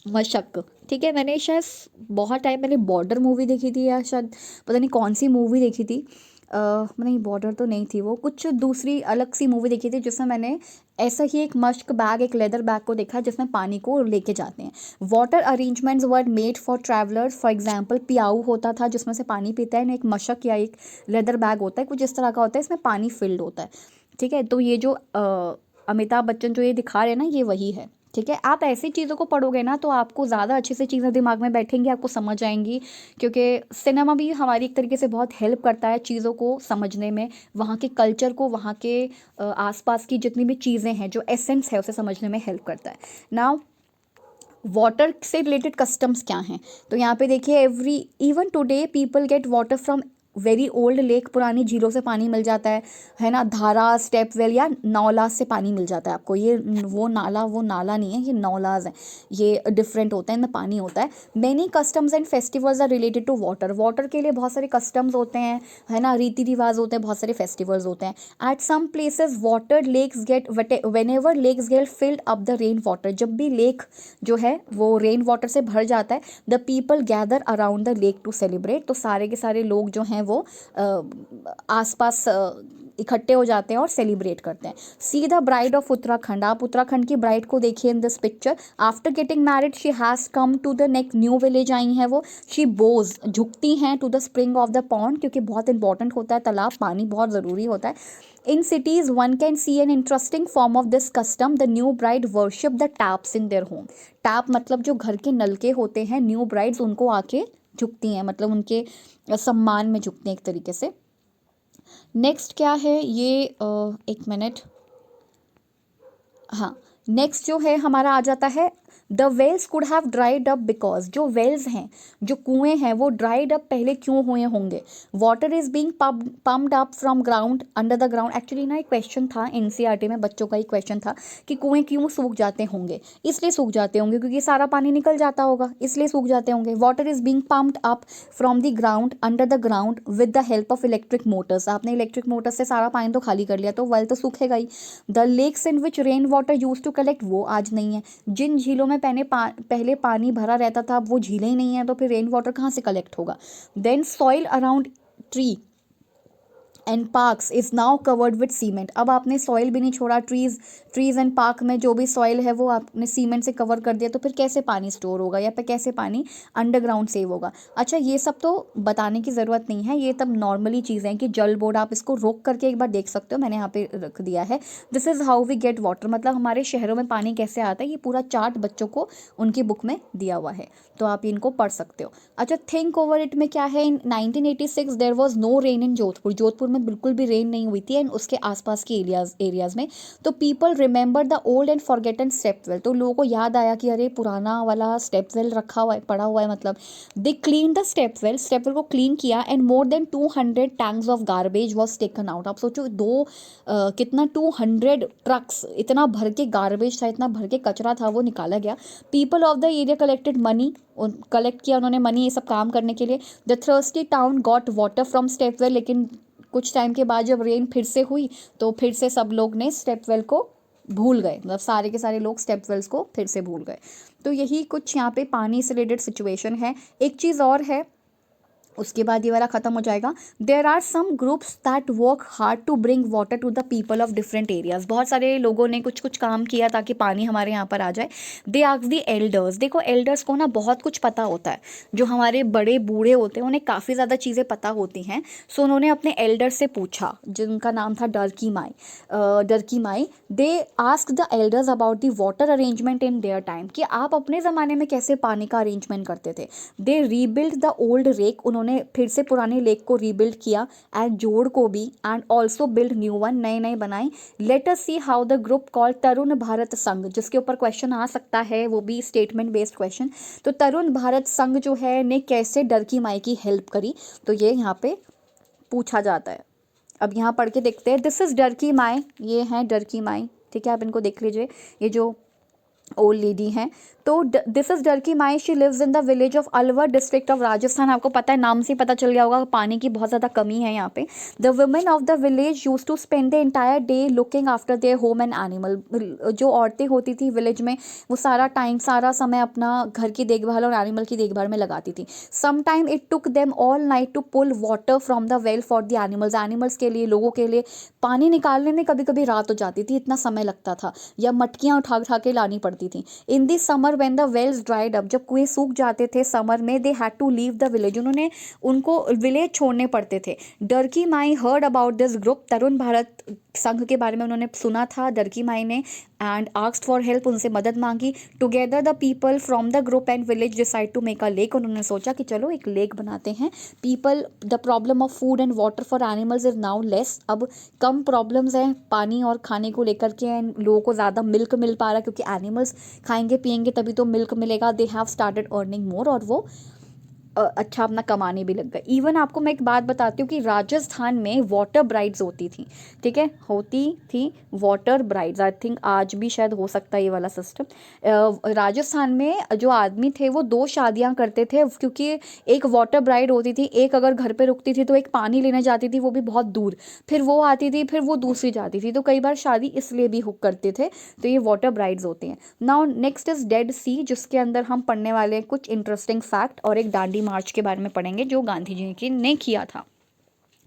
मशक, ठीक है। मैंने शायद बहुत टाइम पहले बॉर्डर मूवी देखी थी, या शायद पता नहीं कौन सी मूवी देखी थी, नहीं बॉर्डर तो नहीं थी वो, कुछ दूसरी अलग सी मूवी देखी थी जिसमें मैंने ऐसा ही एक मस्क बैग, एक लेदर बैग को देखा जिसमें पानी को लेके जाते हैं। Water arrangements were made for travellers, for example पियाऊ होता था जिसमें से पानी पीता है, एक मशक या एक लेदर बैग होता है, कुछ इस तरह का होता है, इसमें पानी फिल्ड होता है। ठीक है, तो ये जो अमिताभ बच्चन जो ये दिखा रहे हैं ना, ये वही है। ठीक है, आप ऐसी चीज़ों को पढ़ोगे ना तो आपको ज़्यादा अच्छे से चीज़ें दिमाग में बैठेंगी, आपको समझ आएंगी, क्योंकि सिनेमा भी हमारी एक तरीके से बहुत हेल्प करता है चीज़ों को समझने में, वहाँ के कल्चर को, वहाँ के आसपास की जितनी भी चीज़ें हैं, जो एसेंस है उसे समझने में हेल्प करता है। नाउ वाटर से रिलेटेड कस्टम्स क्या हैं, तो यहाँ पे देखिए, even today people get water from very old lake, पुरानी झीलों से पानी मिल जाता है ना, धारा, स्टेप वेल या नौलाज से पानी मिल जाता है आपको। ये वो नाला नहीं है, ये नौलाज है, ये डिफरेंट होता है, इनमें पानी होता है। Many customs and festivals are related to water, water के लिए बहुत सारे कस्टम्स होते हैं, है ना, रीति रिवाज होते हैं, बहुत सारे फेस्टिवल्स होते हैं। At some places water lakes get, whenever lakes get filled up the rain water, जब भी लेक जो है वो रेन वाटर से भर जाता है, the people gather around the lake to celebrate, तो सारे के सारे लोग जो हैं वो आसपास इकट्ठे हो जाते हैं और सेलिब्रेट करते हैं। See the bride of Uttarakhand, आप उत्तराखंड की ब्राइड को देखिए in this picture. After getting married she has come to the next new village आई हैं वो, शी बोज, झुकती हैं, to the spring of the pond, क्योंकि बहुत इंपॉर्टेंट होता है तालाब, पानी बहुत ज़रूरी होता है। In cities, one can see an interesting form of this custom. The new bride worship the taps in their home. Tap मतलब जो घर के नलके होते हैं, न्यू ब्राइड्स उनको आके झुकती हैं, मतलब उनके सम्मान में झुकते हैं एक तरीके से। नेक्स्ट क्या है ये, एक मिनट, हाँ, नेक्स्ट जो है हमारा आ जाता है, the wells could have dried up because, जो वेल्स हैं, जो कुएं हैं, वो ड्राइड अप पहले क्यों हुए होंगे। Water is being pumped up from ground, under the ground. Actually ना एक क्वेश्चन था एनसीईआरटी में, बच्चों का एक क्वेश्चन था कि कुएं क्यों सूख जाते होंगे, इसलिए सूख जाते होंगे क्योंकि सारा पानी निकल जाता होगा, इसलिए सूख जाते होंगे। Water is being pumped up from the ground, under the ground, with the help of electric Motors, आपने इलेक्ट्रिक मोटर्स से सारा पानी तो खाली कर लिया, तो वेल तो सूखेगा ही। The lakes in which rain water use to collect, वो आज नहीं है। जिन झीलों में पहले पानी भरा रहता था, अब वो झीलें ही नहीं है, तो फिर रेन वाटर कहाँ से कलेक्ट होगा। Then soil around tree and parks is now covered with cement, अब आपने सॉइल भी नहीं छोड़ा, ट्रीज एंड पार्क में जो भी सॉइल है वो आपने सीमेंट से कवर कर दिया, तो फिर कैसे पानी स्टोर होगा या फिर कैसे पानी अंडरग्राउंड सेव होगा। अच्छा, ये सब तो बताने की ज़रूरत नहीं है, ये तब नॉर्मली चीज़ें हैं कि जल बोर्ड, आप इसको रोक करके एक बार देख सकते हो, मैंने यहाँ पे रख दिया है। This is how we get water, मतलब हमारे शहरों में पानी कैसे आता है, ये पूरा चार्ट बच्चों को उनकी बुक में दिया हुआ है, तो आप इनको पढ़ सकते हो। अच्छा, थिंक ओवर इट में क्या है, इन 1986 देयर वाज नो रेन इन जोधपुर, जोधपुर में बिल्कुल भी रेन नहीं हुई थी एंड उसके आसपास के एरियाज में। तो people remember the old and forgotten step well, तो लोगों को याद आया कि अरे पुराना वाला स्टेप वेल रखा हुआ है, पड़ा हुआ है, मतलब they clean the step well को क्लीन किया and more than 200 tanks of garbage was taken out. आप सोचो कितना 200 ट्रक्स, इतना भर के गार्बेज था, इतना भर के कचरा था, वो निकाला गया। People of the area collected money, collect किया उन्होंने मनी ये सब काम करने के लिए। The thirsty town got water from step well, लेकिन कुछ टाइम के बाद जब रेन फिर से हुई तो फिर से सब लोग ने स्टेप वेल को भूल गए, मतलब सारे के सारे लोग स्टेप वेल्स को फिर से भूल गए। तो यही कुछ यहाँ पे पानी से रिलेटेड सिचुएशन है। एक चीज़ और है, उसके बाद ये वाला ख़त्म हो जाएगा। There are some groups that work hard to bring water to the people of different areas, बहुत सारे लोगों ने कुछ कुछ काम किया ताकि पानी हमारे यहाँ पर आ जाए। दे आस्क द एल्डर्स, देखो एल्डर्स को ना बहुत कुछ पता होता है, जो हमारे बड़े बूढ़े होते हैं उन्हें काफ़ी ज़्यादा चीज़ें पता होती हैं। सो उन्होंने अपने एल्डर से पूछा, जिनका नाम था Darki Mai. They ask the elders about the water arrangement in their time, कि आप अपने ज़माने में कैसे पानी का अरेंजमेंट करते थे। दे रीबिल्ड द ओल्ड रेक, उन्होंने फिर से पुराने लेक को रीबिल्ड किया, एंड जोड़ को भी, and also build new one, नए नए बनाए। Let us see how the group called Tarun Bharat Sangh, जिसके ऊपर क्वेश्चन आ सकता है, वो भी स्टेटमेंट बेस्ड क्वेश्चन। तो तरुण भारत संघ जो है ने कैसे डरकी माई की हेल्प करी, तो ये यहाँ पे पूछा जाता है। अब यहाँ पढ़ के देखते हैं। दिस इज डरकी माई, ये है डरकी माई, ठीक है, आप इनको देख लीजिए। ये जो ओल्ड लेडी हैं। तो this is Darki Mai, she lives in the village of Alwar, district of Rajasthan. आपको पता है, नाम से पता चल गया होगा, पानी की बहुत ज़्यादा कमी है यहाँ पे। The women of the village use to spend the entire day looking after their home and animal. जो औरतें होती थी विलेज में, वो सारा टाइम, सारा समय अपना घर की देखभाल और एनिमल की देखभाल में लगाती थी। Some time it took them all night to pull water from the well for the animals. Animals के लिए, लोगों के लिए पानी निकालने में कभी कभी रात हो जाती थी, इतना समय लगता था, या मटकियाँ उठा उठा के लानी पड़ती थी। In this summer when the wells dried up, जब कुएं सूख जाते थे समर में, they had to leave the village, उन्होंने उनको विलेज छोड़ने पड़ते थे। Darki Mai heard about this group, Tarun Bharat Sangh के बारे में उन्होंने सुना था डरकी माई ने, एंड आस्क्ड फॉर हेल्प, उनसे मदद मांगी। Together the people from the group and village decide to make a lake, उन्होंने सोचा कि चलो एक लेक बनाते हैं। People, the problem of food and water for animals is now less, अब कम प्रॉब्लम्स हैं पानी और खाने को लेकर के, एंड लोगों को ज़्यादा मिल्क मिल पा रहा है, क्योंकि एनिमल्स खाएंगे पिएंगे तभी तो मिल्क मिलेगा। They have started earning more, और वो अच्छा अपना कमाने भी लग गए। इवन आपको मैं एक बात बताती हूँ कि राजस्थान में वाटर ब्राइड्स होती थी, ठीक है, होती थी वाटर ब्राइड्स। आई थिंक आज भी शायद हो सकता है ये वाला सिस्टम। राजस्थान में जो आदमी थे वो 2 शादियाँ करते थे, क्योंकि एक वाटर ब्राइड होती थी, एक अगर घर पे रुकती थी तो एक पानी लेने जाती थी, वो भी बहुत दूर, फिर वो आती थी, फिर वो दूसरी जाती थी, तो कई बार शादी इसलिए भी हुक करते थे। तो ये वाटर ब्राइड्स होते हैं। नाउ नेक्स्ट इज डेड सी, जिसके अंदर हम पढ़ने वाले हैं कुछ इंटरेस्टिंग फैक्ट, और एक दांडी मार्च के बारे में पढ़ेंगे जो गांधी जी ने किया था।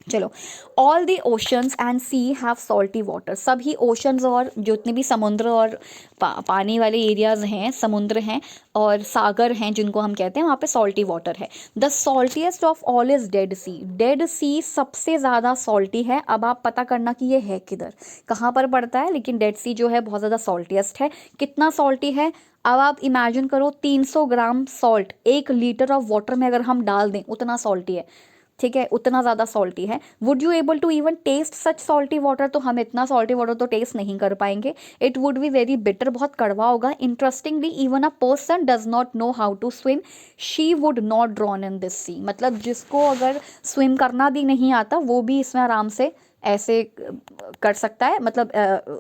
चलो, all the oceans and sea have salty water, सभी ओशंस और जितने भी समुद्र और पानी वाले एरियाज हैं, समुद्र हैं और सागर हैं जिनको हम कहते हैं, वहाँ पे सॉल्टी वाटर है। The saltiest of all is Dead Sea, Dead Sea सबसे ज़्यादा सॉल्टी है। अब आप पता करना कि ये है किधर, कहाँ पर पड़ता है, लेकिन डेड सी जो है बहुत ज़्यादा सॉल्टीएस्ट है। कितना सॉल्टी है, अब आप इमेजिन करो 300 ग्राम सॉल्ट 1 लीटर ऑफ वाटर में अगर हम डाल दें, उतना सॉल्टी है, ठीक है, उतना ज़्यादा सॉल्टी है। Would you able to even taste such salty water, तो हम इतना सॉल्टी वाटर तो टेस्ट नहीं कर पाएंगे। It would be very bitter, बहुत कड़वा होगा। Interestingly even a person does not know how to swim, she would not drown in this sea, मतलब जिसको अगर स्विम करना भी नहीं आता वो भी इसमें आराम से ऐसे कर सकता है, मतलब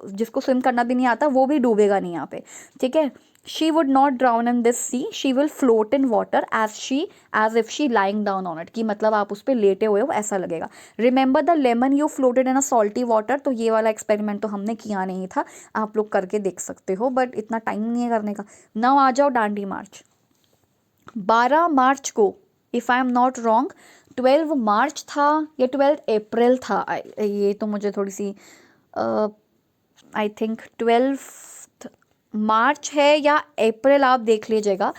जिसको स्विम करना भी नहीं आता वो भी डूबेगा नहीं यहाँ पे, ठीक है। She would not drown in this sea, she will float in water as if she lying down on it, कि मतलब आप उस पर लेटे हुए हो ऐसा लगेगा। Remember the lemon you floated in a salty water, तो ये वाला एक्सपेरिमेंट तो हमने किया नहीं था, आप लोग करके देख सकते हो, बट इतना टाइम नहीं है करने का। नाउ आ जाओ दांडी मार्च। 12 मार्च को, if I am not wrong, 12 मार्च था या 12 अप्रैल था, ये तो मुझे थोड़ी सी आई थिंक 12 मार्च है या अप्रैल, आप देख लीजिएगा।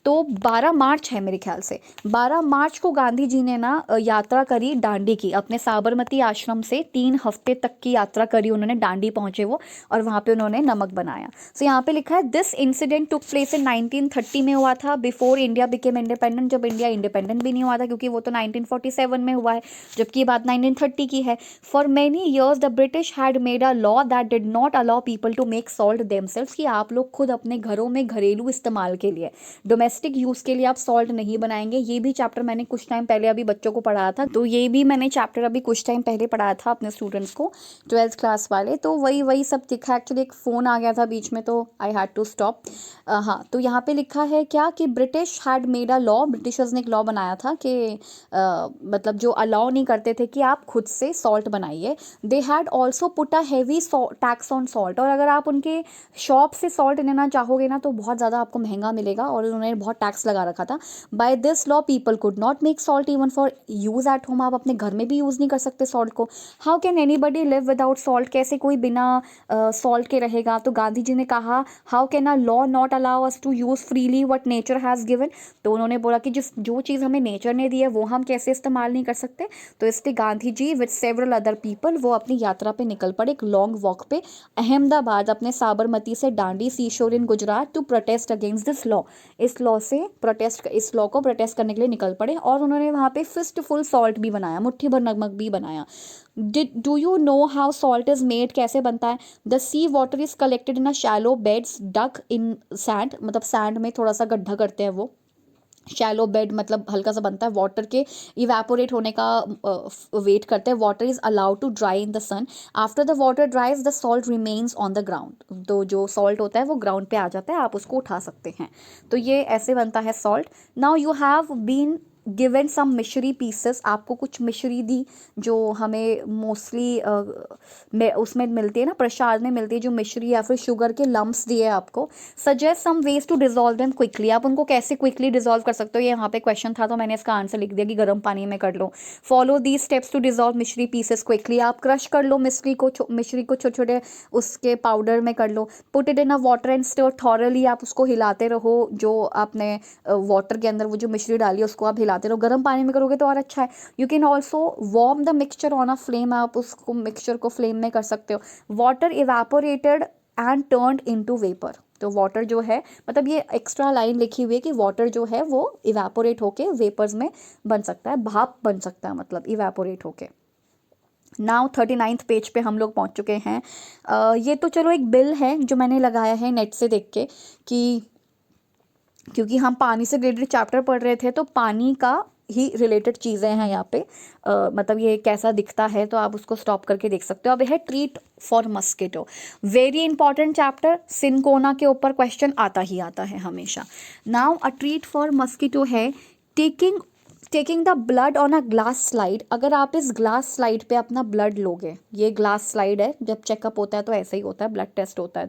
तो 12 मार्च है मेरे ख्याल से। 12 मार्च को गांधी जी ने ना यात्रा करी दांडी की, अपने साबरमती आश्रम से 3 हफ्ते तक की यात्रा करी उन्होंने, दांडी पहुंचे वो, और वहाँ पे उन्होंने नमक बनाया। सो यहाँ पे लिखा है this incident took place in 1930 में हुआ था, बिफोर इंडिया बिकेम इंडिपेंडेंट, जब इंडिया इंडिपेंडेंट भी नहीं हुआ था, क्योंकि वो तो 1947 में हुआ है, जबकि ये बात 1930 की है। For many years the British had made a law that did not allow people to make salt themselves, कि आप लोग खुद अपने घरों में घरेलू इस्तेमाल के लिए, डोमेस्टिक यूज़ के लिए आप सॉल्ट नहीं बनाएंगे। ये भी चैप्टर मैंने कुछ टाइम पहले अभी बच्चों को पढ़ाया था, तो ये भी मैंने चैप्टर अभी कुछ टाइम पहले पढ़ाया था अपने स्टूडेंट्स को, 12th क्लास वाले, तो वही सब दिखा। एक्चुअली एक फ़ोन आ गया था बीच में, तो आई हैड टू स्टॉप। हाँ, तो यहाँ पे लिखा है क्या कि British had made a law, Britishers ने एक लॉ बनाया था कि मतलब जो अलाउ नहीं करते थे कि आप खुद से सॉल्ट बनाइए। They had also put a heavy tax on salt, और अगर आप उनके शॉप से सॉल्ट लेना चाहोगे ना तो बहुत ज़्यादा आपको महंगा मिलेगा, और उन्होंने बहुत टैक्स लगा रखा था। By this law people could not make salt even for use at home, आप अपने घर में भी यूज़ नहीं कर सकते सॉल्ट को। How can anybody live without salt, कैसे कोई बिना सॉल्ट के रहेगा। तो गांधी जी ने कहा how can a law not allow us to use freely what nature has given, तो उन्होंने बोला कि जो चीज़ हमें नेचर ने दी है वो हम कैसे इस्तेमाल नहीं कर सकते। तो इसलिए Gandhi ji with several other people वो अपनी यात्रा पे निकल पड़े, एक लॉन्ग वॉक पे, अहमदाबाद अपने साबरमती से Dandi seashore in Gujarat, to protest against this law, इस लॉ से इस लॉ को प्रोटेस्ट करने के लिए निकल पड़े। और उन्होंने वहाँ पे फिस्ट फुल सॉल्ट भी बनाया, मुट्ठी भर नमक भी बनाया। Do you know how salt is made, कैसे बनता है। The sea water is collected in a shallow beds dug in sand, मतलब सैंड में थोड़ा सा गड्ढा करते हैं वो, शैलो बेड मतलब हल्का सा बनता है, वाटर के इवेपोरेट होने का वेट करते हैं। Water is allowed to dry in the sun, after the water dries the salt remains on the ground. तो जो सॉल्ट होता है वो ग्राउंड पे आ जाता है, आप उसको उठा सकते हैं। तो ये ऐसे बनता है salt. Now you have been given some mishri pieces, आपको कुछ मिश्री दी जो हमें मोस्टली उसमें मिलती है ना, प्रसाद में मिलती है जो मिश्री, या फिर शुगर के लम्प्स दिए आपको। Suggest some ways to dissolve them quickly, आप उनको कैसे क्विकली डिजोल्व कर सकते हो। ये यहाँ पे क्वेश्चन था तो मैंने इसका आंसर लिख दिया कि गर्म पानी में कर लो। Follow the steps to dissolve mishri pieces quickly, आप क्रश कर लो मिश्री को छोटे छोटे उसके पाउडर में कर लो। Put it in a water and stir thoroughly, आप उसको हिलाते रहो, जो आपने वाटर के अंदर वो जो मिश्री डाली है उसको आप हिलाते रहो। गर्म पानी में करोगे तो और अच्छा है। You can also warm the mixture on a flame, आप उसको मिक्सचर को फ्लेम में कर सकते हो। Water evaporated and turned into vapour, तो वाटर जो है मतलब ये एक्स्ट्रा लाइन लिखी हुई है कि वाटर जो है वो इवेपोरेट होके वेपर्स में बन सकता है, भाप बन सकता है मतलब इवेपोरेट होके। नाउ 39th पेज पे हम लोग पहुंच चुके हैं। ये तो चलो एक बिल है जो मैंने लगाया है नेट से देख के, कि क्योंकि हम पानी से रिलेटेड चैप्टर पढ़ रहे थे तो पानी का ही रिलेटेड चीज़ें हैं यहाँ पे। मतलब ये कैसा दिखता है तो आप उसको स्टॉप करके देख सकते हो। अब है treat for mosquito, very important chapter, cinchona के ऊपर क्वेश्चन आता ही आता है हमेशा। Now a treat for mosquito है taking the blood on a glass slide. अगर आप इस ग्लास स्लाइड पे अपना ब्लड लोगे, ये ग्लास स्लाइड है, जब चेकअप होता है तो ऐसे ही होता है, ब्लड टेस्ट होता है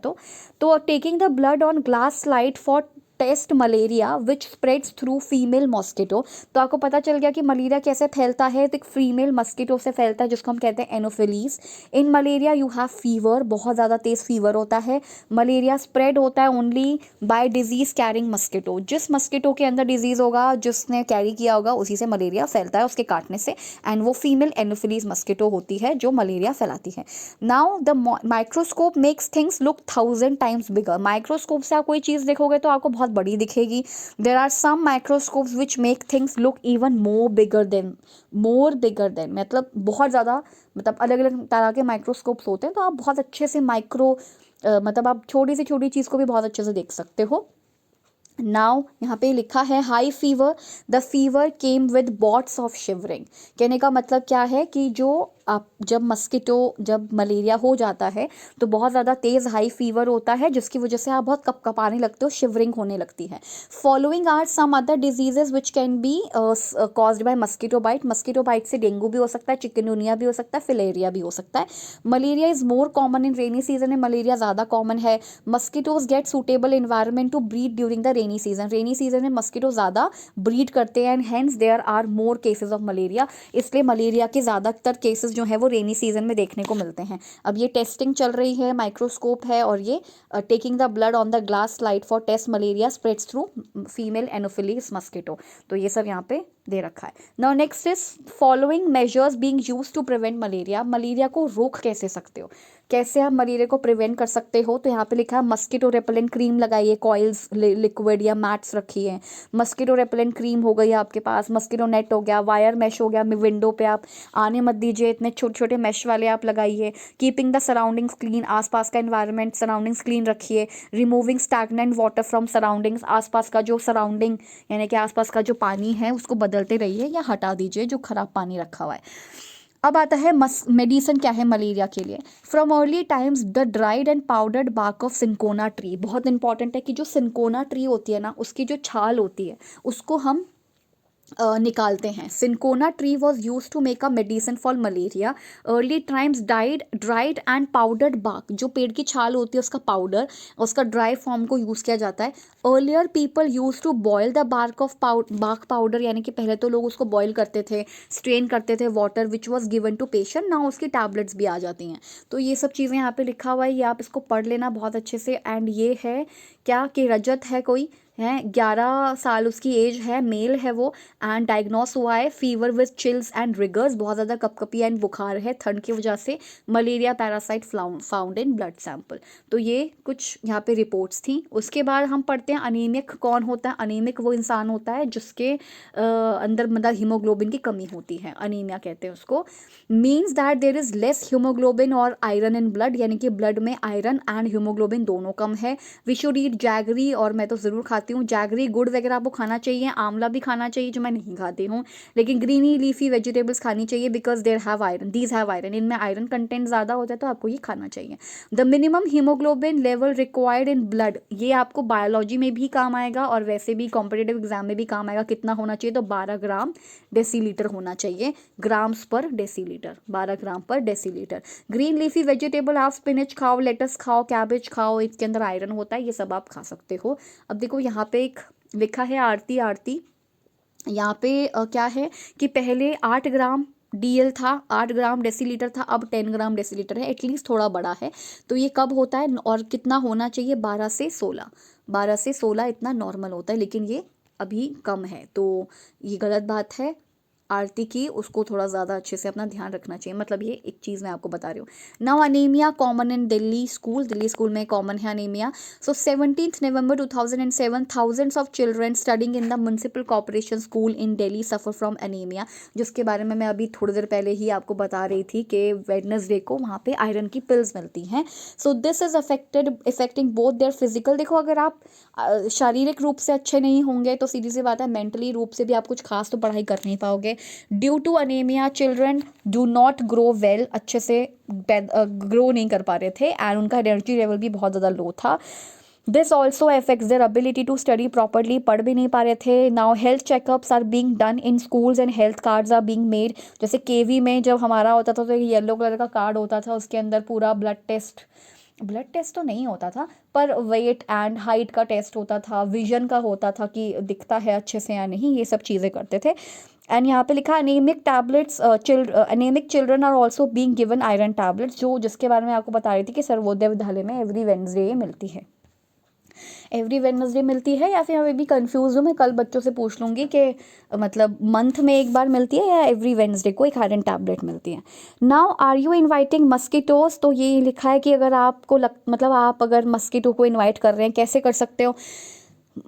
तो taking the blood on glass slide for test malaria which spreads through female mosquito. तो आपको पता चल गया कि मलेरिया कैसे फैलता है, तो एक फीमेल मस्किटो से फैलता है जिसको हम कहते हैं anopheles. In malaria you have fever, बहुत ज़्यादा तेज़ फीवर होता है। मलेरिया स्प्रेड होता है only by disease carrying mosquito, जिस मस्किटो के अंदर डिजीज होगा, जिसने कैरी किया होगा, उसी से मलेरिया फैलता है, उसके काटने से। एंड वो फीमेल एनोफिलीज मस्किटो होती है जो मलेरिया फैलाती है। Now the microscope makes things look 1000 times bigger, microscope से आप कोई चीज़ देखोगे तो आपको बहुत बड़ी दिखेगी। There are some microscopes which make things look even more bigger than मतलब बहुत ज़्यादा, मतलब अलग अलग तरह के माइक्रोस्कोप्स होते हैं, तो आप बहुत अच्छे से मतलब आप छोटी से छोटी चीज़ को भी बहुत अच्छे से देख सकते हो। नाउ यहाँ पे लिखा है high fever, the fever came with bots of shivering. कहने का मतलब क्या है कि जब मलेरिया हो जाता है तो बहुत ज़्यादा तेज़ हाई फीवर होता है, जिसकी वजह से आप बहुत कपकपाने लगते हो, शिवरिंग होने लगती है। Following are some other diseases which can be caused by mosquito bite, mosquito bite से डेंगू भी हो सकता है, चिकनगुनिया भी हो सकता है, फिलेरिया भी हो सकता है। Malaria is more common in rainy season में, मलेरिया ज़्यादा कॉमन है। Mosquitoes get suitable environment to breed during the rainy season में मस्किटो ज़्यादा ब्रीड करते हैं, and hence there are more cases of malaria, इसलिए मलेरिया के ज़्यादातर केसेस जो है वो रेनी सीजन में देखने को मिलते हैं। अब ये टेस्टिंग चल रही है, माइक्रोस्कोप है, और ये taking the blood on the glass slide for test malaria spreads through female anopheles mosquito, तो ये सब यहाँ पे दे रखा है। Now next is following measures being used to prevent malaria, malaria को रोक कैसे सकते हो, कैसे आप मलेरिया को प्रिवेंट कर सकते हो। तो यहाँ पे लिखा है मस्किटो रेपेलेंट क्रीम लगाइए, कॉइल्स लिक्विड या मैट्स रखिए। मस्किटो रेपेलेंट क्रीम हो गई आपके पास, मस्किटो नेट हो गया, वायर मैश हो गया, विंडो पे आप आने मत दीजिए, इतने छोटे छोटे मैश वाले आप लगाइए। कीपिंग द सराउंडिंग्स क्लीन, आसपास का एनवायरनमेंट सराउंडिंग्स क्लीन रखिए। Removing stagnant water from surroundings, आसपास का जो सराउंडिंग यानी कि आसपास का जो पानी है उसको बदलते रहिए या हटा दीजिए जो खराब पानी रखा हुआ है। अब आता है मेडिसिन क्या है मलेरिया के लिए। From early times the dried and powdered bark of cinchona tree, बहुत इंपॉर्टेंट है कि जो सिनकोना ट्री होती है ना, उसकी जो छाल होती है उसको हम निकालते हैं। Cinchona tree was use to make a medicine for malaria. Early times dried and powdered bark, जो पेड़ की छाल होती है उसका पाउडर, उसका ड्राई फॉर्म को यूज़ किया जाता है। Earlier people use to boil the bark powder, यानी कि पहले तो लोग उसको बॉयल करते थे, स्ट्रेन करते थे water which was given to patient, ना उसकी टैबलेट्स भी आ जाती हैं। तो ये सब चीज़ें यहाँ पे लिखा हुआ है, ये आप इसको पढ़ लेना बहुत अच्छे से। एंड ये है क्या कि रजत है, कोई है 11 साल उसकी एज है, मेल है वो, एंड डायग्नोस हुआ है fever with chills and riggers, बहुत ज़्यादा कपकपी एंड बुखार है ठंड की वजह से, malaria parasite found in blood sample. तो ये कुछ यहाँ पे रिपोर्ट्स थी। उसके बाद हम पढ़ते हैं अनीमिक कौन होता है। अनीमिक वो इंसान होता है जिसके अंदर मतलब हीमोग्लोबिन की कमी होती है, अनीमिया कहते हैं उसको। Means that there is less haemoglobin और आयरन इन ब्लड, यानी कि ब्लड में आयरन एंड हीमोग्लोबिन दोनों कम है। वी शुड ईट जैगरी, और मैं तो ज़रूर खाती खाती हूँ, जैगरी गुड़ वगैरह आपको खाना चाहिए, आंवला भी खाना चाहिए जो मैं नहीं खाती हूँ, लेकिन ग्रीनी लीफी वेजिटेबल्स खानी चाहिए because there have iron, these have iron, इनमें आयरन कंटेंट ज़्यादा होता है तो आपको ये खाना चाहिए। The minimum haemoglobin level required in blood, ये आपको बायोलॉजी में भी काम आएगा और वैसे भी कॉम्पिटेटिव एग्जाम में भी काम आएगा। कितना होना चाहिए, तो 12 ग्राम डेसीलीटर होना चाहिए, ग्राम्स पर डेसीलीटर, 12 ग्राम पर डेसीलीटर। ग्रीन लीफी वेजिटेबल आप स्पिनच खाओ, लेटस खाओ, कैबेज खाओ, इसके अंदर आयरन होता है, ये सब आप खा सकते हो। अब देखो यहाँ पे एक लिखा है आरती, यहाँ पे क्या है कि पहले 8 ग्राम DL था, 8 ग्राम डेसीलीटर था, अब 10 ग्राम डेसीलीटर है, एटलीस्ट थोड़ा बड़ा है। तो ये कब होता है और कितना होना चाहिए, 12 से 16, 12 से 16 इतना नॉर्मल होता है, लेकिन ये अभी कम है, तो ये गलत बात है आरती की, उसको थोड़ा ज़्यादा अच्छे से अपना ध्यान रखना चाहिए। मतलब ये एक चीज़ मैं आपको बता रही हूँ। Now anaemia common in Delhi school में कॉमन है anaemia. So 17 November 2007 thousands of children studying in the municipal corporation school in Delhi suffer from anaemia, जिसके बारे में मैं अभी थोड़ी देर पहले ही आपको बता रही थी कि वेडनेसडे को वहाँ पे आयरन की पिल्स मिलती हैं। So this is affecting both their physical, देखो अगर आप शारीरिक रूप से अच्छे नहीं होंगे तो सीधी सी बात है मेंटली रूप से भी आप कुछ खास तो पढ़ाई कर नहीं पाओगे। Due to anaemia children do not grow well, अच्छे से ग्रो नहीं कर पा रहे थे, एंड उनका एनर्जी लेवल भी बहुत ज़्यादा लो था। This also affects their ability to study properly, पढ़ भी नहीं पा रहे थे। Now health checkups are being done in schools and health cards are being made, जैसे KV में जब हमारा होता था तो एक येलो कलर का कार्ड होता था, उसके अंदर पूरा ब्लड टेस्ट तो नहीं होता था पर वेट एंड हाइट का टेस्ट होता था, विजन का होता था कि दिखता है अच्छे से या नहीं, ये सब चीज़ें करते थे। एंड यहाँ पे लिखा anaemic tablets, anaemic children are also being given iron tablets, जो जिसके बारे में आपको बता रही थी कि सर्वोदय विद्यालय में एवरी वेडनेसडे मिलती है, एवरी वेडनेसडे मिलती है, या फिर मैं भी कंफ्यूज हूँ, मैं कल बच्चों से पूछ लूँगी कि मतलब मंथ में एक बार मिलती है या एवरी वेडनेसडे को एक आयरन टैबलेट मिलती है। Now are you inviting mosquitoes, तो ये लिखा है कि अगर आपको मतलब आप अगर मस्कीटो को इन्वाइट कर रहे हैं, कैसे कर सकते हो,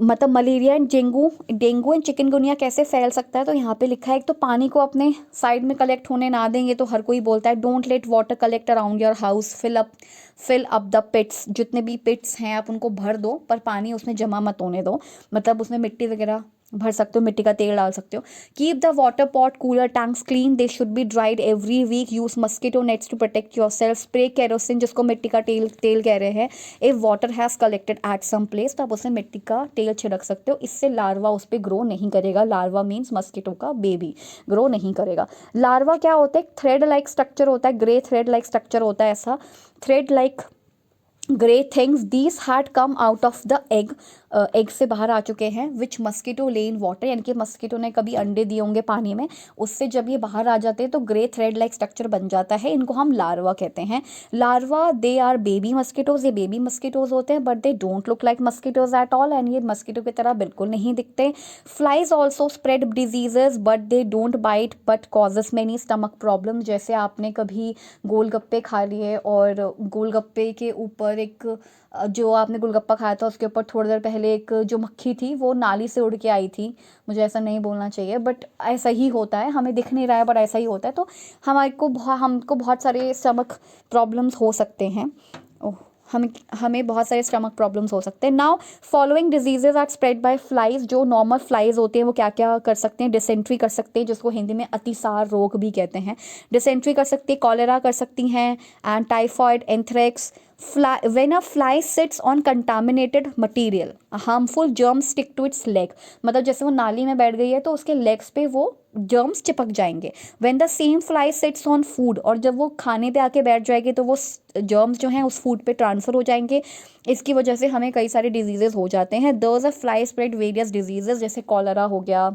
मतलब malaria and dengue and chikungunya कैसे फैल सकता है, तो यहाँ पे लिखा है एक तो पानी को अपने साइड में कलेक्ट होने ना देंगे, तो हर कोई बोलता है don't let water collect around your house, fill up the pits, जितने भी पिट्स हैं आप उनको भर दो पर पानी उसमें जमा मत होने दो, मतलब उसमें मिट्टी वगैरह भर सकते हो, मिट्टी का तेल डाल सकते हो। Keep the water pot cooler tanks clean, they should be dried every week, use mosquito nets to protect yourself, spray kerosene, जिसको मिट्टी का तेल कह रहे हैं, if water has collected at some place, तो आप उसमें मिट्टी का तेल छिड़क सकते हो, इससे लार्वा उस पर ग्रो नहीं करेगा, लार्वा मीन्स मस्कीटो का बेबी ग्रो नहीं करेगा। लार्वा क्या होता है, थ्रेड लाइक स्ट्रक्चर होता है, ग्रे थ्रेड लाइक स्ट्रक्चर होता है, ऐसा thread like grey things, these had come out of the egg से बाहर आ चुके हैं, विच मस्कीटो ले इन वाटर, यानी कि मस्कीटो ने कभी अंडे दिए होंगे पानी में, उससे जब ये बाहर आ जाते हैं तो ग्रे थ्रेड लाइक स्ट्रक्चर बन जाता है, इनको हम लार्वा कहते हैं। Larva they are baby mosquitoes, ये बेबी मस्कीटोज होते हैं, but they don't look like mosquitoes at all, and ये मस्कीटो की तरह बिल्कुल नहीं दिखते। Flies also spread diseases but they don't bite but causes many stomach problem, जैसे आपने कभी गोलगप्पे खा लिए और गोलगप्पे के ऊपर एक जो आपने गोलगप्पा खाया था उसके ऊपर थोड़ी देर पहले एक जो मक्खी थी वो नाली से उड़ के आई थी, मुझे ऐसा नहीं बोलना चाहिए बट ऐसा ही होता है, हमें दिख नहीं रहा है पर ऐसा ही होता है, तो हमको बहुत सारे स्टमक प्रॉब्लम्स हो सकते हैं, हमें बहुत सारे स्टमक प्रॉब्लम्स हो सकते हैं। Now following diseases are spread by flies, जो नॉर्मल फ्लाइज होते हैं वो क्या क्या कर सकते हैं, डिसेंट्री कर सकते हैं, जिसको हिंदी में अतिसार रोग भी कहते हैं, डिसेंट्री कर सकती है, कॉलेरा कर सकती हैं, and typhoid, anthrax. When a fly sits on contaminated material, a harmful germs stick to its leg, मतलब जैसे वो नाली में बैठ गई है तो उसके लेग्स पे वो जर्म्स चिपक जाएंगे। When the same fly sits on food, और जब वो खाने पे आके बैठ जाएगी तो वो जर्म्स जो हैं उस फूड पे ट्रांसफ़र हो जाएंगे, इसकी वजह से हमें कई सारे डिजीजेज हो जाते हैं। Those are fly spread various diseases, जैसे कॉलरा हो गया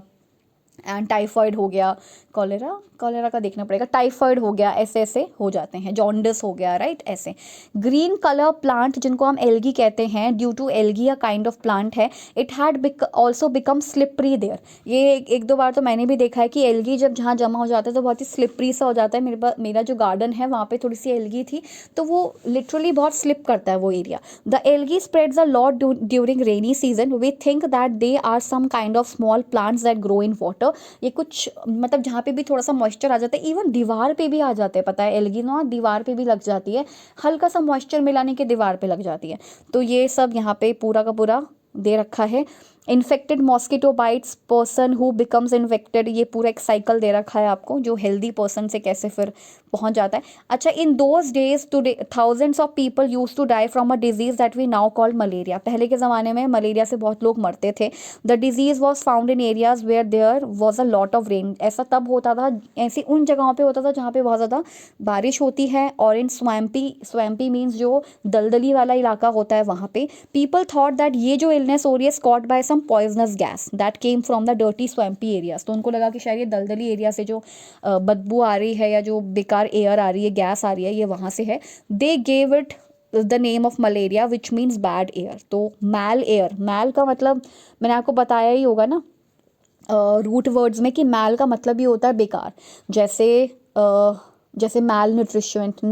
एंड टाइफॉइड हो गया, कॉलेरा का देखना पड़ेगा, टाइफॉइड हो गया, ऐसे ऐसे हो जाते हैं, जॉन्डिस हो गया, राइट, ऐसे। ग्रीन कलर प्लांट जिनको हम एल्गी कहते हैं, due to algae a kind of plant है, it had also become slippery there, ये एक दो बार तो मैंने भी देखा है कि एल्गी जब जहाँ जमा हो जाता है तो बहुत ही स्लिपरी सा हो जाता है। मेरा जो गार्डन है वहाँ पर थोड़ी सी एल्गी थी तो वो लिटरली बहुत स्लिप करता है वो area. The algae spreads a lot during rainy season, we think that they are some kind of small plants that grow in water, ये कुछ मतलब जहाँ पे भी थोड़ा सा मॉइस्चर आ जाता है, इवन दीवार पे भी आ जाते हैं, पता है एल्गी ना दीवार पे भी लग जाती है, हल्का सा मॉइस्चर मिलाने के दीवार पे लग जाती है, तो ये सब यहाँ पे पूरा का पूरा दे रखा है। Infected mosquito bytes person who becomes infected, ये पूरा एक साइकिल दे रखा है आपको, जो हेल्दी पर्सन से कैसे फिर पहुंच जाता है। अच्छा, in those days today thousands of people use to die from a disease that we now called malaria. पहले के ज़माने में मलेरिया से बहुत लोग मरते थे। The disease was found in areas where there was a lot of rain. ऐसा तब होता था, ऐसी उन जगहों पे होता था जहाँ पे बहुत ज़्यादा बारिश होती है, और इन स्वैम्पी मीन्स जो दलदली वाला इलाका होता है वहाँ पे पीपल थॉट दैट ये जो इलनेस हो रही है स्कॉट by some poisonous gas that came from the dirty swampy areas. तो उनको लगा कि शायद ये दलदली एरिया से जो बदबू आ रही है या जो बेकार एयर आ रही है, गैस आ रही है, ये वहाँ से है। They gave it the name of malaria which means bad air. तो मैल एयर, मैल का मतलब मैंने आपको बताया ही होगा ना रूट वर्ड्स में कि मैल का मतलब भी होता है बेकार। जैसे मैल न्यूट्रिशमेंट,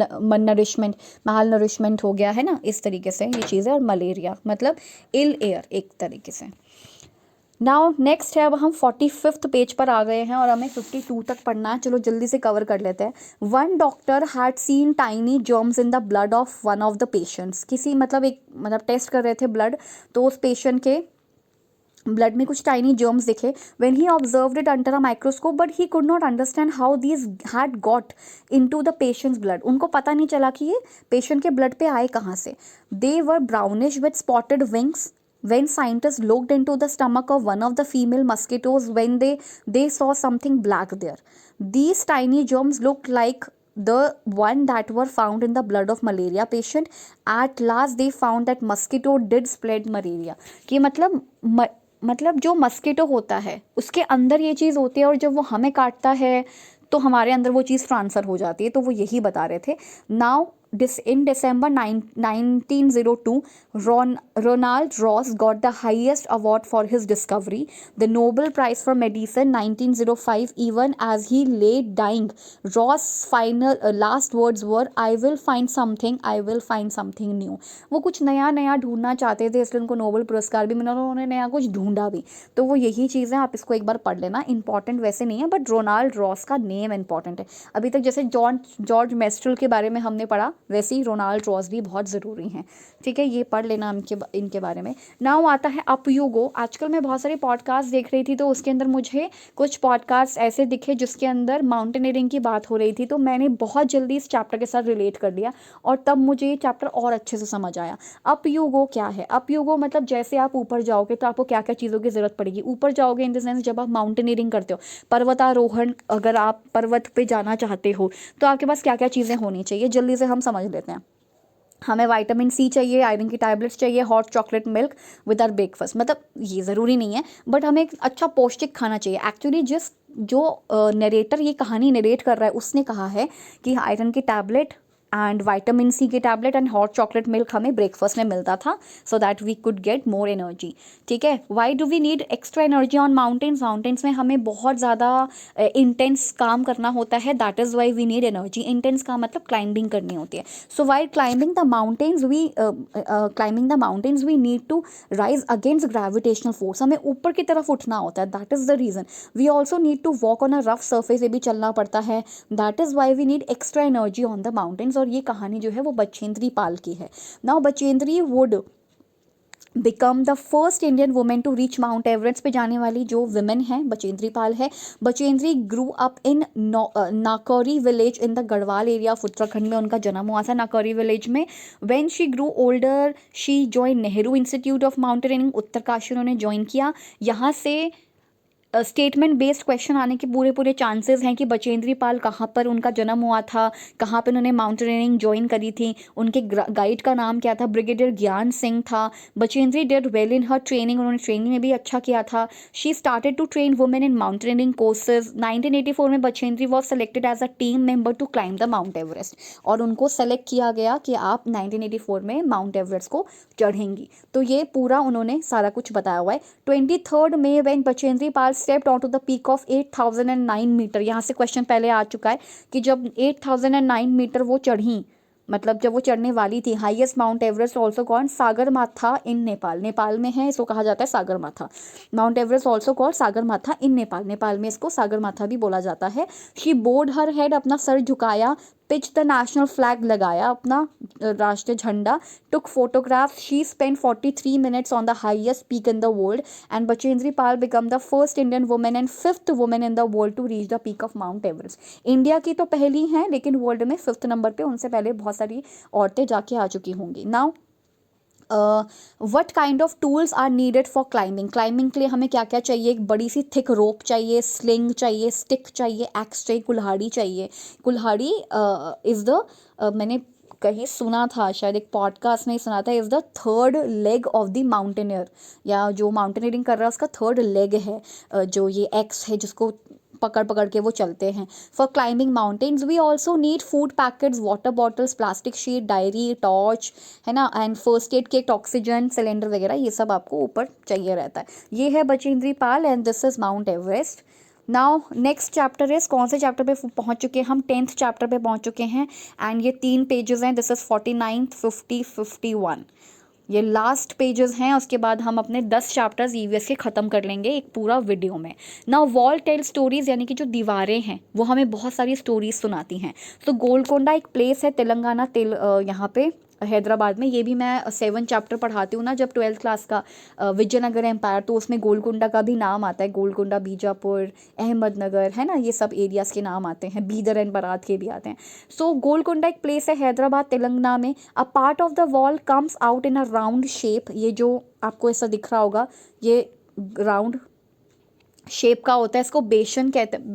माल नरिशमेंट हो गया है ना, इस तरीके से ये चीज़ है। और मलेरिया मतलब इल एयर एक तरीके से। नाउ नेक्स्ट है, अब हम 45th पेज पर आ गए हैं और हमें 52 तक पढ़ना है। चलो जल्दी से कवर कर लेते हैं। One doctor had seen tiny germs in the blood of one of the patients. किसी मतलब टेस्ट कर रहे थे ब्लड, तो उस पेशेंट के ब्लड में कुछ टाइनी जर्म्स दिखे। When he observed it under a microscope but he could not understand how these had got into the patients blood. उनको पता नहीं चला कि ये पेशेंट के ब्लड पे आए कहाँ से। They were brownish with spotted wings. When scientists looked into the stomach of one of the female mosquitoes, when they saw something black there. These tiny germs looked like the one that were found in the blood of malaria patient. At last they found that mosquito did spread malaria. कि मतलब जो मस्किटो होता है उसके अंदर ये चीज़ होती है, और जब वो हमें काटता है तो हमारे अंदर वो चीज़ ट्रांसफ़र हो जाती है। तो वो यही बता रहे थे। Now in December 1902, Ronald Ross got the highest award for his discovery, the Nobel Prize for Medicine 1905. Even as he lay dying, Ross' final last words were, "I will find something new." वो कुछ नया नया ढूंढना चाहते थे, इसलिए उनको नोबेल पुरस्कार भी मिला, उन्होंने नया कुछ ढूंढा भी। तो वो यही चीज़ है, आप इसको एक बार पढ़ लेना। इंपॉर्टेंट वैसे नहीं है, बट रोनाल्ड रॉस का नेम इंपॉर्टेंट है। अभी तक जैसे जॉर्ज मेस्ट्रल के बारे में हमने पढ़ा, वैसे ही रोनाल्ड रॉस भी बहुत ज़रूरी हैं। ठीक है, ये पढ़ लेना इनके बारे में। नाउ आता है अप यू गो। आजकल मैं बहुत सारे पॉडकास्ट देख रही थी, तो उसके अंदर मुझे कुछ पॉडकास्ट ऐसे दिखे जिसके अंदर माउंटेनियरिंग की बात हो रही थी, तो मैंने बहुत जल्दी इस चैप्टर के साथ रिलेट कर लिया और तब मुझे ये चैप्टर और अच्छे से समझ आया। अप यू गो क्या है? अप यू गो मतलब जैसे आप ऊपर जाओगे तो आपको क्या क्या चीज़ों की ज़रूरत पड़ेगी। ऊपर जाओगे इन द सेंस जब आप माउंटेनियरिंग करते हो, पर्वतारोहण, अगर आप पर्वत पे जाना चाहते हो तो आपके पास क्या क्या चीज़ें होनी चाहिए, जल्दी से हम समझ लेते हैं। हमें विटामिन सी चाहिए, आयरन की टैबलेट्स चाहिए, hot chocolate milk with our breakfast. मतलब ये ज़रूरी नहीं है, बट हमें एक अच्छा पौष्टिक खाना चाहिए। एक्चुअली जो नरेटर ये कहानी नरेट कर रहा है उसने कहा है कि आयरन की टैबलेट एंड विटामिन सी की tablet and hot chocolate milk हमें ब्रेकफास्ट में मिलता था, so that we could get more energy. ठीक है, why do we need extra energy on mountains? Mountains में हमें बहुत ज़्यादा इंटेंस काम करना होता है, that is why we need energy. Intense का मतलब क्लाइंबिंग करनी होती है। So why climbing the mountains we need to rise against gravitational force. हमें ऊपर की तरफ उठना होता है, that is the reason. We also need to walk on a rough surface, ये भी चलना पड़ता है, that is why we need extra energy on the mountains. और ये कहानी जो है वो बचेंद्री पाल की है। Now Bachendri would become the first Indian women to reach Mount Everest पे जाने वाली जो वुमेन है बचेंद्री पाल है। Bachendri grew up in Nakauri village in the Garhwal area of Uttarakhand में उनका जन्म हुआ था, नाकौरी विलेज में। When she grew older she join Nehru Institute of Mountaineering, Uttarkashi उन्होंने ज्वाइन किया। यहाँ से स्टेटमेंट बेस्ड क्वेश्चन आने के पूरे चांसेस हैं कि बचेंद्री पाल कहाँ पर उनका जन्म हुआ था, कहाँ पर उन्होंने माउंटेनियरिंग ज्वाइन करी थी, उनके गाइड का नाम क्या था, ब्रिगेडियर ज्ञान सिंह था। Bachendri did well in her training, उन्होंने ट्रेनिंग में भी अच्छा किया था। She started to train women in mountaineering courses. 1984 में Bachendri was selected as a team member to climb the Mount Everest, और उनको सेलेक्ट किया गया कि आप 1984 में माउंट एवरेस्ट को चढ़ेंगी। तो ये पूरा उन्होंने सारा कुछ बताया हुआ है। 23 May when Bachendri Pal stepped on to the peak of 8009 metre. यहाँ से क्वेश्चन पहले आ चुका है कि जब 8009 मीटर वो चढ़ी, मतलब जब वो चढ़ने वाली थी, highest Mount Everest also called Sagarmatha in Nepal, Nepal में है, इसको कहा जाता है Sagarmatha. Mount Everest also called Sagarmatha in Nepal, Nepal में इसको सागरमाथा भी बोला जाता है। शी बोड हर हेड, अपना सर झुकाया, पिच द नेशनल फ्लैग, लगाया अपना राष्ट्रीय झंडा, took photograph, she spend 43 minutes on the highest peak in the world and Bachendri Pal become the first Indian women and 5th women in the world to reach the peak of Mount Everest. India की तो पहली हैं लेकिन वर्ल्ड में 5th नंबर पे, उनसे पहले बहुत सारी औरतें जाके आ चुकी होंगी। Now what kind of tools are needed for climbing, climbing के लिए हमें क्या क्या चाहिए, एक बड़ी सी थिक रोप चाहिए, स्लिंग चाहिए, स्टिक चाहिए, एक्स चाहिए, कुल्हाड़ी चाहिए। कुल्हाड़ी इज़ द मैंने कहीं सुना था, शायद एक पॉडकास्ट में ही सुना था, is the third leg of the mountaineer, या जो माउंटेनियरिंग कर रहा है उसका थर्ड लेग है, जो ये एक्स है जिसको पकड़ पकड़ के वो चलते हैं। For climbing mountains we also need food packets, water bottles, plastic sheet, diary, torch, है ना, and first aid kit, oxygen cylinder वगैरह, ये सब आपको ऊपर चाहिए रहता है। ये है Bachendri Pal and this is Mount Everest. Now next chapter is, कौन से चैप्टर पे पहुंच चुके हैं हम, 10th चैप्टर पे पहुंच चुके हैं एंड ये 3 पेजेस हैं, दिस इज 49, 50, 51, ये लास्ट पेजेस हैं। उसके बाद हम अपने 10 चैप्टर्स ईवीएस के ख़त्म कर लेंगे एक पूरा वीडियो में। नाउ वॉल टेल स्टोरीज़, यानी कि जो दीवारें हैं वो हमें बहुत सारी स्टोरीज सुनाती हैं। तो गोलकोंडा एक प्लेस है तेलंगाना, यहाँ पे हैदराबाद में, ये भी मैं 7 चैप्टर पढ़ाती हूँ ना जब 12th क्लास का, विजयनगर एम्पायर, तो उसमें गोलकोंडा का भी नाम आता है, गोलकोंडा, बीजापुर, अहमदनगर, है ना, ये सब एरियाज़ के नाम आते हैं, बीदर एंड बारात के भी आते हैं। सो गोलकोंडा एक प्लेस है हैदराबाद तेलंगाना में। अ part of the wall comes out in a round shape, ये जो आपको ऐसा दिख रहा होगा ये राउंड शेप का होता है, इसको बेशन कहते हैं,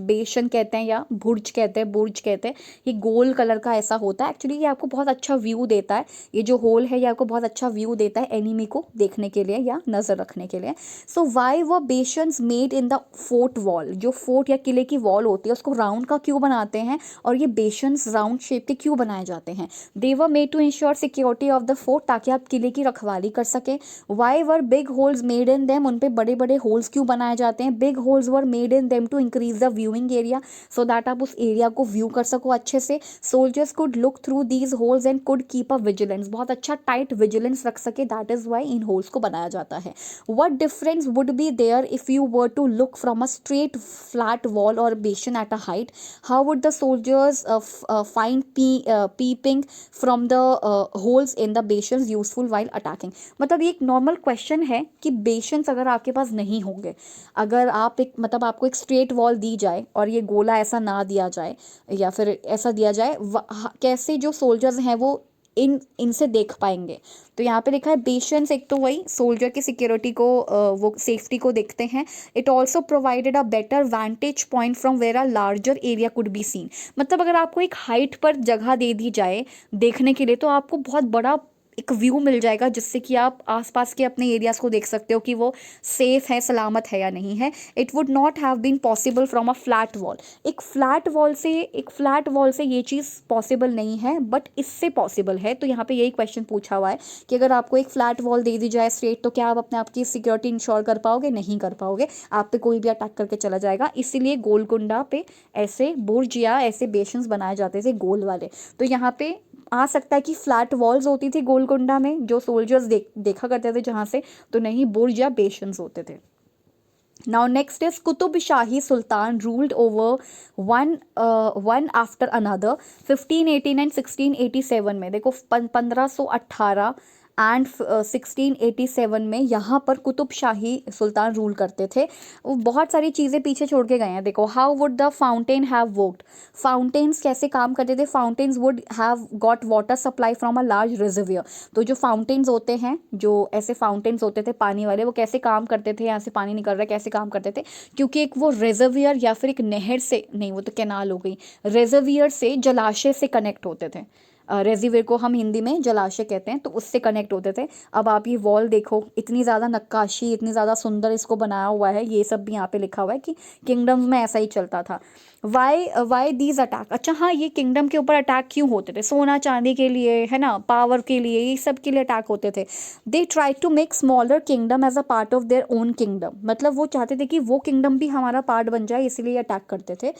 बेशन कहते हैं या बुर्ज कहते हैं, बुर्ज कहते हैं। ये गोल कलर का ऐसा होता है। एक्चुअली ये आपको बहुत अच्छा व्यू देता है, ये जो होल है ये आपको बहुत अच्छा व्यू देता है एनिमी को देखने के लिए या नज़र रखने के लिए। So why were bastions made in the fort wall, जो फोर्ट या किले की वॉल होती है उसको राउंड का क्यों बनाते हैं, और ये बेशंस राउंड शेप के क्यों बनाए जाते हैं। They were made to ensure security of the fort, ताकि आप किले की रखवाली कर सकें। Why were big holes made in them, उन पे बड़े बड़े होल्स क्यों बनाए जाते हैं। Big holes were made in them to increase the viewing area, so that आप उस एरिया को व्यू कर सको अच्छे से। Soldiers could look through these holes and could keep a vigilance, बहुत अच्छा टाइट विजिलेंस रख सके, दैट इज वाई इन होल्स को बनाया जाता है। What difference would be there if you were to look from a straight flat wall और bastion at a height, how would the soldiers find peeping from the holes in the bastions useful while attacking. मतलब ये एक नॉर्मल क्वेश्चन है कि बेशंस अगर आपके पास नहीं होंगे, अगर आप एक मतलब आपको एक स्ट्रेट वॉल दी जाए और ये गोला ऐसा ना दिया जाए या फिर ऐसा दिया जाए, कैसे जो सोल्जर्स हैं वो इनसे देख पाएंगे। तो यहाँ पे लिखा है बेशंस, एक तो वही सोल्जर की सिक्योरिटी को, वो सेफ्टी को देखते हैं। It also provided a better vantage point from where a larger area could be seen. मतलब अगर आपको एक हाइट पर जगह दे दी जाए देखने के लिए तो आपको बहुत बड़ा एक व्यू मिल जाएगा, जिससे कि आप आसपास के अपने एरियाज़ को देख सकते हो कि वो सेफ़ है, सलामत है या नहीं है। It would not have been possible from a flat wall, एक फ्लैट वॉल से ये चीज़ पॉसिबल नहीं है, बट इससे पॉसिबल है। तो यहाँ पे यही क्वेश्चन पूछा हुआ है कि अगर आपको एक फ्लैट वॉल दे दी जाए स्ट्रेट, तो क्या आप अपने आपकी सिक्योरिटी इंश्योर कर पाओगे, नहीं कर पाओगे, आप पे कोई भी अटैक करके चला जाएगा। इसीलिए गोलकुंडा पे ऐसे बुर्ज या ऐसे बेशंस बनाए जाते थे गोल वाले। तो यहाँ पे आ सकता है कि फ्लैट वॉल्स होती थी गोलकुंडा में जो सोल्जर्स देखा करते थे जहाँ से, तो नहीं, बुर्ज या बेशंस होते थे। Now next is Qutub shahi Sultan ruled over one after another 1518 and 1687 में। देखो 1518 एंड 1687 में यहाँ पर कुतुब शाही सुल्तान रूल करते थे। वो बहुत सारी चीज़ें पीछे छोड़ के गए हैं। देखो, how would the fountain have worked, fountains कैसे काम करते थे। Fountains would have got water supply from a large reservoir. तो जो फाउंटेन्स होते हैं, जो ऐसे फाउंटेन्स होते थे पानी वाले, वो कैसे काम करते थे, यहाँ से पानी निकल रहा है, कैसे काम करते थे, क्योंकि एक वो रिजर्वियर या फिर एक नहर से, नहीं वो तो कैनाल हो गई, रिजर्वियर से, जलाशय से कनेक्ट होते थे। रेजिवेयर को हम हिंदी में जलाशय कहते हैं, तो उससे कनेक्ट होते थे। अब आप ये वॉल देखो, इतनी ज़्यादा नक्काशी, इतनी ज़्यादा सुंदर इसको बनाया हुआ है, ये सब भी यहाँ पे लिखा हुआ है कि किंगडम्स में ऐसा ही चलता था। वाई दीज अटैक, अच्छा हाँ, ये किंगडम के ऊपर अटैक क्यों होते थे, सोना चांदी के लिए, है ना, पावर के लिए, ये सब के लिए अटैक होते थे। They try to make smaller kingdom as a part of their own kingdom, मतलब वो चाहते थे कि वो किंगडम भी हमारा पार्ट बन जाए, इसीलिए अटैक करते थे।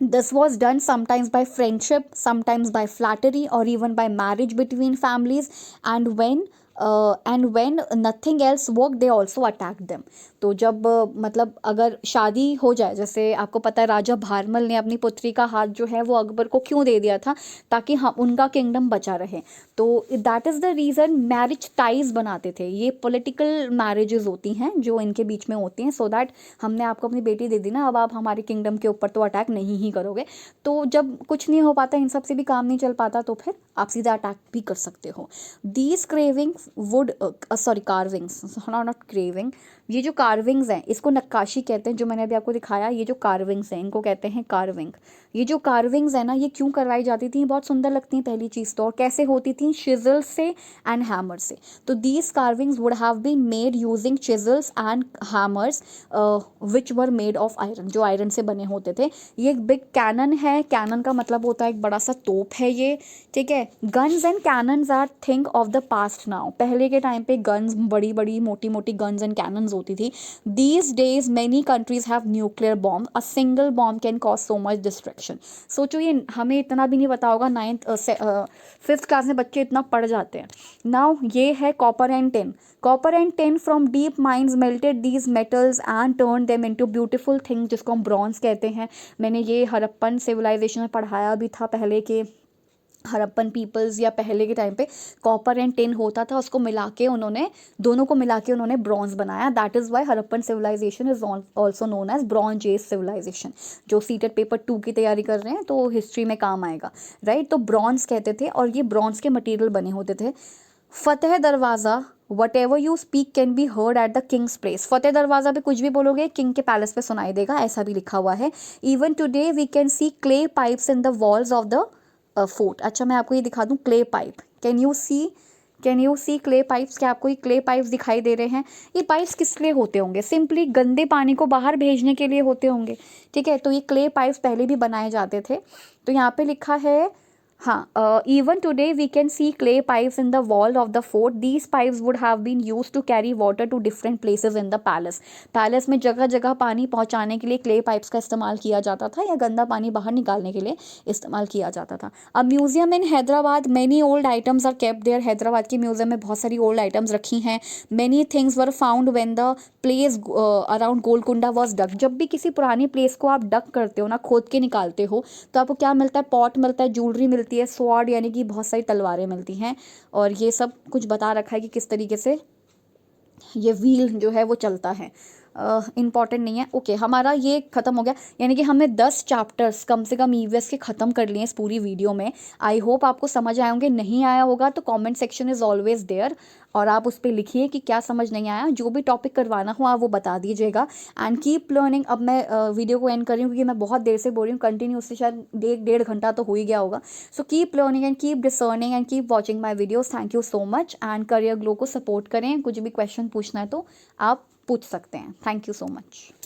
This was done sometimes by friendship, sometimes by flattery, or even by marriage between families. And when and when nothing else work they also attack them. तो जब मतलब अगर शादी हो जाए, जैसे आपको पता है राजा भारमल ने अपनी पुत्री का हाथ जो है वो अकबर को क्यों दे दिया था, ताकि हम उनका किंगडम बचा रहे। तो that is the reason marriage ties बनाते थे। ये पॉलिटिकल मैरिजेस होती हैं जो इनके बीच में होती हैं, सो दैट हमने आपको अपनी बेटी दे दी ना, अब आप हमारे किंगडम के ऊपर तो अटैक नहीं ही करोगे। तो जब कुछ नहीं हो पाता, इन सब से भी काम नहीं चल पाता, तो फिर आप सीधा अटैक भी कर सकते हो। These craving would sorry carvings, not craving, ये जो कार्विंग्स हैं इसको नक्काशी कहते हैं। जो मैंने अभी आपको दिखाया, ये जो कार्विंग्स हैं इनको कहते हैं कार्विंग। ये जो कार्विंग्स है ना, ये क्यों करवाई जाती थी, बहुत सुंदर लगती हैं पहली चीज़ तो, और कैसे होती थी, चिजल से एंड हैमर से। तो these carvings would have been made using chisels and hammers which were made of iron, जो आयरन से बने होते थे। ये एक बिग कैनन है, कैनन का मतलब होता है एक बड़ा सा तोप है ये, ठीक है। Guns and cannons are thing of the past now, पहले के टाइम पे गन्स, बड़ी बड़ी मोटी मोटी गन्स एंड कैनन्स होती थी। These days many countries have nuclear bomb, a single bomb can cause so much destruction. सोचो ये हमें इतना भी नहीं पता होगा, 5th क्लास में बच्चे इतना पढ़ जाते हैं। नाउ ये है copper and tin. Copper and tin from deep mines melted these metals and turn them into beautiful thing, जिसको हम ब्रॉन्ज कहते हैं। मैंने ये हड़प्पन सिविलाइजेशन में पढ़ाया भी था, पहले के हड़प्पन पीपल्स या पहले के टाइम पे कॉपर एंड टिन होता था, उसको मिला के उन्होंने, दोनों को मिला के उन्होंने ब्रॉन्ज बनाया। That is why Harappan civilisation is also known as Bronze Age civilisation. जो सीटेड पेपर 2 की तैयारी कर रहे हैं तो हिस्ट्री में काम आएगा, राइट। तो ब्रॉन्ज कहते थे, और ये ब्रॉन्ज के मटेरियल बने होते थे। Fateh Darwaza, whatever you speak can be heard at the king's place. Fateh Darwaza पे कुछ भी बोलोगे किंग के पैलेस पे सुनाई देगा, ऐसा भी लिखा हुआ है। Even today we can see clay pipes in the walls of the fort. अच्छा मैं आपको ये दिखा दूँ, clay pipe, can you see clay pipes, क्या आपको ये क्ले पाइप्स दिखाई दे रहे हैं? ये पाइप्स किस लिए होते होंगे? सिंपली गंदे पानी को बाहर भेजने के लिए होते होंगे, ठीक है। तो ये क्ले पाइप्स पहले भी बनाए जाते थे। तो यहाँ पे लिखा है, हाँ, even today we can see clay pipes in the wall of the fort. These pipes would have been use to carry water to different places in the palace. Palace में जगह जगह पानी पहुंचाने के लिए क्ले पाइप्स का इस्तेमाल किया जाता था, या गंदा पानी बाहर निकालने के लिए इस्तेमाल किया जाता था। अब museum in Hyderabad, many old items are kept there. Hyderabad के म्यूजियम में बहुत सारी ओल्ड आइटम्स रखी हैं। Many things were found when the place around Golconda was dug. जब भी किसी पुरानी प्लेस को आप डग करते हो ना, खोद के निकालते हो, तो आपको क्या मिलता है? पॉट मिलता है, ज्वेलरी मिलती है, स्वॉर्ड यानी कि बहुत सारी तलवारें मिलती हैं, और ये सब कुछ बता रखा है कि किस तरीके से ये व्हील जो है वो चलता है। इम्पॉर्टेंट नहीं है। ओके, हमारा ये ख़त्म हो गया, यानी कि हमने 10 चैप्टर्स कम से कम ईवीएस के ख़त्म कर लिए इस पूरी वीडियो में। आई होप आपको समझ आए होंगे। नहीं आया होगा तो comment section is always there, और आप उस पर लिखिए कि क्या समझ नहीं आया। जो भी टॉपिक करवाना हो आप वो बता दीजिएगा, एंड कीप लर्निंग। अब मैं वीडियो को एंड कर रही हूँ क्योंकि मैं बहुत देर से बोल रही हूँ, कंटिन्यूसली शायद 1.5 घंटा तो हो ही गया होगा। So keep learning and keep discerning and keep watching my videos. Thank you so much, and career glow को सपोर्ट करें। कुछ भी क्वेश्चन पूछना है तो आप पूछ सकते हैं। Thank you so much.